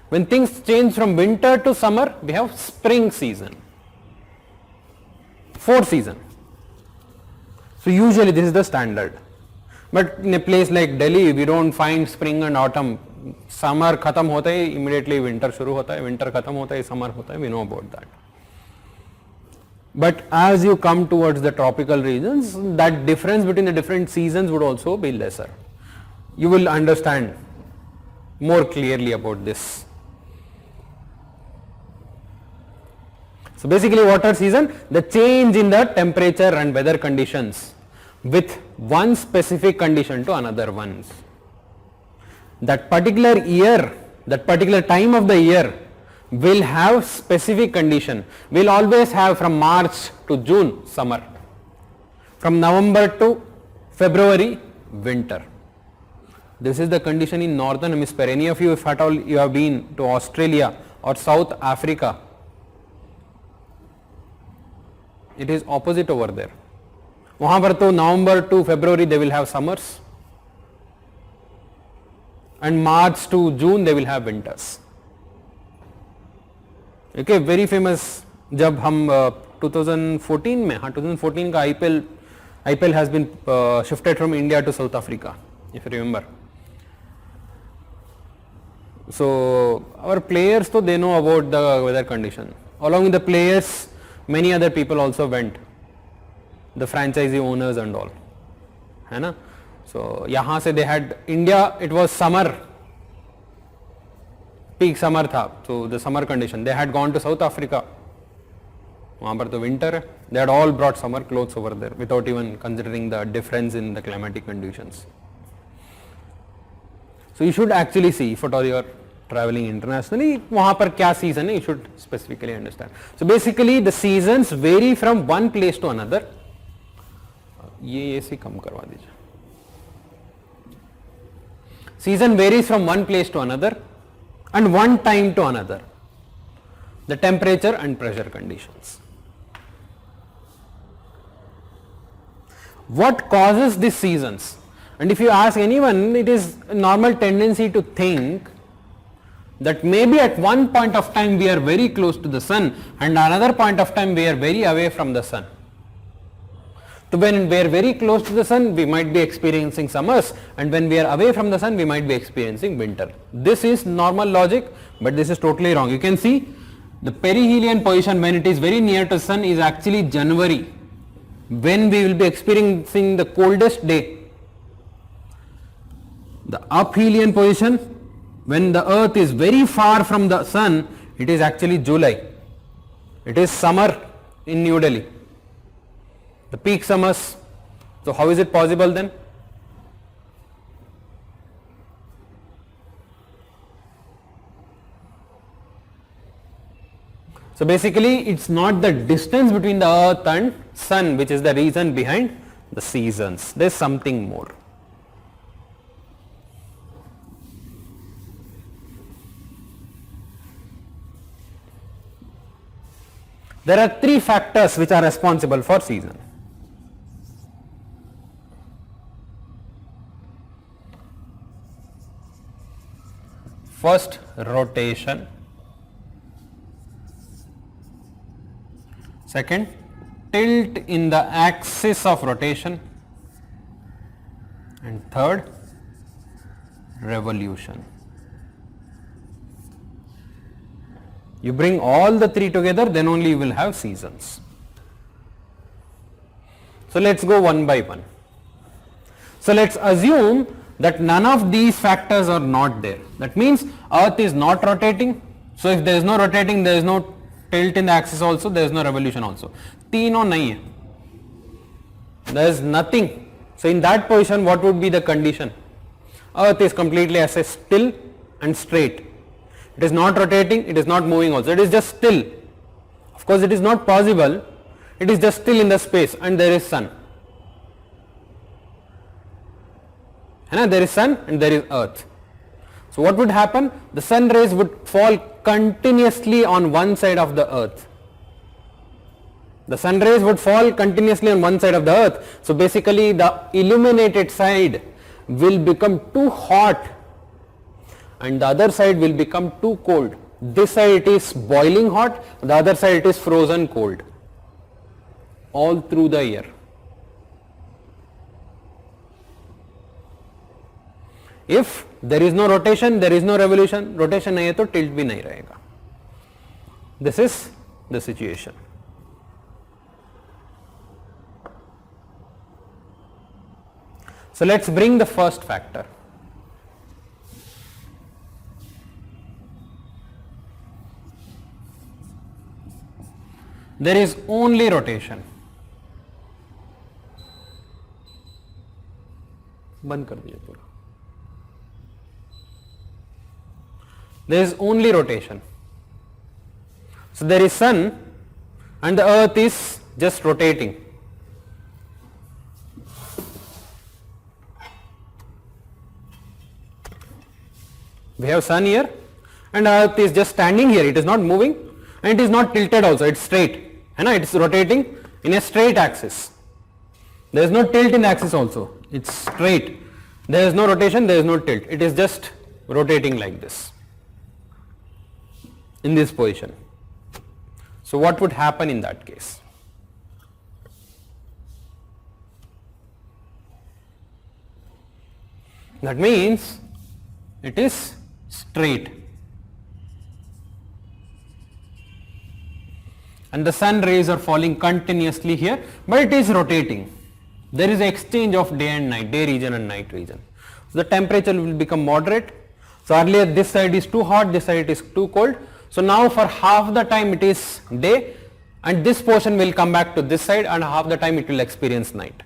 When things change from winter to summer, we have spring season. 4 season. So usually this is the standard. But in a place like Delhi, we don't find spring and autumn. Summer khatam hota hai, immediately winter shuru hota hai, winter khatam hota hai, summer hota hai, we know about that. But as you come towards the tropical regions, that difference between the different seasons would also be lesser. You will understand more clearly about this. So basically what are season? The change in the temperature and weather conditions with one specific condition to another ones. That particular year, that particular time of the year will have specific condition. We'll always have from March to June summer, from November to February winter. This is the condition in northern hemisphere. Any of you, if at all you have been to Australia or South Africa, it is opposite over there. वहाँ पर तो November to February they will have summers and March to June they will have winters. Okay, very famous. जब हम 2014 में, हाँ 2014 का IPL has been shifted from India to South Africa, if you remember. So our players, so they know about the weather condition. Along with the players, many other people also went, the franchisee owners and all, है ना. So यहाँ से they had India, it was summer, peak summer था, so the summer condition. They had gone to South Africa, वहाँ पर तो winter है. They had all brought summer clothes over there without even considering the difference in the climatic conditions. So you should actually see, if at all you are traveling internationally, वहाँ पर क्या season है, you should specifically understand. So basically the seasons vary from one place to another. ये AC कम करवा दीजिए. Season varies from one place to another and one time to another. The temperature and pressure conditions. What causes these seasons? And if you ask anyone, it is a normal tendency to think that maybe at one point of time we are very close to the sun and another point of time we are very away from the sun. So when we are very close to the sun, we might be experiencing summers, and when we are away from the sun, we might be experiencing winter. This is normal logic, but this is totally wrong. You can see the perihelion position when it is very near to the sun is actually January, when we will be experiencing the coldest day. The aphelion position, when the earth is very far from the sun, it is actually July. It is summer in New Delhi. The peak summers. So how is it possible then? So basically it's not the distance between the earth and sun which is the reason behind the seasons. There is something more. There are three factors which are responsible for season. First, rotation. Second, tilt in the axis of rotation. And third, revolution. You bring all the three together, then only you will have seasons. So let's go one by one. So let's assume that none of these factors are not there. That means earth is not rotating. So if there is no rotating, there is no tilt in the axis also, there is no revolution also. तीनों नहीं है. There is nothing. So in that position, what would be the condition? Earth is completely as a still and straight. It is not rotating, it is not moving also, it is just still. Of course it is not possible, it is just still in the space and there is sun. There is sun and there is earth. So what would happen? The sun rays would fall continuously on one side of the earth. The sun rays would fall continuously on one side of the earth. So basically the illuminated side will become too hot and the other side will become too cold. This side it is boiling hot, the other side it is frozen cold. All through the year. If there is no rotation, there is no revolution. Rotation नहीं है तो tilt भी नहीं रहेगा. This is the situation. So let's bring the first factor. there is only rotation. बंद कर दीजिए पूरा. There is only rotation. So there is sun and the earth is just rotating. We have sun here and earth is just standing here, it is not moving and it is not tilted also, it is straight, it is rotating in a straight axis. There is no tilt in the axis also, it is straight, there is no rotation, there is no tilt, it is just rotating like this in this position. So what would happen in that case? That means it is straight and the sun rays are falling continuously here, but it is rotating. There is an exchange of day and night, day region and night region. So the temperature will become moderate. So earlier this side is too hot, this side is too cold. So now for half the time it is day and this portion will come back to this side and half the time it will experience night.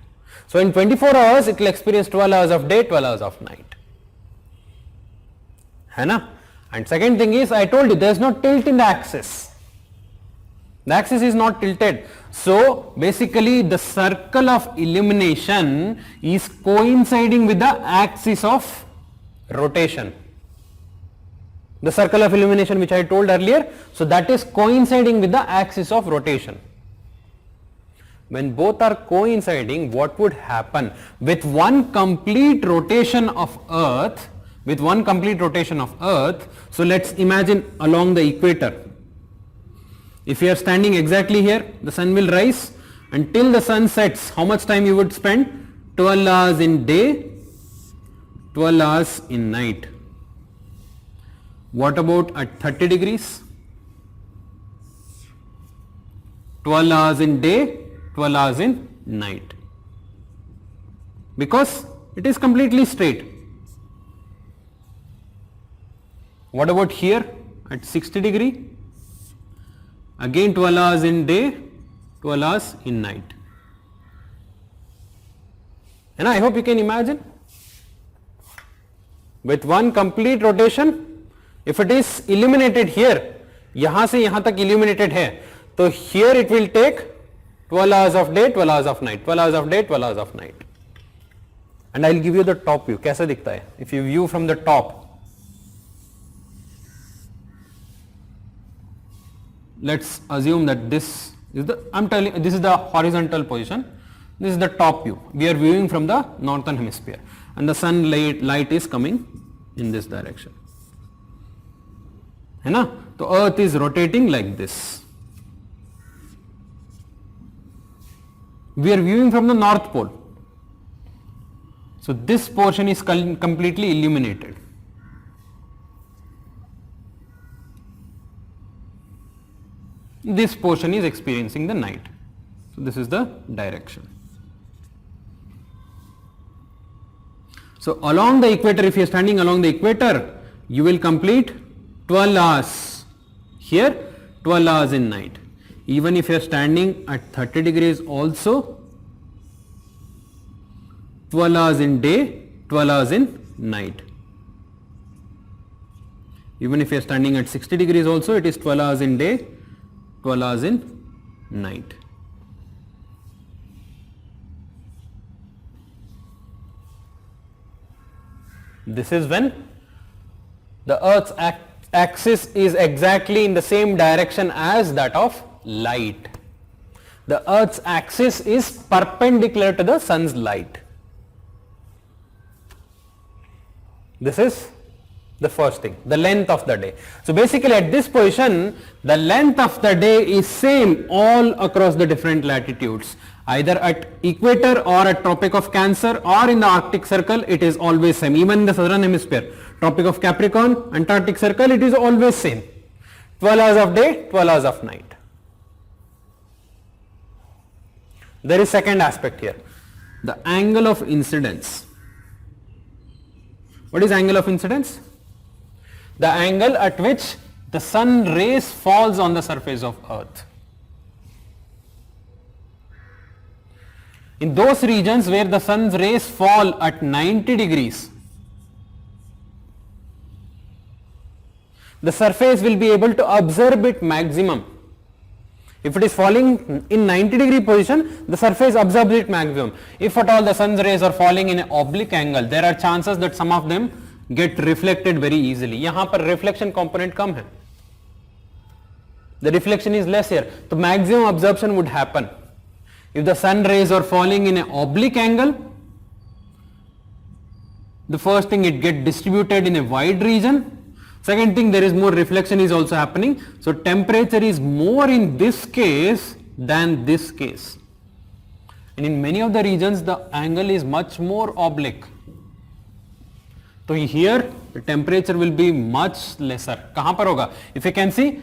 So in 24 hours it will experience 12 hours of day, 12 hours of night. And second thing is, I told you there is no tilt in the axis. The axis is not tilted. So basically the circle of illumination is coinciding with the axis of rotation. The circle of illumination which I told earlier, so that is coinciding with the axis of rotation. When both are coinciding, what would happen? With one complete rotation of earth, so let's imagine along the equator. If you are standing exactly here, the sun will rise until the sun sets. How much time you would spend? 12 hours in day, 12 hours in night. What about at 30 degrees? 12 hours in day, 12 hours in night. Because it is completely straight. What about here at 60 degree? Again 12 hours in day, 12 hours in night. And I hope you can imagine. With one complete rotation, if it is illuminated here, यहाँ से यहाँ तक illuminated है, तो here it will take 12 hours of day, 12 hours of night, 12 hours of day, 12 hours of night. And I will give you the top view. कैसे दिखता है? If you view from the top, let's assume that this is this is the horizontal position, this is the top view. We are viewing from the northern hemisphere and the sunlight is coming in this direction. So earth is rotating like this. We are viewing from the north pole. So this portion is completely illuminated. This portion is experiencing the night. So this is the direction. So along the equator, if you are standing along the equator, you will complete 12 hours here, 12 hours in night. Even if you are standing at 30 degrees also, 12 hours in day, 12 hours in night. Even if you are standing at 60 degrees also, it is 12 hours in day, 12 hours in night. This is when the earth's axis is exactly in the same direction as that of light. The earth's axis is perpendicular to the sun's light. This is the first thing, the length of the day. So basically at this position, the length of the day is same all across the different latitudes. Either at equator or at Tropic of Cancer or in the Arctic Circle, it is always same. Even in the southern hemisphere, Tropic of Capricorn, Antarctic Circle, it is always same. 12 hours of day, 12 hours of night. There is second aspect here, the angle of incidence. What is angle of incidence? The angle at which the sun rays falls on the surface of earth. In those regions where the sun's rays fall at 90 degrees, the surface will be able to absorb it maximum. If it is falling in 90 degree position, the surface absorbs it maximum. If at all the sun's rays are falling in an oblique angle, there are chances that some of them get reflected very easily. यहाँ पर reflection component कम है. The reflection is less here. So maximum absorption would happen. If the sun rays are falling in an oblique angle, the first thing, it get distributed in a wide region. Second thing, there is more reflection is also happening. So temperature is more in this case than this case. And in many of the regions, the angle is much more oblique. So here the temperature will be much lesser. कहाँ पर होगा? If you can see,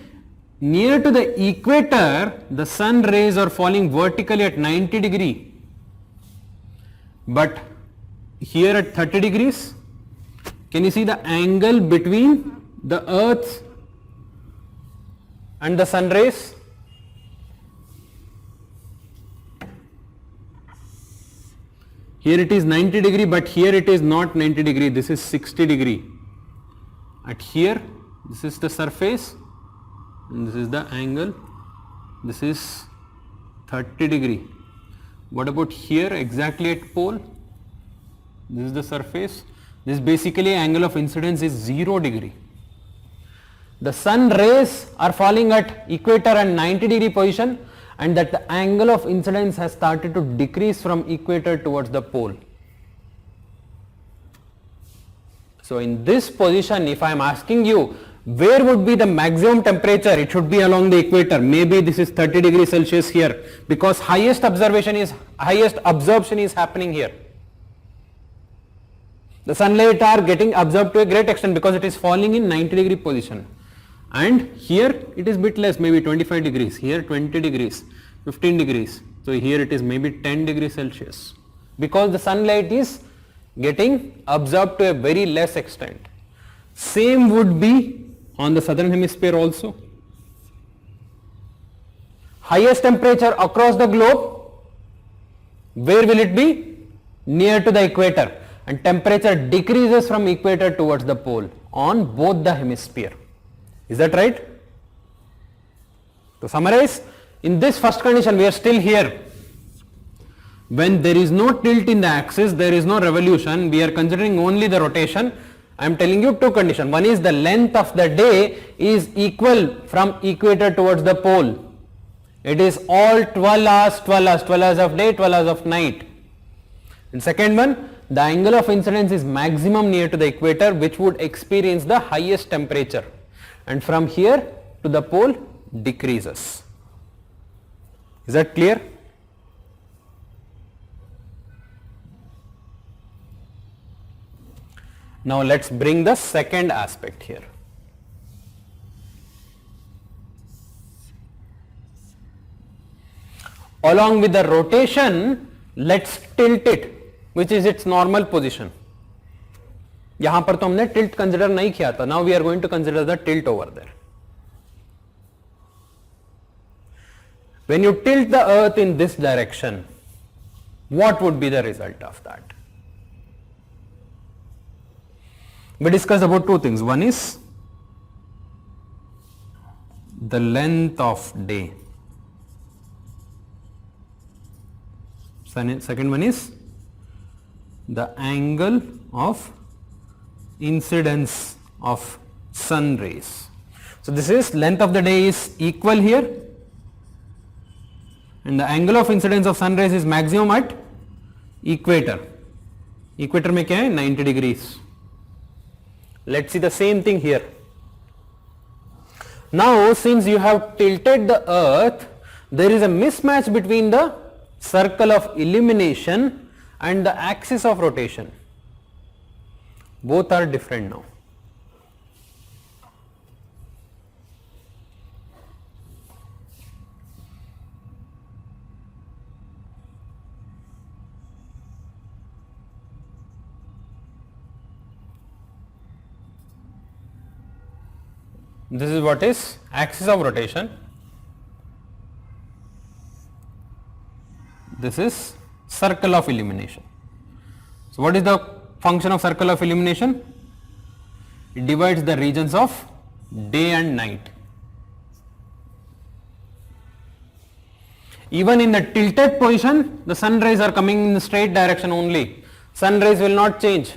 near to the equator, the sun rays are falling vertically at 90 degree. But here at 30 degrees, can you see the angle between the earth and the sun rays? Here it is 90 degree, but here it is not 90 degree, this is 60 degree. At here, this is the surface, and this is the angle, this is 30 degree. What about here, exactly at pole? This is the surface. This basically angle of incidence is 0 degree. The sun rays are falling at equator and 90 degree position, and that the angle of incidence has started to decrease from equator towards the pole. So in this position, if I am asking you where would be the maximum temperature, it should be along the equator. Maybe this is 30 degrees Celsius here, because highest absorption is happening here. The sunlight are getting absorbed to a great extent because it is falling in 90 degree position. And here it is bit less, maybe 25 degrees, here 20 degrees, 15 degrees. So here it is maybe 10 degrees Celsius, because the sunlight is getting absorbed to a very less extent. Same would be on the southern hemisphere also. Highest temperature across the globe, where will it be? Near to the equator, and temperature decreases from equator towards the pole on both the hemisphere. Is that right? To summarize, in this first condition we are still here. When there is no tilt in the axis, there is no revolution, we are considering only the rotation. I am telling you two conditions. One is the length of the day is equal from equator towards the pole. It is all 12 hours, 12 hours, 12 hours of day, 12 hours of night. And second one, the angle of incidence is maximum near to the equator, which would experience the highest temperature. And from here to the pole decreases. Is that clear? Now let's bring the second aspect here. Along with the rotation, let's tilt it, which is its normal position. यहाँ पर तो हमने tilt consider नहीं किया था. Now we are going to consider the tilt over there. When you tilt the earth in this direction, what would be the result of that? We discussed about two things. One is the length of day. Second one is the angle of incidence of sun rays. So this is length of the day is equal here, and the angle of incidence of sun rays is maximum at equator. Equator में क्या है? 90 degrees. Let's see the same thing here. Now since you have tilted the earth, there is a mismatch between the circle of illumination and the axis of rotation. Both are different now. This is what is axis of rotation. This is circle of illumination. So what is the function of circle of illumination? It divides the regions of day and night. Even in the tilted position, the sun rays are coming in the straight direction only. Sun rays will not change.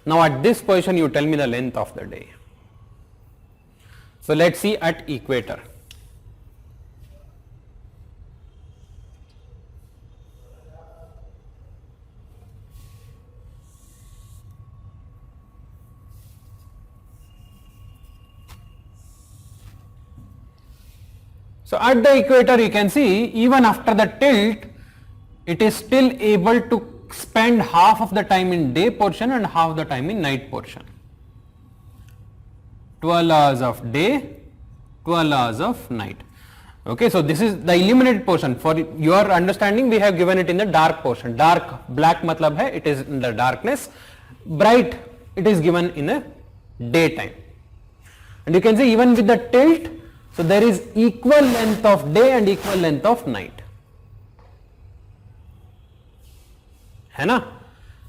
Now at this position you tell me the length of the day. So let's see at equator. So at the equator you can see even after the tilt it is still able to spend half of the time in day portion and half the time in night portion. 12 hours of day, 12 hours of night. Okay, so this is the illuminated portion. For your understanding we have given it in the dark portion. Dark, black matlab hai it is in the darkness. Bright it is given in a daytime. And you can see even with the tilt, so there is equal length of day and equal length of night. है ना?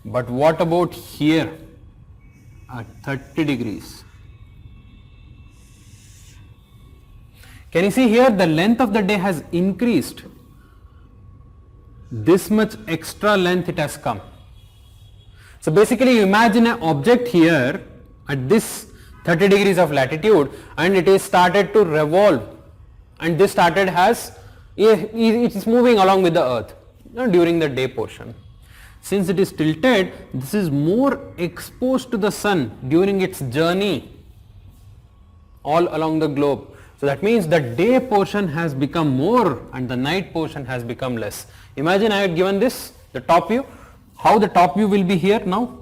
But what about here at 30 degrees? Can you see here the length of the day has increased? This much extra length it has come. So basically you imagine an object here at this 30 degrees of latitude and it is started to revolve and this started has, it is moving along with the earth during the day portion. Since it is tilted, this is more exposed to the sun during its journey all along the globe. So that means the day portion has become more and the night portion has become less. Imagine I had given this, the top view, how the top view will be here now.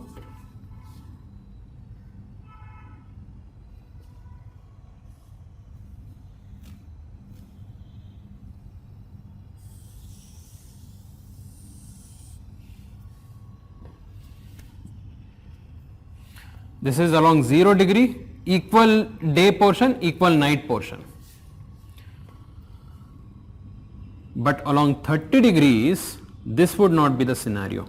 This is along 0 degree, equal day portion, equal night portion. But along 30 degrees, this would not be the scenario.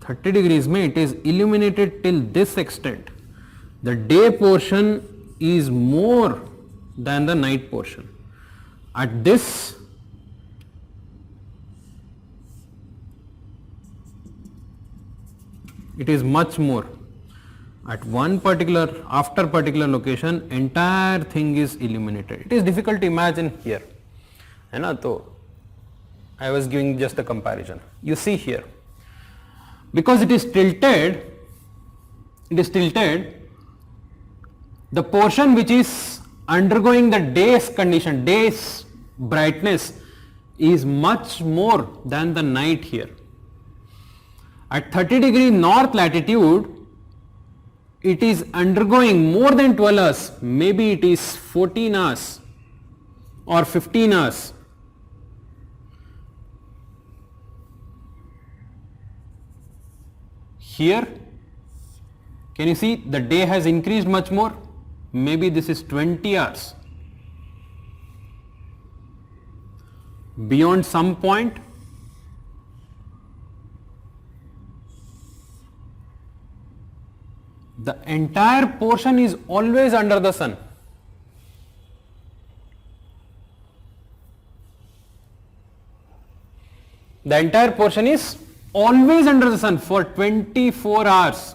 $30 mein it is illuminated till this extent. The day portion is more than the night portion. At this it is much more. At one particular, after particular location, entire thing is illuminated. It is difficult to imagine here. है ना? तो I was giving just a comparison. You see here. Because it is tilted, the portion which is undergoing the day's condition, day's brightness is much more than the night here. At 30 degree north latitude, it is undergoing more than 12 hours, maybe it is 14 hours or 15 hours. Here, can you see the day has increased much more? Maybe this is 20 hours. Beyond some point, the entire portion is always under the sun. The entire portion is always under the sun for 24 hours.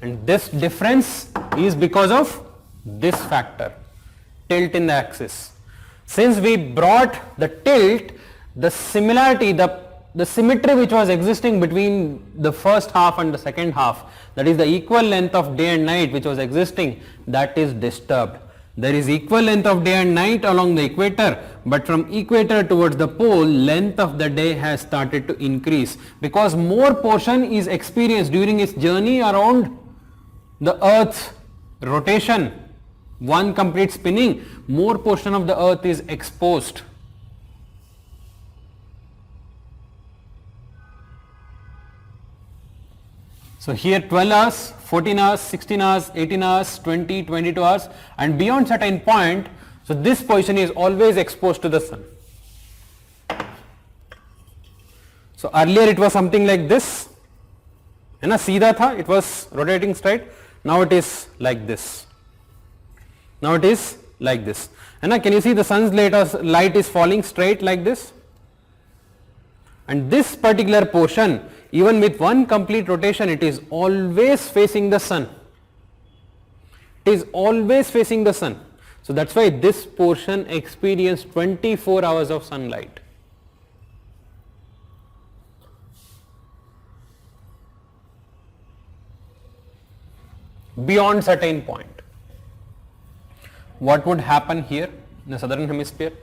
And this difference is because of this factor, tilt in the axis. Since we brought the tilt, the similarity, the symmetry which was existing between the first half and the second half, that is the equal length of day and night which was existing, that is disturbed. There is equal length of day and night along the equator, but from equator towards the pole, length of the day has started to increase because more portion is experienced during its journey around the earth's rotation. One complete spinning, more portion of the earth is exposed. So here 12 hours, 14 hours, 16 hours, 18 hours, 20, 22 hours, and beyond certain point, so this position is always exposed to the sun. So earlier it was something like this, है ना, सीधा था, it was rotating straight, now it is like this. Now it is like this. है ना, can you see the sun's light is falling straight like this? And this particular portion, even with one complete rotation, it is always facing the sun. It is always facing the sun. So that's why this portion experienced 24 hours of sunlight. Beyond certain point. What would happen here in the southern hemisphere?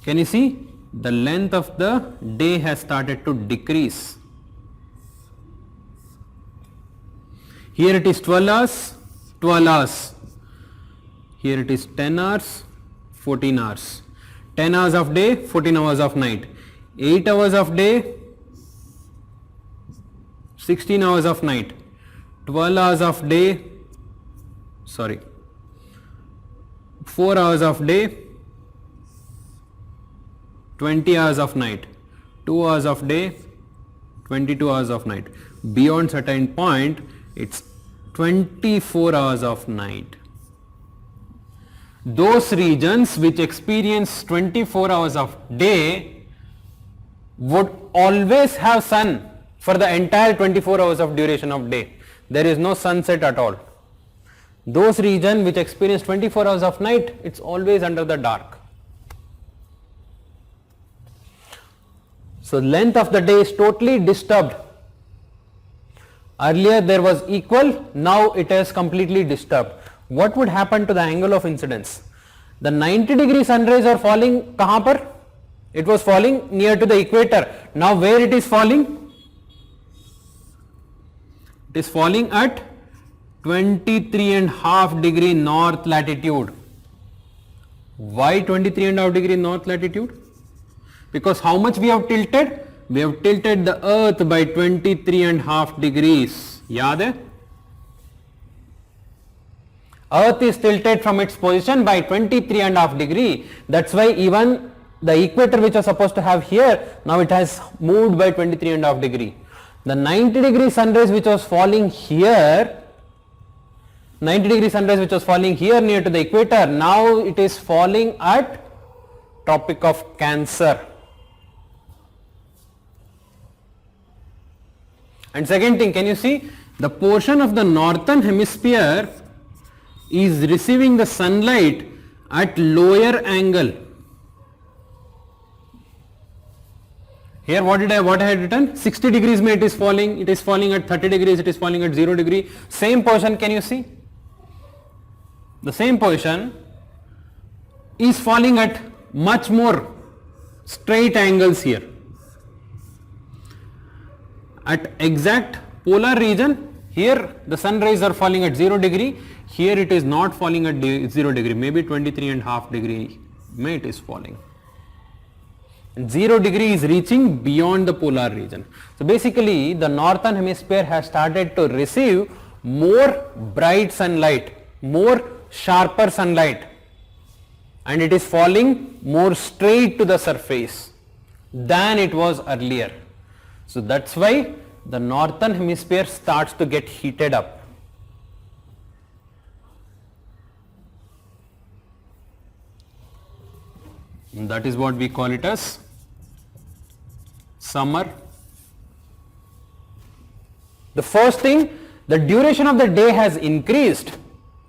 Can you see? The length of the day has started to decrease. Here it is 12 hours, 12 hours. Here it is 10 hours, 14 hours. 10 hours of day, 14 hours of night. 8 hours of day, 16 hours of night. 12 hours of day, 4 hours of day, 20 hours of night, 2 hours of day, 22 hours of night. Beyond certain point, it's 24 hours of night. Those regions which experience 24 hours of day would always have sun for the entire 24 hours of duration of day. There is no sunset at all. Those regions which experience 24 hours of night, it's always under the dark. So length of the day is totally disturbed. Earlier there was equal, now it is completely disturbed. What would happen to the angle of incidence? The 90-degree sun rays are falling kahan par? It was falling near to the equator. Now where it is falling? It is falling at 23.5 degree north latitude. Why 23.5 degree north latitude? Because how much we have tilted? We have tilted the earth by 23.5 degrees. Yaad hai? Earth is tilted from its position by 23.5 degree. That's why even the equator which was supposed to have here, now it has moved by 23.5 degree. The 90 degree sun rays which was falling here, 90 degree sun rays which was falling here near to the equator, now it is falling at Tropic of Cancer. And second thing, can you see the portion of the northern hemisphere is receiving the sunlight at lower angle. Here what I had written, 60 degrees it is falling at 30 degrees, it is falling at 0 degree. Same portion, can you see? The same portion is falling at much more straight angles here. At exact polar region, here the sun rays are falling at 0 degree, here it is not falling at 0 degree, maybe 23.5 degree may it is falling. And 0 degree is reaching beyond the polar region. So basically the northern hemisphere has started to receive more bright sunlight, more sharper sunlight, and it is falling more straight to the surface than it was earlier. So that's why the northern hemisphere starts to get heated up. And that is what we call it as summer. The first thing, the duration of the day has increased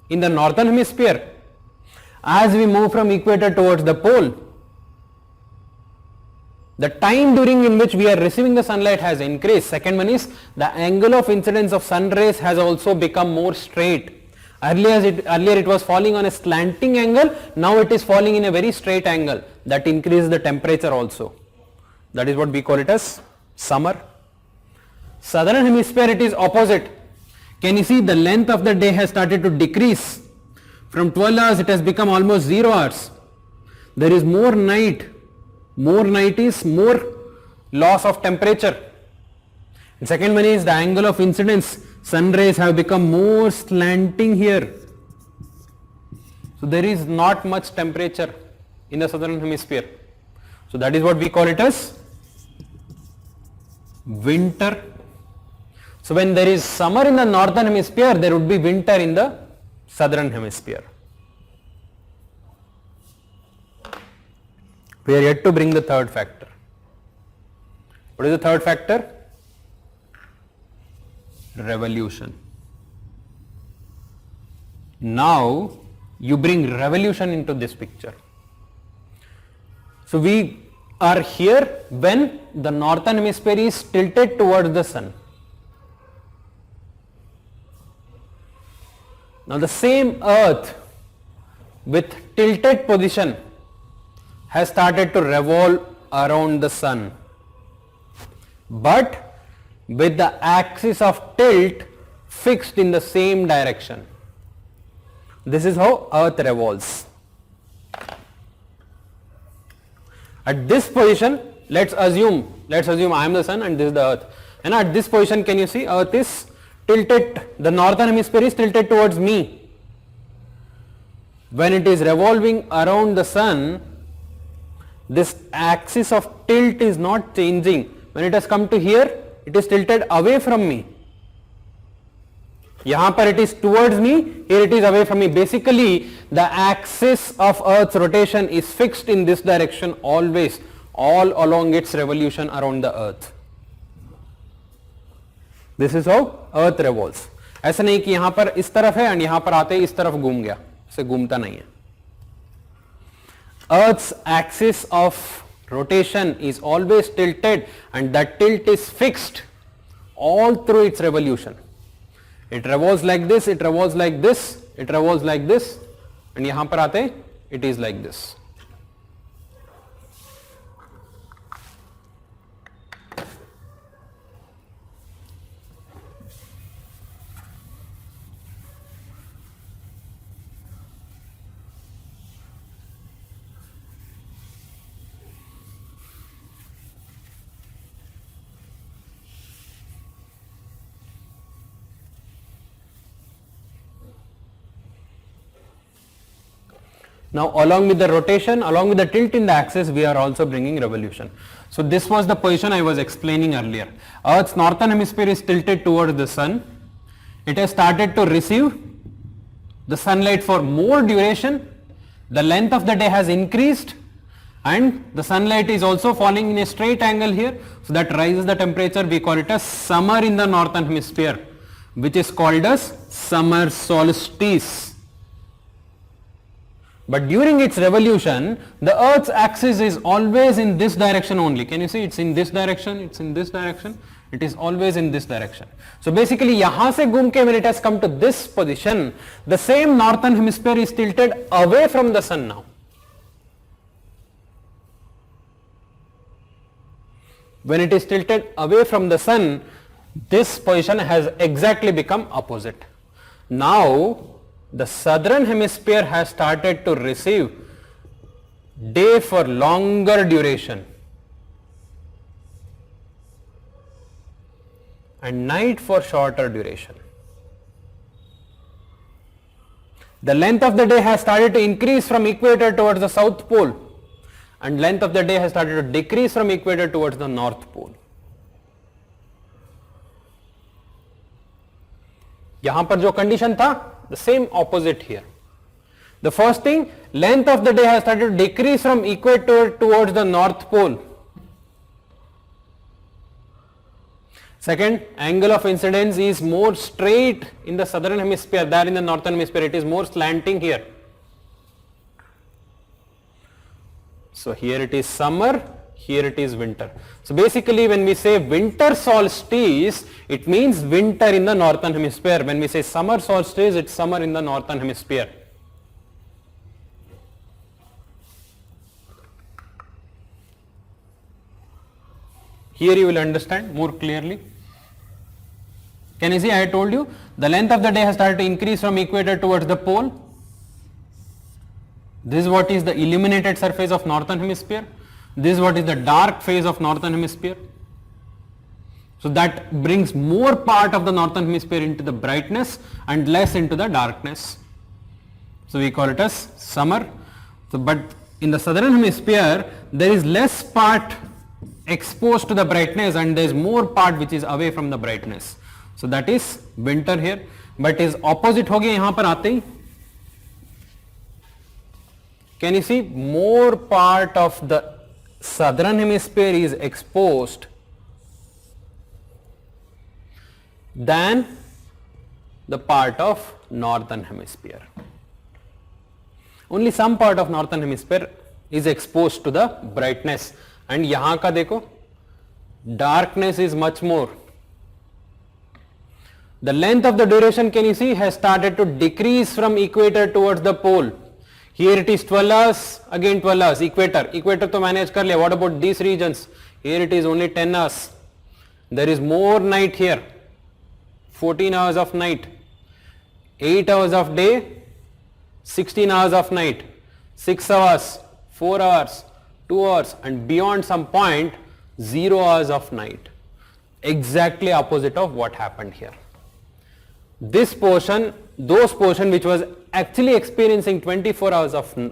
in the northern hemisphere as we move from equator towards the pole. The time during in which we are receiving the sunlight has increased. Second one is the angle of incidence of sun rays has also become more straight. Earlier it was falling on a slanting angle, now it is falling in a very straight angle. That increases the temperature also. That is what we call it as summer. Southern hemisphere, it is opposite. Can you see the length of the day has started to decrease? From 12 hours it has become almost 0 hours. There is more night. More night is more loss of temperature. And second one is the angle of incidence. Sun rays have become more slanting here. So there is not much temperature in the southern hemisphere. So that is what we call it as winter. So when there is summer in the northern hemisphere, there would be winter in the southern hemisphere. We are yet to bring the third factor. What is the third factor? Revolution. Now you bring revolution into this picture. So we are here when the northern hemisphere is tilted towards the sun. Now the same earth with tilted position has started to revolve around the sun, but with the axis of tilt fixed in the same direction. This is how earth revolves. At this position, let's assume I am the sun and this is the earth, and at this position, can you see earth is tilted, the northern hemisphere is tilted towards me. When it is revolving around the sun, this axis of tilt is not changing. When it has come to here, it is tilted away from me. यहाँ पर it is towards me, here it is away from me. Basically, the axis of Earth's rotation is fixed in this direction always, all along its revolution around the Earth. This is how Earth revolves. ऐसा नहीं कि यहाँ पर इस तरफ है और यहाँ पर आते ही इस तरफ घूम गया, ऐसे घूमता नहीं है. Earth's axis of rotation is always tilted, and that tilt is fixed all through its revolution. It revolves like this, it revolves like this, it revolves like this, and यहाँ पर आते it is like this. Now along with the rotation, along with the tilt in the axis, we are also bringing revolution. So this was the position I was explaining earlier. Earth's northern hemisphere is tilted towards the sun. It has started to receive the sunlight for more duration. The length of the day has increased and the sunlight is also falling in a straight angle here. So that rises the temperature. We call it as summer in the northern hemisphere, which is called as summer solstice. But during its revolution, the Earth's axis is always in this direction only. Can you see? It's in this direction, it's in this direction, it is always in this direction. So basically, यहाँ से घूम के when it has come to this position, the same northern hemisphere is tilted away from the sun now. When it is tilted away from the sun, this position has exactly become opposite. Now, the southern hemisphere has started to receive day for longer duration and night for shorter duration. The length of the day has started to increase from equator towards the south pole, and length of the day has started to decrease from equator towards the north pole. यहाँ पर जो condition था, the same opposite here. The first thing, length of the day has started to decrease from equator towards the north pole. Second, angle of incidence is more straight in the southern hemisphere than in the northern hemisphere. It is more slanting here. So here it is summer, here it is winter. So basically when we say winter solstice, it means winter in the northern hemisphere. When we say summer solstice, it's summer in the northern hemisphere. Here you will understand more clearly. Can you see, I told you the length of the day has started to increase from equator towards the pole. This is what is the illuminated surface of northern hemisphere. This is what is the dark phase of northern hemisphere. So that brings more part of the northern hemisphere into the brightness and less into the darkness. So we call it as summer. So, but in the southern hemisphere, there is less part exposed to the brightness and there is more part which is away from the brightness. So that is winter here. But is opposite हो गया यहाँ पर आते ही. Can you see, more part of the southern hemisphere is exposed than the part of northern hemisphere. Only some part of northern hemisphere is exposed to the brightness. And यहाँ का देखो, darkness is much more. The length of the duration, can you see, has started to decrease from equator towards the pole. Here it is 12 hours, again 12 hours, equator. Equator to manage kar liya. What about these regions? Here it is only 10 hours. There is more night here. 14 hours of night. 8 hours of day, 16 hours of night. 6 hours, 4 hours, 2 hours, and beyond some point 0 hours of night. Exactly opposite of what happened here. This portion, those portion which was actually experiencing 24 hours of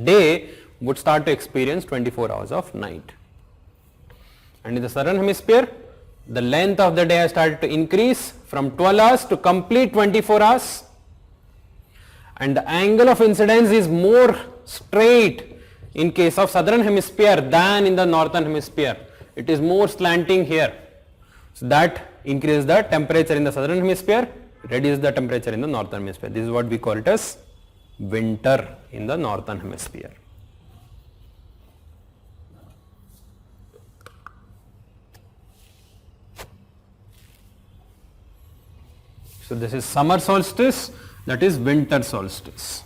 day would start to experience 24 hours of night. And in the southern hemisphere, the length of the day has started to increase from 12 hours to complete 24 hours. And the angle of incidence is more straight in case of southern hemisphere than in the northern hemisphere. It is more slanting here. So that increases the temperature in the southern hemisphere, reduces the temperature in the northern hemisphere. This is what we call it as winter in the northern hemisphere. So this is summer solstice, that is winter solstice.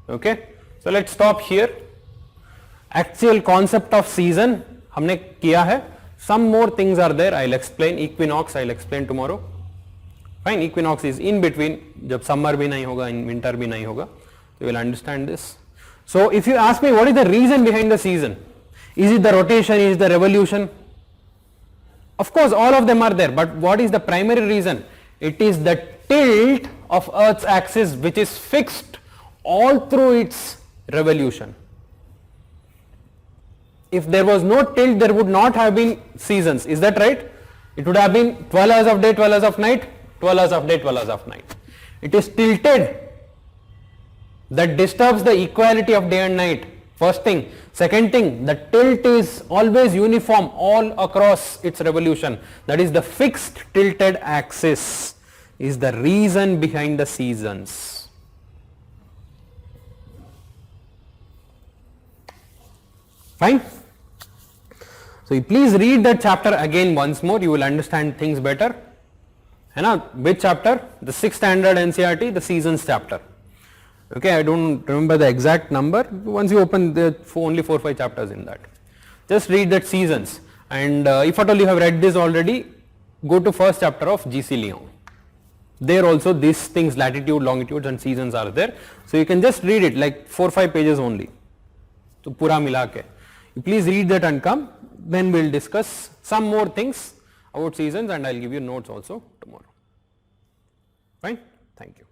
Okay, so let's stop here. Actual concept of season हमने किया है. Some more things are there. I'll explain. Equinox I'll explain tomorrow. Fine. Equinox is in between. जब summer भी नहीं होगा, winter भी नहीं होगा. You will understand this. So if you ask me what is the reason behind the season, is it the rotation, is it the revolution? Of course, all of them are there. But what is the primary reason? It is the tilt of Earth's axis which is fixed all through its revolution. If there was no tilt, there would not have been seasons. Is that right? It would have been 12 hours of day, 12 hours of night, 12 hours of day, 12 hours of night. It is tilted. That disturbs the equality of day and night. First thing. Second thing, the tilt is always uniform all across its revolution. That is, the fixed tilted axis is the reason behind the seasons. Fine. So you please read that chapter again once more, you will understand things better. है ना? Which chapter? The 6th standard NCERT, the seasons chapter. Okay, I don't remember the exact number. Once you open, there are only 4 or 5 chapters in that. Just read that seasons. And if at all you have read this already, go to first chapter of G.C. Lyon. There also these things, latitude, longitudes and seasons are there. So you can just read it like 4 or 5 pages only. So pura mila ke. You please read that and come. Then we will discuss some more things about seasons and I will give you notes also tomorrow. Fine? Thank you.